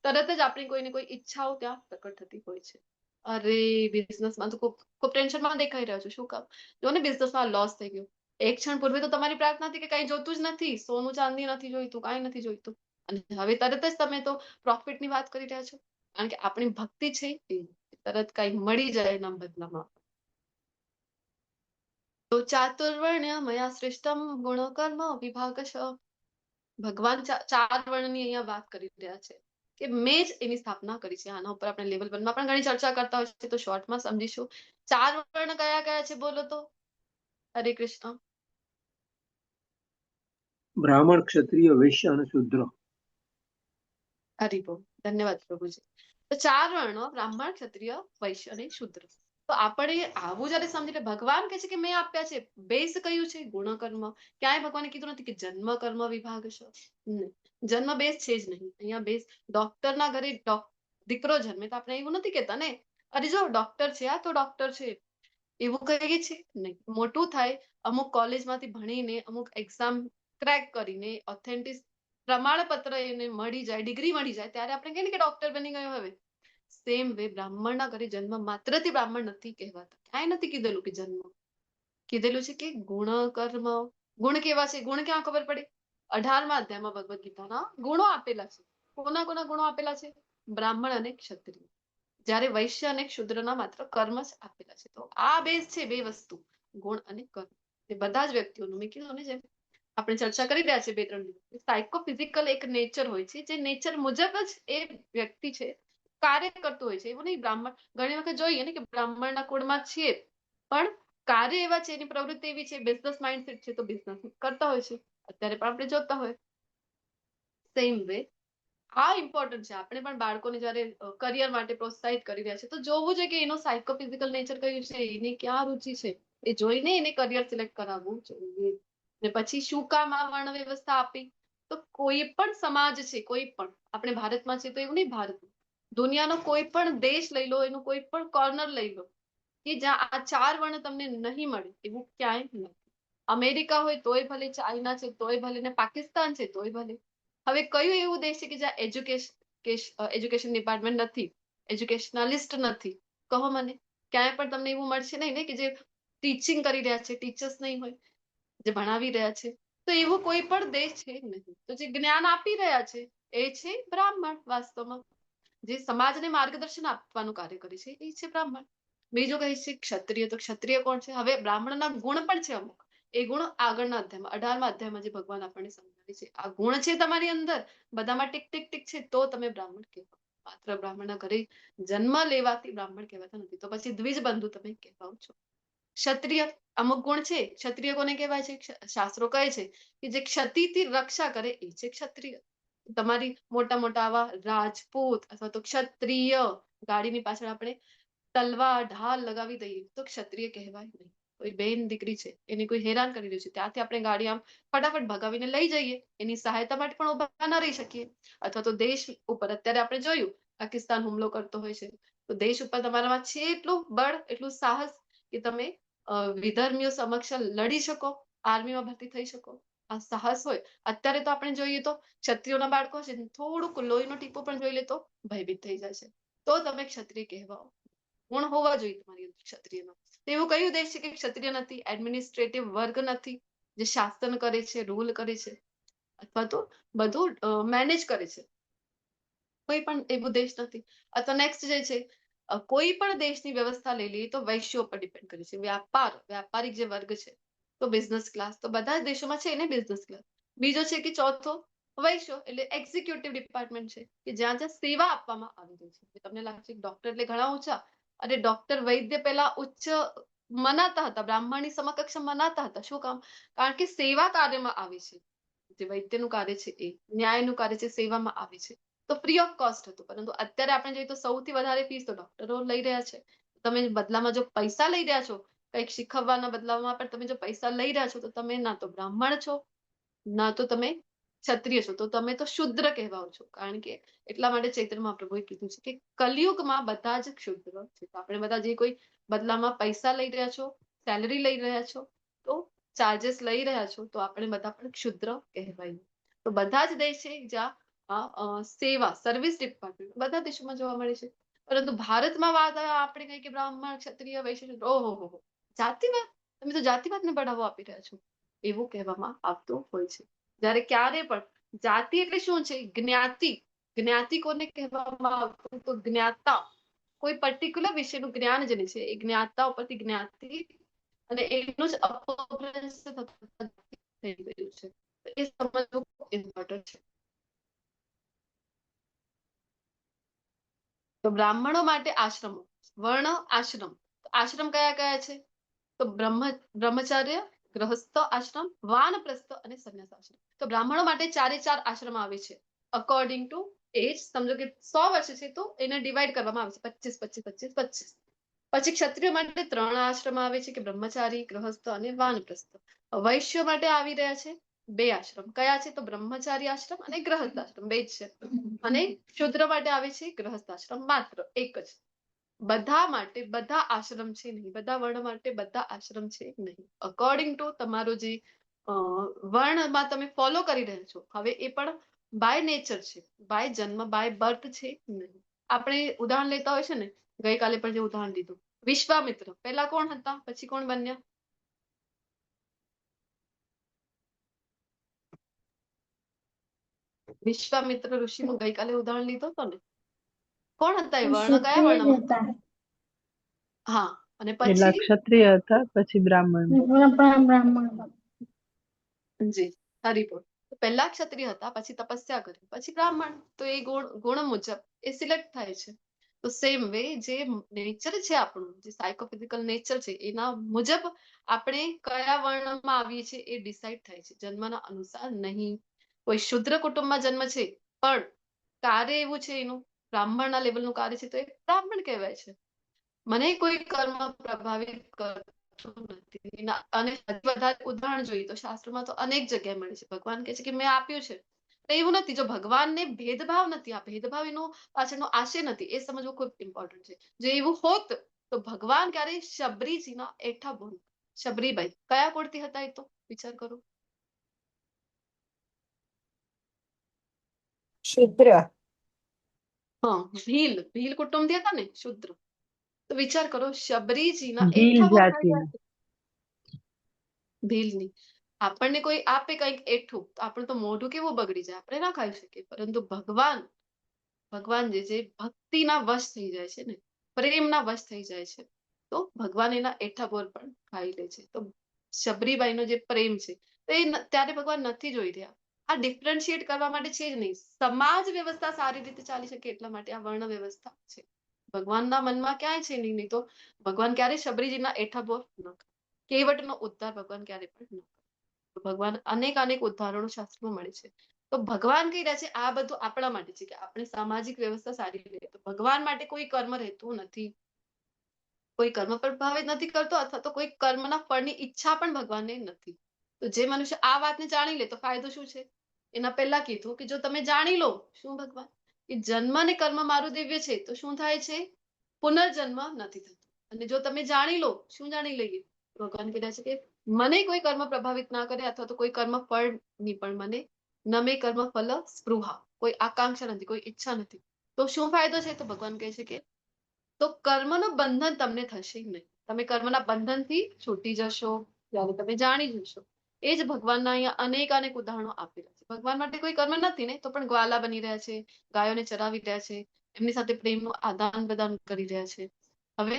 તરત જ આપણી કોઈને કોઈ ઈચ્છાઓ ત્યાં પ્રકટ થતી હોય છે. અરે બિઝનેસમાં તો ખૂબ ટેન્શનમાં દેખાઈ રહ્યો છું. શું કામ? જો ને બિઝનેસમાં લોસ થઈ ગયો. એક ક્ષણ પૂર્વે તો તમારી પ્રાર્થના હતી કે કઈ જોતું જ નથી, સોનું ચાંદી નથી જોઈતું, કાંઈ નથી જોઈતું, અને હવે તરત જ તમે તો પ્રોફિટની વાત કરી રહ્યા છો. કારણ કે આપણી ભક્તિ છે એ તરત કઈ મળી જાય એના બદલામાં. તો ચાતુર્વર્ણ્ય મયા સૃષ્ટમ ગુણ કર્મ વિભાગશ. ભગવાન 4 વર્ણની અહીંયા વાત કરી રહ્યા છે કે મેં જ એની સ્થાપના કરી છે. આના ઉપર આપણે લેવલ 1 માં પણ ઘણી ચર્ચા કરતા હોય છે, તો શોર્ટમાં સમજીશું. 4 વર્ણ કયા કયા છે બોલો તો? હરે કૃષ્ણ. બ્રાહ્મણ, ક્ષત્રિય, વૈશ્ય અને શૂદ્ર. હરિભો, ધન્યવાદ પ્રભુજી. તો 4 વર્ણો બ્રાહ્મણ, ક્ષત્રિય, વૈશ્ય અને શૂદ્ર. તો આપણે આવું જયારે સમજી લે, ભગવાન કહે છે કે મેં આપ્યા છે, બેઝ કયું છે? ગુણકર્મ. ક્યાંય ભગવાને કીધું નથી કે જન્મ કર્મ વિભાગ છે. જન્મ બેઝ છે જ નહીં. અહીંયા બેઝ ડોક્ટરના ઘરે દીકરો જન્મે તો આપણે એવું નથી કેતા ને, અરે જો ડોક્ટર છે આ તો ડોક્ટર છે, એવું કહીએ છીએ નહીં. મોટું થાય, અમુક કોલેજમાંથી ભણીને, અમુક એક્ઝામ ક્રેક કરીને, ઓથેન્ટિક પ્રમાણપત્ર એને મળી જાય, ડિગ્રી મળી જાય, ત્યારે આપણે કહીએ ને કે ડોક્ટર બની ગયો. હવે સેમ વે બ્રાહ્મણના ઘરે જન્મ માત્રથી બ્રાહ્મણ નથી કહેવાતા. ક્યાંય નથી કીધેલું કે જન્મ, કીધેલું છે કે ગુણ કર્મ. ગુણ કેવા છે? ગુણ ક્યાં ખબર પડે? 18મા અધ્યાયમાં ભગવદ ગીતાના ગુણો આપેલા છે. કોના કોના ગુણો આપેલા છે? બ્રાહ્મણ અને ક્ષત્રિય. જ્યારે વૈશ્ય અને શૂદ્રના માત્ર કર્મ જ આપેલા છે. તો આ બેઝ છે, બે વસ્તુ, ગુણ અને કર્મ. એ બધા જ વ્યક્તિઓનું મેં કીધું ને, જેમ આપણે ચર્ચા કરી રહ્યા છે 2-3 દિવસ, સાયકોફિઝિકલ એક નેચર હોય છે, જે નેચર મુજબ જ એ વ્યક્તિ છે કાર્ય કરતું હોય છે. એવું નહીં બ્રાહ્મણ, ઘણી વખત જોઈએ ને કે બ્રાહ્મણના કુળમાં છીએ પણ કાર્ય એવા છે, એની પ્રવૃત્તિ એવી છે, બિઝનેસ માઇન્ડસેટ છે, તો બિઝનેસ કરતા હોય છે. અત્યારે પણ આપણે જોતા હોય. સેમ વે આ ઇમ્પોર્ટન્ટ છે. આપણે પણ બાળકોને જયારે કરિયર માટે પ્રોત્સાહિત કરી રહ્યા છે તો જોવું જોઈએ કે એનો સાયકોફિઝિકલ નેચર કયું છે, એની ક્યાં રુચિ છે, એ જોઈને એને કરિયર સિલેક્ટ કરાવવું જોઈએ. ને પછી શું કામ આ વર્ણ વ્યવસ્થા આપી? તો કોઈ પણ સમાજ છે, કોઈ પણ, આપણે ભારતમાં છે તો એવું નહીં, ભારતમાં, દુનિયાનો કોઈ પણ દેશ લઈ લો, એનું કોઈ પણ કોર્નર લઈ લો, કે જ્યાં આ 4 વર્ણ તમને નહીં મળે, એવું ક્યાંય નથી. અમેરિકા હોય તોય ભલે, ચાઇના છે તોય ભલે, ને પાકિસ્તાન છે તોય ભલે. હવે કયું એવું દેશ છે કે જ્યાં એજ્યુકેશન ડિપાર્ટમેન્ટ નથી, એજ્યુકેશનાલિસ્ટ નથી? કહો મને. ક્યાંય પણ તમને એવું મળશે નહીં ને કે જે ટીચિંગ કરી રહ્યા છે, ટીચર્સ નહીં હોય, જે ભણાવી રહ્યા છે. તો એવું કોઈ પણ દેશ છે નહીં. તો જે જ્ઞાન આપી રહ્યા છે એ છે બ્રાહ્મણ. વાસ્તવમાં જે સમાજને માર્ગદર્શન આપવાનું કાર્ય કરે છે એ છે બ્રાહ્મણ. બીજું કહે છે ક્ષત્રિય. તો ક્ષત્રિય કોણ છે? હવે બ્રાહ્મણના ગુણ પણ છે અમુક. એ ગુણ આગળના અધ્યાયમાં, 18મા અધ્યાયમાં જે ભગવાન આપણને સમજાવે છે, આ ગુણ છે તમારી અંદર, બધામાં ટીક ટીક ટીક છે, તો તમે બ્રાહ્મણ કહેવાય. માત્ર બ્રાહ્મણના ઘરે જન્મ લેવાથી બ્રાહ્મણ કહેવાતા નથી. તો પછી દ્વિજ બંધુ તમે કહેવાઓ છો. ક્ષત્રિય અમુક ગુણ છે. ક્ષત્રિય કોને કહેવાય છે? શાસ્ત્રો કહે છે કે જે ક્ષતિથી રક્ષા કરે એ છે ક્ષત્રિય. તમારી મોટા મોટા આવા રાજપૂત અથવા તો ક્ષત્રિય, ગાડીની પાછળ આપણે તલવાર ઢાલ લગાવી દઈએ તો ક્ષત્રિય કહેવાય નહીં. કોઈ બેન દીકરી છે, એને કોઈ હેરાન કરી રહ્યું છે, ત્યાંથી આપણે ગાડી આમ ફટાફટ ભગાવીને લઈ જઈએ, એની સહાયતા માટે પણ ઉભા ન રહી શકીએ. અથવા તો દેશ ઉપર અત્યારે આપણે જોયું પાકિસ્તાન હુમલો કરતો હોય છે, તો દેશ ઉપર તમારામાં છે એટલું બળ, એટલું સાહસ કે તમે વિધર્મીઓ સમક્ષ લડી શકો, આર્મીમાં ભરતી થઈ શકો. આ સાહસ હોય. અત્યારે તો આપણે જોઈએ તો ક્ષત્રિયોના બાળકો છે, થોડુંક લોહીનો ટીપો પણ જોઈ લે તો ભયભીત થઈ જાય છે. તો તમે ક્ષત્રિય કહેવાઓ. ગુણ હોવા જોઈએ તમારી અંદર ક્ષત્રિયમાં. તો એવું કયું દેશ છે કે ક્ષત્રિય નથી, એડમિનિસ્ટ્રેટિવ વર્ગ નથી, જે શાસન કરે છે, રૂલ કરે છે, અથવા તો બધું મેનેજ કરે છે? કોઈ પણ એવું દેશ નથી. અથવા નેક્સ્ટ જે છે, કોઈ પણ દેશની વ્યવસ્થા લઈ લઈએ તો વૈશ્યો પર ડિપેન્ડ કરે છે. વ્યાપારિક જે વર્ગ છે, તો બિઝનેસ ક્લાસ, તો બધા જ દેશોમાં છે એને બિઝનેસ ક્લાસ. બીજો છે કે ચોથો વૈશ્યો એટલે એક્ઝિક્યુટિવ ડિપાર્ટમેન્ટ છે, કે જ્યાં જ્યાં સેવા આપવામાં આવી રહી છે. તમને લાગશે ડોક્ટર એટલે ઘણા ઊંચા, અને ડોક્ટર વૈદ્ય પેલા ઉચ્ચ મનાતા હતા, બ્રાહ્મણની સમકક્ષ મનાતા હતા. શું કામ? કારણ કે સેવા કાર્યમાં આવે છે. જે વૈદ્યનું કાર્ય છે એ ન્યાયનું કાર્ય છે, સેવામાં આવે છે, તો ફ્રી ઓફ કોસ્ટ હતું. પરંતુ અત્યારે આપણે જોઈએ તો સૌથી વધારે ફીસ તો ડોક્ટરો લઈ રહ્યા છે. તમે બદલામાં જો પૈસા લઈ રહ્યા છો, કંઈક શીખવવાના બદલામાં પણ તમે જો પૈસા લઈ રહ્યા છો, તો તમે ના તો બ્રાહ્મણ છો, ના તો તમે ક્ષત્રિય છો, તો તમે તો શુદ્ર કહેવાઓ છો. કારણ કે એટલા માટે ચૈત્ર મહાપ્રભુએ કીધું છે કે કલિયુગમાં બધા જ ક્ષુદ્ર છે. તો આપણે બધા જે કોઈ બદલામાં પૈસા લઈ રહ્યા છો, સેલરી લઈ રહ્યા છો, તો ચાર્जेस લઈ રહ્યા છો, તો આપણે બધા પણ ક્ષુદ્ર કહેવાય. તો બધા જ દેશ છે જ્યાં સેવા સર્વિસ ડિપાર્ટમેન્ટ બધા દેશોમાં જોવા મળે છે. પરંતુ ભારતમાં વાત આપણે કહીએ કે બ્રાહ્મણ, ક્ષત્રિય, વૈશ્ય, ઓહો, જાતિવાદ, તમે તો જાતિવાદને બઢાવો આપી રહ્યા છો, એવું કહેવામાં આવતું હોય છે. જ્યારે ક્યારે પણ જાતિ એટલે શું છે? જ્ઞાતિ. જ્ઞાતિ કોને કહેવામાં આવતું? તો જ્ઞાતા, કોઈ પર્ટિક્યુલર વિષયનું જ્ઞાન જેને છે એ જ્ઞાતા ઉપરથી જ્ઞાતિ, અને એનું જ અપભ્રંશ થઈ ગયું છે. એ સમજવું ઇમ્પોર્ટન્ટ છે. તો બ્રાહ્મણો માટે આશ્રમો, વર્ણ આશ્રમ. આશ્રમ કયા કયા છે? તો બ્રહ્મચર્ય, ગ્રહસ્થ આશ્રમ, વાનપ્રસ્થ અને સંન્યાસ આશ્રમ. તો બ્રાહ્મણો માટે 4 આશ્રમ આવે છે અકોર્ડિંગ ટુ એ જ સમજો કે 100 વર્ષ છે તો એને ડિવાઈડ કરવામાં આવે છે 25, 25, 25, 25. પછી ક્ષત્રિય માટે 3 આશ્રમ આવે છે કે બ્રહ્મચારી, ગૃહસ્થ અને વાનપ્રસ્થ. વૈશ્ય માટે આવી રહ્યા છે 2 આશ્રમ. કયા છે? તો બ્રહ્મચારી આશ્રમ અને ગૃહસ્થ આશ્રમ, 2 જ છે. અને શૂદ્ર માટે આવે છે ગૃહસ્થ આશ્રમ, માત્ર એક જ. બધા માટે બધા આશ્રમ છે નહીં, બધા વર્ણ માટે બધા આશ્રમ છે નહીં. અકોર્ડિંગ ટુ તમારો જે વર્ણમાં તમે ફોલો કરી રહ્યા છો, હવે એ પણ બાય નેચર છે, બાય જન્મ, બાય બર્થ છે નહીં. આપણે ઉદાહરણ લેતા હોય છે ને, ગઈકાલે પણ જે ઉદાહરણ લીધું, વિશ્વામિત્ર પહેલા કોણ હતા, પછી કોણ બન્યા? વિશ્વામિત્ર ઋષિનું ગઈકાલે ઉદાહરણ લીધું હતું ને, કોણ હતા એ? વર્ણ કયા વર્ણમાં હતા? હા, અને પેલા પછી ક્ષત્રિય હતા, પછી બ્રાહ્મણ. જી હરિપુર. પહેલા ક્ષત્રિય હતા, પછી તપસ્યા કરી, પછી બ્રાહ્મણ. તો એ ગુણ મુજબ એ સિલેક્ટ થાય છે. તો સેમ વે જે નેચર છે આપણું, જે સાયકોફિઝિકલ નેચર છે, એના મુજબ આપણે કયા વર્ણમાં આવીએ છીએ એ ડિસાઇડ થાય છે, જન્મના અનુસાર નહીં. કોઈ શુદ્ર કુટુંબમાં જન્મ છે પણ કાર્ય એવું છે એનું બ્રાહ્મણના લેવલનું કાર્ય છે તો એ બ્રાહ્મણ કહેવાય છે. મને કોઈ કર્મ પ્રભાવિત કરતું નથી. અને હજી વધારે ઉદાહરણ જોઈએ તો શાસ્ત્રમાં તો અનેક જગ્યાએ મળે છે. ભગવાન કહે છે કે મેં આપ્યું છે. તો એવું નથી, જો ભગવાનને ભેદભાવ નથી, આ ભેદભાવ એનો પાછળનો આશય નથી, એ સમજવું ખૂબ ઇમ્પોર્ટન્ટ છે. જો એવું હોત તો ભગવાન ક્યારે શબરીજીના એઠા બોલ. શબરીબાઈ કયા કુળથી હતા એ તો વિચાર કરો. શુદ્ર. હા, ભીલ કુટુંબથી હતા ને, શુદ્ર. તો વિચાર કરો, શબરીજીના ભીલ એઠા બોલ જાતિના. ભીલની આપણને કોઈ આપે કંઈક એઠું, તો આપણું તો મોઢું કેવું બગડી જાય, આપણે ના ખાઈ શકીએ. પરંતુ ભગવાન જે છે ભક્તિના વશ થઈ જાય છે ને, પ્રેમના વશ થઈ જાય છે, તો ભગવાન એના એઠા બોર પણ ખાઈ લે છે. તો શબરીબાઈનો જે પ્રેમ છે તો એ ત્યારે ભગવાન નથી જોઈ રહ્યા. આ ડિફરન્શિએટ કરવા માટે છે જ નહીં. સમાજ વ્યવસ્થા સારી રીતે ચાલી શકે એટલા માટે આ વર્ણ વ્યવસ્થા છે. ભગવાનના મનમાં ક્યાંય છે નહીં, તો ભગવાન ક્યારે શબરીજીના એઠા બોર ન કરે. કેવટનો ઉદ્ધાર ભગવાન ક્યારે પણ ન કરે. ભગવાન અનેક ઉદાહરણો શાસ્ત્રમાં મળે છે. તો ભગવાન કહી રહ્યા છે આ બધું આપણા માટે છે કે આપણે સામાજિક વ્યવસ્થા સારી રહે. તો ભગવાન માટે કોઈ કર્મ રહેતું નથી, કોઈ કર્મ પ્રભાવિત નથી કરતો, અથવા તો કોઈ કર્મના ફળની ઈચ્છા પણ ભગવાનને નથી. તો જે મનુષ્ય આ વાતને જાણી લે તો ફાયદો શું છે? એના પહેલા કીધું કે જો તમે જાણી લો શું ભગવાન કે જન્મ અને કર્મ મારું દિવ્ય છે, તો શું થાય છે? પુનર્જન્મ નથી થતો. અને જો તમે જાણી લો, શું જાણી લઈએ? ભગવાન કહે છે કે મને કોઈ કર્મ પ્રભાવિત ના કરે, અથવા તો કોઈ કર્મ ફળ ની પણ મને ન મે કર્મ ફલ સ્પૃહા, કોઈ આકાંક્ષા નથી, કોઈ ઈચ્છા નથી. તો શું ફાયદો છે? તો ભગવાન કહે છે કે તો કર્મનું બંધન તમને થશે નહીં. તમે કર્મના બંધનથી છૂટી જશો ત્યારે તમે જાણી જશો. એ જ ભગવાનના અહીંયા અનેક ઉદાહરણો આપેલા છે. ભગવાન માટે કોઈ કર્મ નથી ને, તો પણ ગ્વાલા બની રહ્યા છે, ગાયોને ચરાવી રહ્યા છે, એમની સાથે પ્રેમનું આદાન પ્રદાન કરી રહ્યા છે. હવે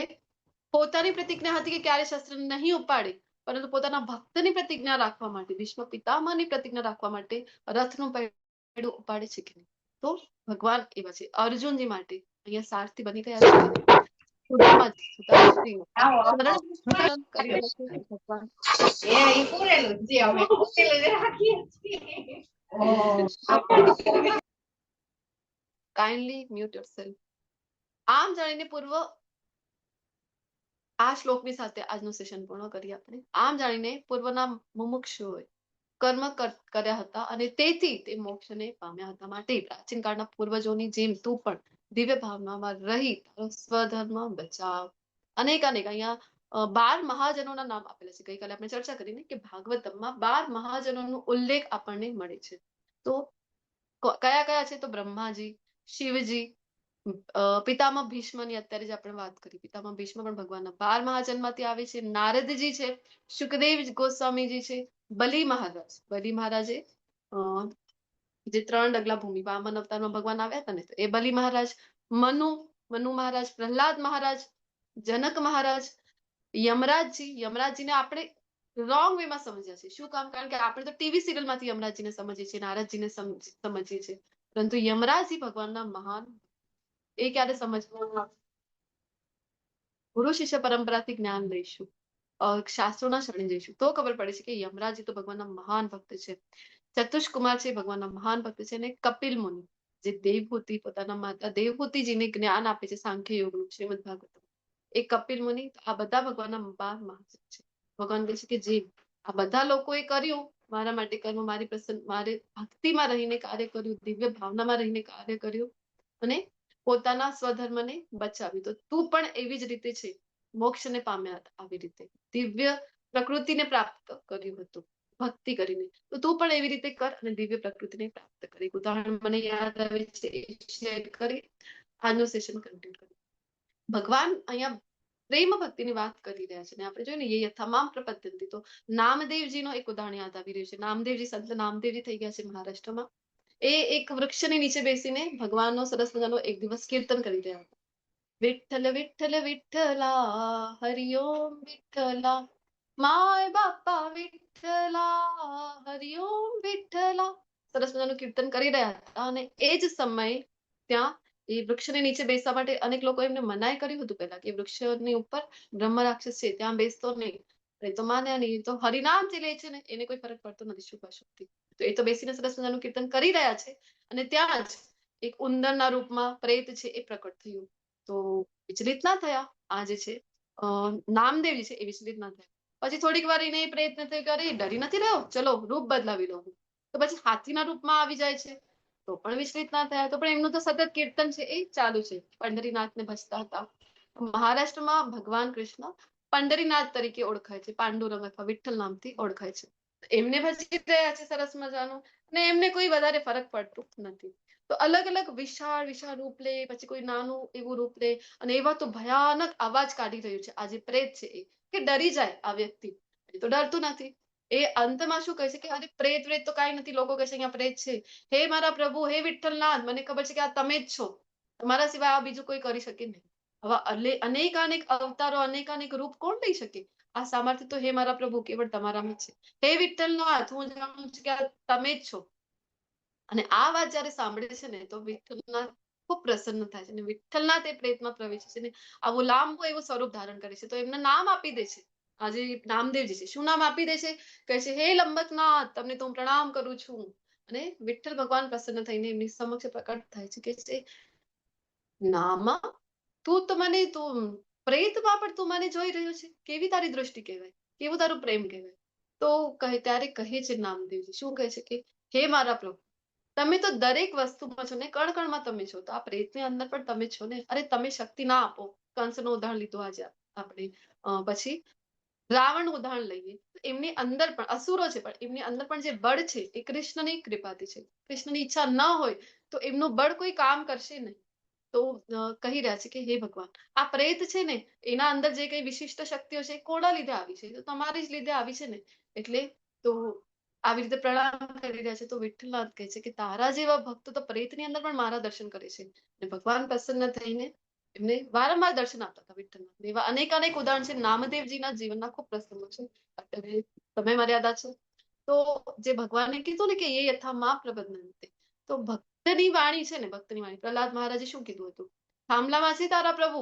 પોતાની પ્રતિજ્ઞા હતી કે ક્યારે શસ્ત્ર નહીં ઉપાડે, પરંતુ પોતાના ભક્તની પ્રતિજ્ઞા રાખવા માટે, વિશ્વ પિતામહની પ્રતિજ્ઞા રાખવા માટે રથનું પૈડું ઉપાડે છે કે નહીં. તો ભગવાન એવા છે. અર્જુનજી માટે અહીંયા સારથી બની રહ્યા છે. Kindly mute yourself. આમ જાણીને પૂર્વ આ શ્લોકની સાથે આજનું સેશન પૂર્ણ કરીએ આપણે. આમ જાણીને પૂર્વના મુમુક્ષુઓએ કર્મ કર્યા હતા અને તેથી તે મોક્ષને પામ્યા હતા. માટે પ્રાચીન કાળના પૂર્વજોની જેમ તું પણ દિવ્ય ભાવનામાં રહી સ્વધર્મ બચાવ. અનેક અહીંયા 12 મહાજનોના નામ આપેલા છે. ગઈકાલે આપણે ચર્ચા કરીને કે ભાગવતમમાં 12 મહાજનોનો ઉલ્લેખ આપણને મળે છે. તો કયા કયા છે? તો બ્રહ્માજી, શિવજી, પિતામહ ભીષ્મની અત્યારે જ આપણે વાત કરી. પિતામહ ભીષ્મ પણ ભગવાનના 12 મહાજનમાંથી આવે છે. નારદજી છે, સુખદેવ ગોસ્વામીજી છે, બલિ મહારાજે જે 3 ડગલા ભૂમિ વામન અવતારમાં ભગવાન આવ્યા હતા ને, તો એ બલિ મહારાજ, મનુ મહારાજ, પ્રહલાદ મહારાજ, જનક મહારાજ, યમરાજજીને આપણે રોંગ વેમાં સમજ્યા છે. શું કામ? કારણ કે આપણે તો ટીવી સિરિયલમાંથી યમરાજજીને સમજીએ છીએ, નારદજીને સમજીએ છીએ, પરંતુ યમરાજજી ભગવાનના મહાન. એ ક્યારે સમજવું? ગુરુ શિષ્ય પરંપરાથી જ્ઞાન લઈશું, શાસ્ત્રોના શરણે જઈશું, તો ખબર પડે છે કે યમરાજી તો ભગવાનના મહાન ભક્ત છે. ચતુષકુમાર છે, ભગવાનના મહાન ભક્ત છે. અને કપિલ મુનિ જે દેવહૂતિ પોતાના માતા દેવહૂતિજીને જ્ઞાન આપે છે સાંખ્ય યોગનું શ્રીમદ ભાગવત, એ કપિલ મુનિ, આ બધા ભગવાનના 12 મહાસત્ય છે. ભગવાન કહે છે કે જે આ બધા લોકોએ કર્યું મારા માટે કર્મ, મારે ભક્તિમાં રહીને કાર્ય કર્યું, દિવ્ય ભાવનામાં રહીને કાર્ય કર્યું અને પોતાના સ્વધર્મને બચાવ્યું, તો તું પણ એવી જ રીતે છે, મોક્ષને પામ્યા હતા આવી રીતે, દિવ્ય પ્રકૃતિને પ્રાપ્ત કર્યું હતું ભક્તિ કરીને, તો તું પણ એવી રીતે કર અને દિવ્ય પ્રકૃતિને પ્રાપ્ત કરી. ઉદાહરણ મને યાદ આવે છે એ શેર કરી આજનું સેશન કન્ટિન્યુ કરી. ભગવાન અહીંયા પ્રેમ ભક્તિની વાત કરી રહ્યા છે ને આપણે જોઈએ ને એ તમામ પ્રપદ્યંતી, તો નામદેવજીનો એક ઉદાહરણ યાદ આવી રહ્યું છે. નામદેવજી સંત નામદેવજી થઈ ગયા છે મહારાષ્ટ્રમાં. એ એક વૃક્ષની નીચે બેસીને ભગવાનનો સરસ મજાનો એક દિવસ કીર્તન કરી રહ્યા હતા. વિઠ્ઠલ વિઠ્ઠલ વિઠ્ઠલા હરિઓમ વિઠ્ઠલા, માય બાપા વિઠ્ઠલા હરિઓમ વિઠ્ઠલા, સરસ મજાનું કીર્તન કરી રહ્યા હતા. અને એ જ સમયે ત્યાં એ વૃક્ષની નીચે બેસવા માટે અનેક લોકો એમને મનાઈ કર્યું હતું પહેલા કે વૃક્ષની ઉપર બ્રહ્મ રાક્ષસ છે ત્યાં બેસતો નહીં. એ તો માન્યા નહીં, એ તો હરિનામ જે લે છે ને એને કોઈ ફરક પડતો નથી શુભ અશુભથી. તો એ તો બેસીને સરસ મજાનું કીર્તન કરી રહ્યા છે અને ત્યાં જ એક ઉંદરના રૂપમાં પ્રેત છે એ પ્રકટ થયું. તો વિચલિત ના થયા આ જે છે નામદેવજી છે એ વિચલિત ના થયા. પછી થોડીક વાર એને પ્રયત્ન થયો કે અરે ડરી નથી રહ્યો, ચલો રૂપ બદલાવી લઉં. તો પછી હાથીના રૂપમાં આવી જાય છે, તો પણ વિચલિત ના થયા. તો પણ એમનું તો સતત કીર્તન છે એ ચાલુ છે, પંઢરીનાથને ભજતા હતા. મહારાષ્ટ્રમાં ભગવાન કૃષ્ણ પંઢરીનાથ તરીકે ઓળખાય છે, પાંડુરંગ અથવા વિઠ્ઠલ નામથી ઓળખાય છે. એમને ભજી રહ્યા છે સરસ મજાનું અને એમને કોઈ વધારે ફરક પડતું નથી. તો અલગ અલગ વિશાળ વિશાળ રૂપ લે, પછી કોઈ નાનું એવું રૂપ લે અને એવા તો ભયાનક અવાજ કાઢી રહ્યું છે આ જે પ્રેત છે એ, કે ડરી જાય આ વ્યક્તિ. એ તો ડરતું નથી. એ અંતમાં શું કહે છે કે અરે પ્રેત પ્રેત તો કાંઈ નથી. લોકો કહે છે અહીંયા પ્રેત છે, હે મારા પ્રભુ, હે વિઠ્ઠલનાથ, મને ખબર છે કે આ તમે જ છો, તમારા સિવાય આ બીજું કોઈ કરી શકે નહીં. હવે અનેક અવતારો અનેક રૂપ કોણ લઈ શકે? આ સામર્થ્ય તો હે મારા પ્રભુ કેવળ તમારામાં જ છે. હે વિઠ્ઠલનાથ, હું જાણું છું કે આ તમે જ છો. અને આ વાત જયારે સાંભળે છે ને તો વિઠ્ઠલનાથ ખૂબ પ્રસન્ન થાય છે અને વિઠ્ઠલનાથ એ પ્રેતમાં પ્રવેશે છે ને આવું લાંબુ એવું સ્વરૂપ ધારણ કરે છે. તો એમને નામ આપી દે છે, આજે નામદેવજી છે. શું નામ આપી દે છે? કહે છે હે લંબકનાથ, તમને તો હું પ્રણામ કરું છું. અને વિઠ્ઠલ ભગવાન પ્રસન્ન થઈને એમની સમક્ષ પ્રકટ થાય છે કે છે નામા, તું પ્રેતમાં પણ તું મને જોઈ રહ્યો છે, કેવી તારી દૃષ્ટિ કહેવાય, કેવું તારું પ્રેમ કહેવાય. તો ત્યારે કહે છે નામદેવજી, શું કહે છે કે હે મારા પ્રભુ, તમે તો દરેક વસ્તુમાં છો ને, કણ કણમાં તમે છો, તો આ પ્રેતની અંદર પણ તમે છો ને. અરે તમે શક્તિ ના આપો. કંસનું ઉદાહરણ લીધું આજે આપણે, પછી રાવણનું ઉદાહરણ લઈએ, એમની અંદર પણ અસુરો છે પણ એમની અંદર પણ જે બળ છે એ કૃષ્ણની કૃપાથી છે. કૃષ્ણની ઈચ્છા ન હોય તો એમનું બળ કોઈ કામ કરશે નહીં. તો કહી રહ્યા છે કે હે ભગવાન, આ પ્રેત છે ને એના અંદર જે કઈ વિશિષ્ટ શક્તિઓ છે કોના લીધે આવી છે? તો તમારી જ લીધે આવી છે ને. એટલે તો આવી રીતે પ્રણામ કરી રહ્યા છે. તો વિઠ્ઠલનાથ કહે છે કે તારા જેવા ભક્તો તો પ્રેતની અંદર પણ મારા દર્શન કરે છે. અને ભગવાન પ્રસન્ન થઈને એમને વારંવાર દર્શન આપતા હતા વિઠ્ઠલનાથ. એવા અનેક ઉદાહરણ છે નામદેવજીના જીવનના ખૂબ પ્રસંગો છે. અત્યારે સમય મર્યાદા છે તો જે ભગવાને કીધું ને કે એ યથા માં પ્રબંધન્તે, તો ભક્તની વાણી છે ને, ભક્તની વાણી. પ્રહલાદ મહારાજે શું કીધું હતું? થાંભલામાં છે તારા પ્રભુ,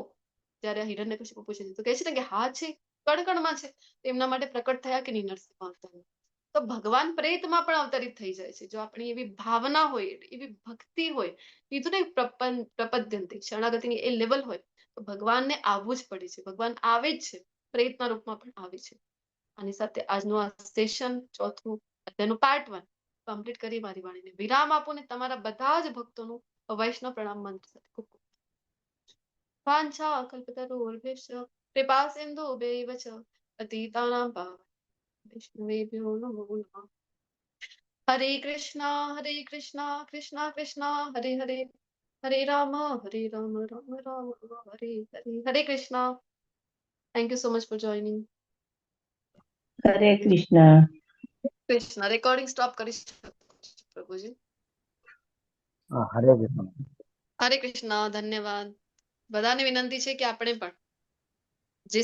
જયારે હિરણ્યકશિપુ પૂછે છે તો કહે છે ને કે હા છે, કણકણમાં છે. એમના માટે પ્રકટ થયા કે નહીં નરસિંહ અવતાર. તો ભગવાન પ્રેતમાં પણ અવતરિત થઈ જાય છે જો આપણી એવી ભાવના હોય, એવી ભક્તિ હોય. કીધું ને પ્રપદ્યંતે, શરણાગતિની એ લેવલ હોય તો ભગવાનને આવવું જ પડે છે. ભગવાન આવે જ છે, પ્રેતના રૂપમાં પણ આવે છે. આની સાથે આજનું આ સેશન ચોથું અધ્યાયનું પાર્ટ 1 કમ્પ્લીટ કરી મારી વાણીને વિરામ આપું ને તમારા બધા જ ભક્તોનું વૈષ્ણવ પ્રણામ મંત્ર સાથે ખૂબ ખૂબ વાંછા કલ્પતરુર્ભ્યશ્ચ કૃપા સિંધુભ્યૈવ ચ પતિતાનાં વૈષ્ણવેભ્યો નમો નમઃ. હરે કૃષ્ણ કૃષ્ણ કૃષ્ણ હરે હરે, હરે રામ રામ રામ હરે હરે. હરે Krishna. Thank you so much for joining. Hare Krishna. Krishna. Recording stop કરી શકો છો પ્રભુજી. હરે કૃષ્ણ. હરે કૃષ્ણ. ધન્યવાદ. બધાને વિનંતી છે કે આપણે પણ જે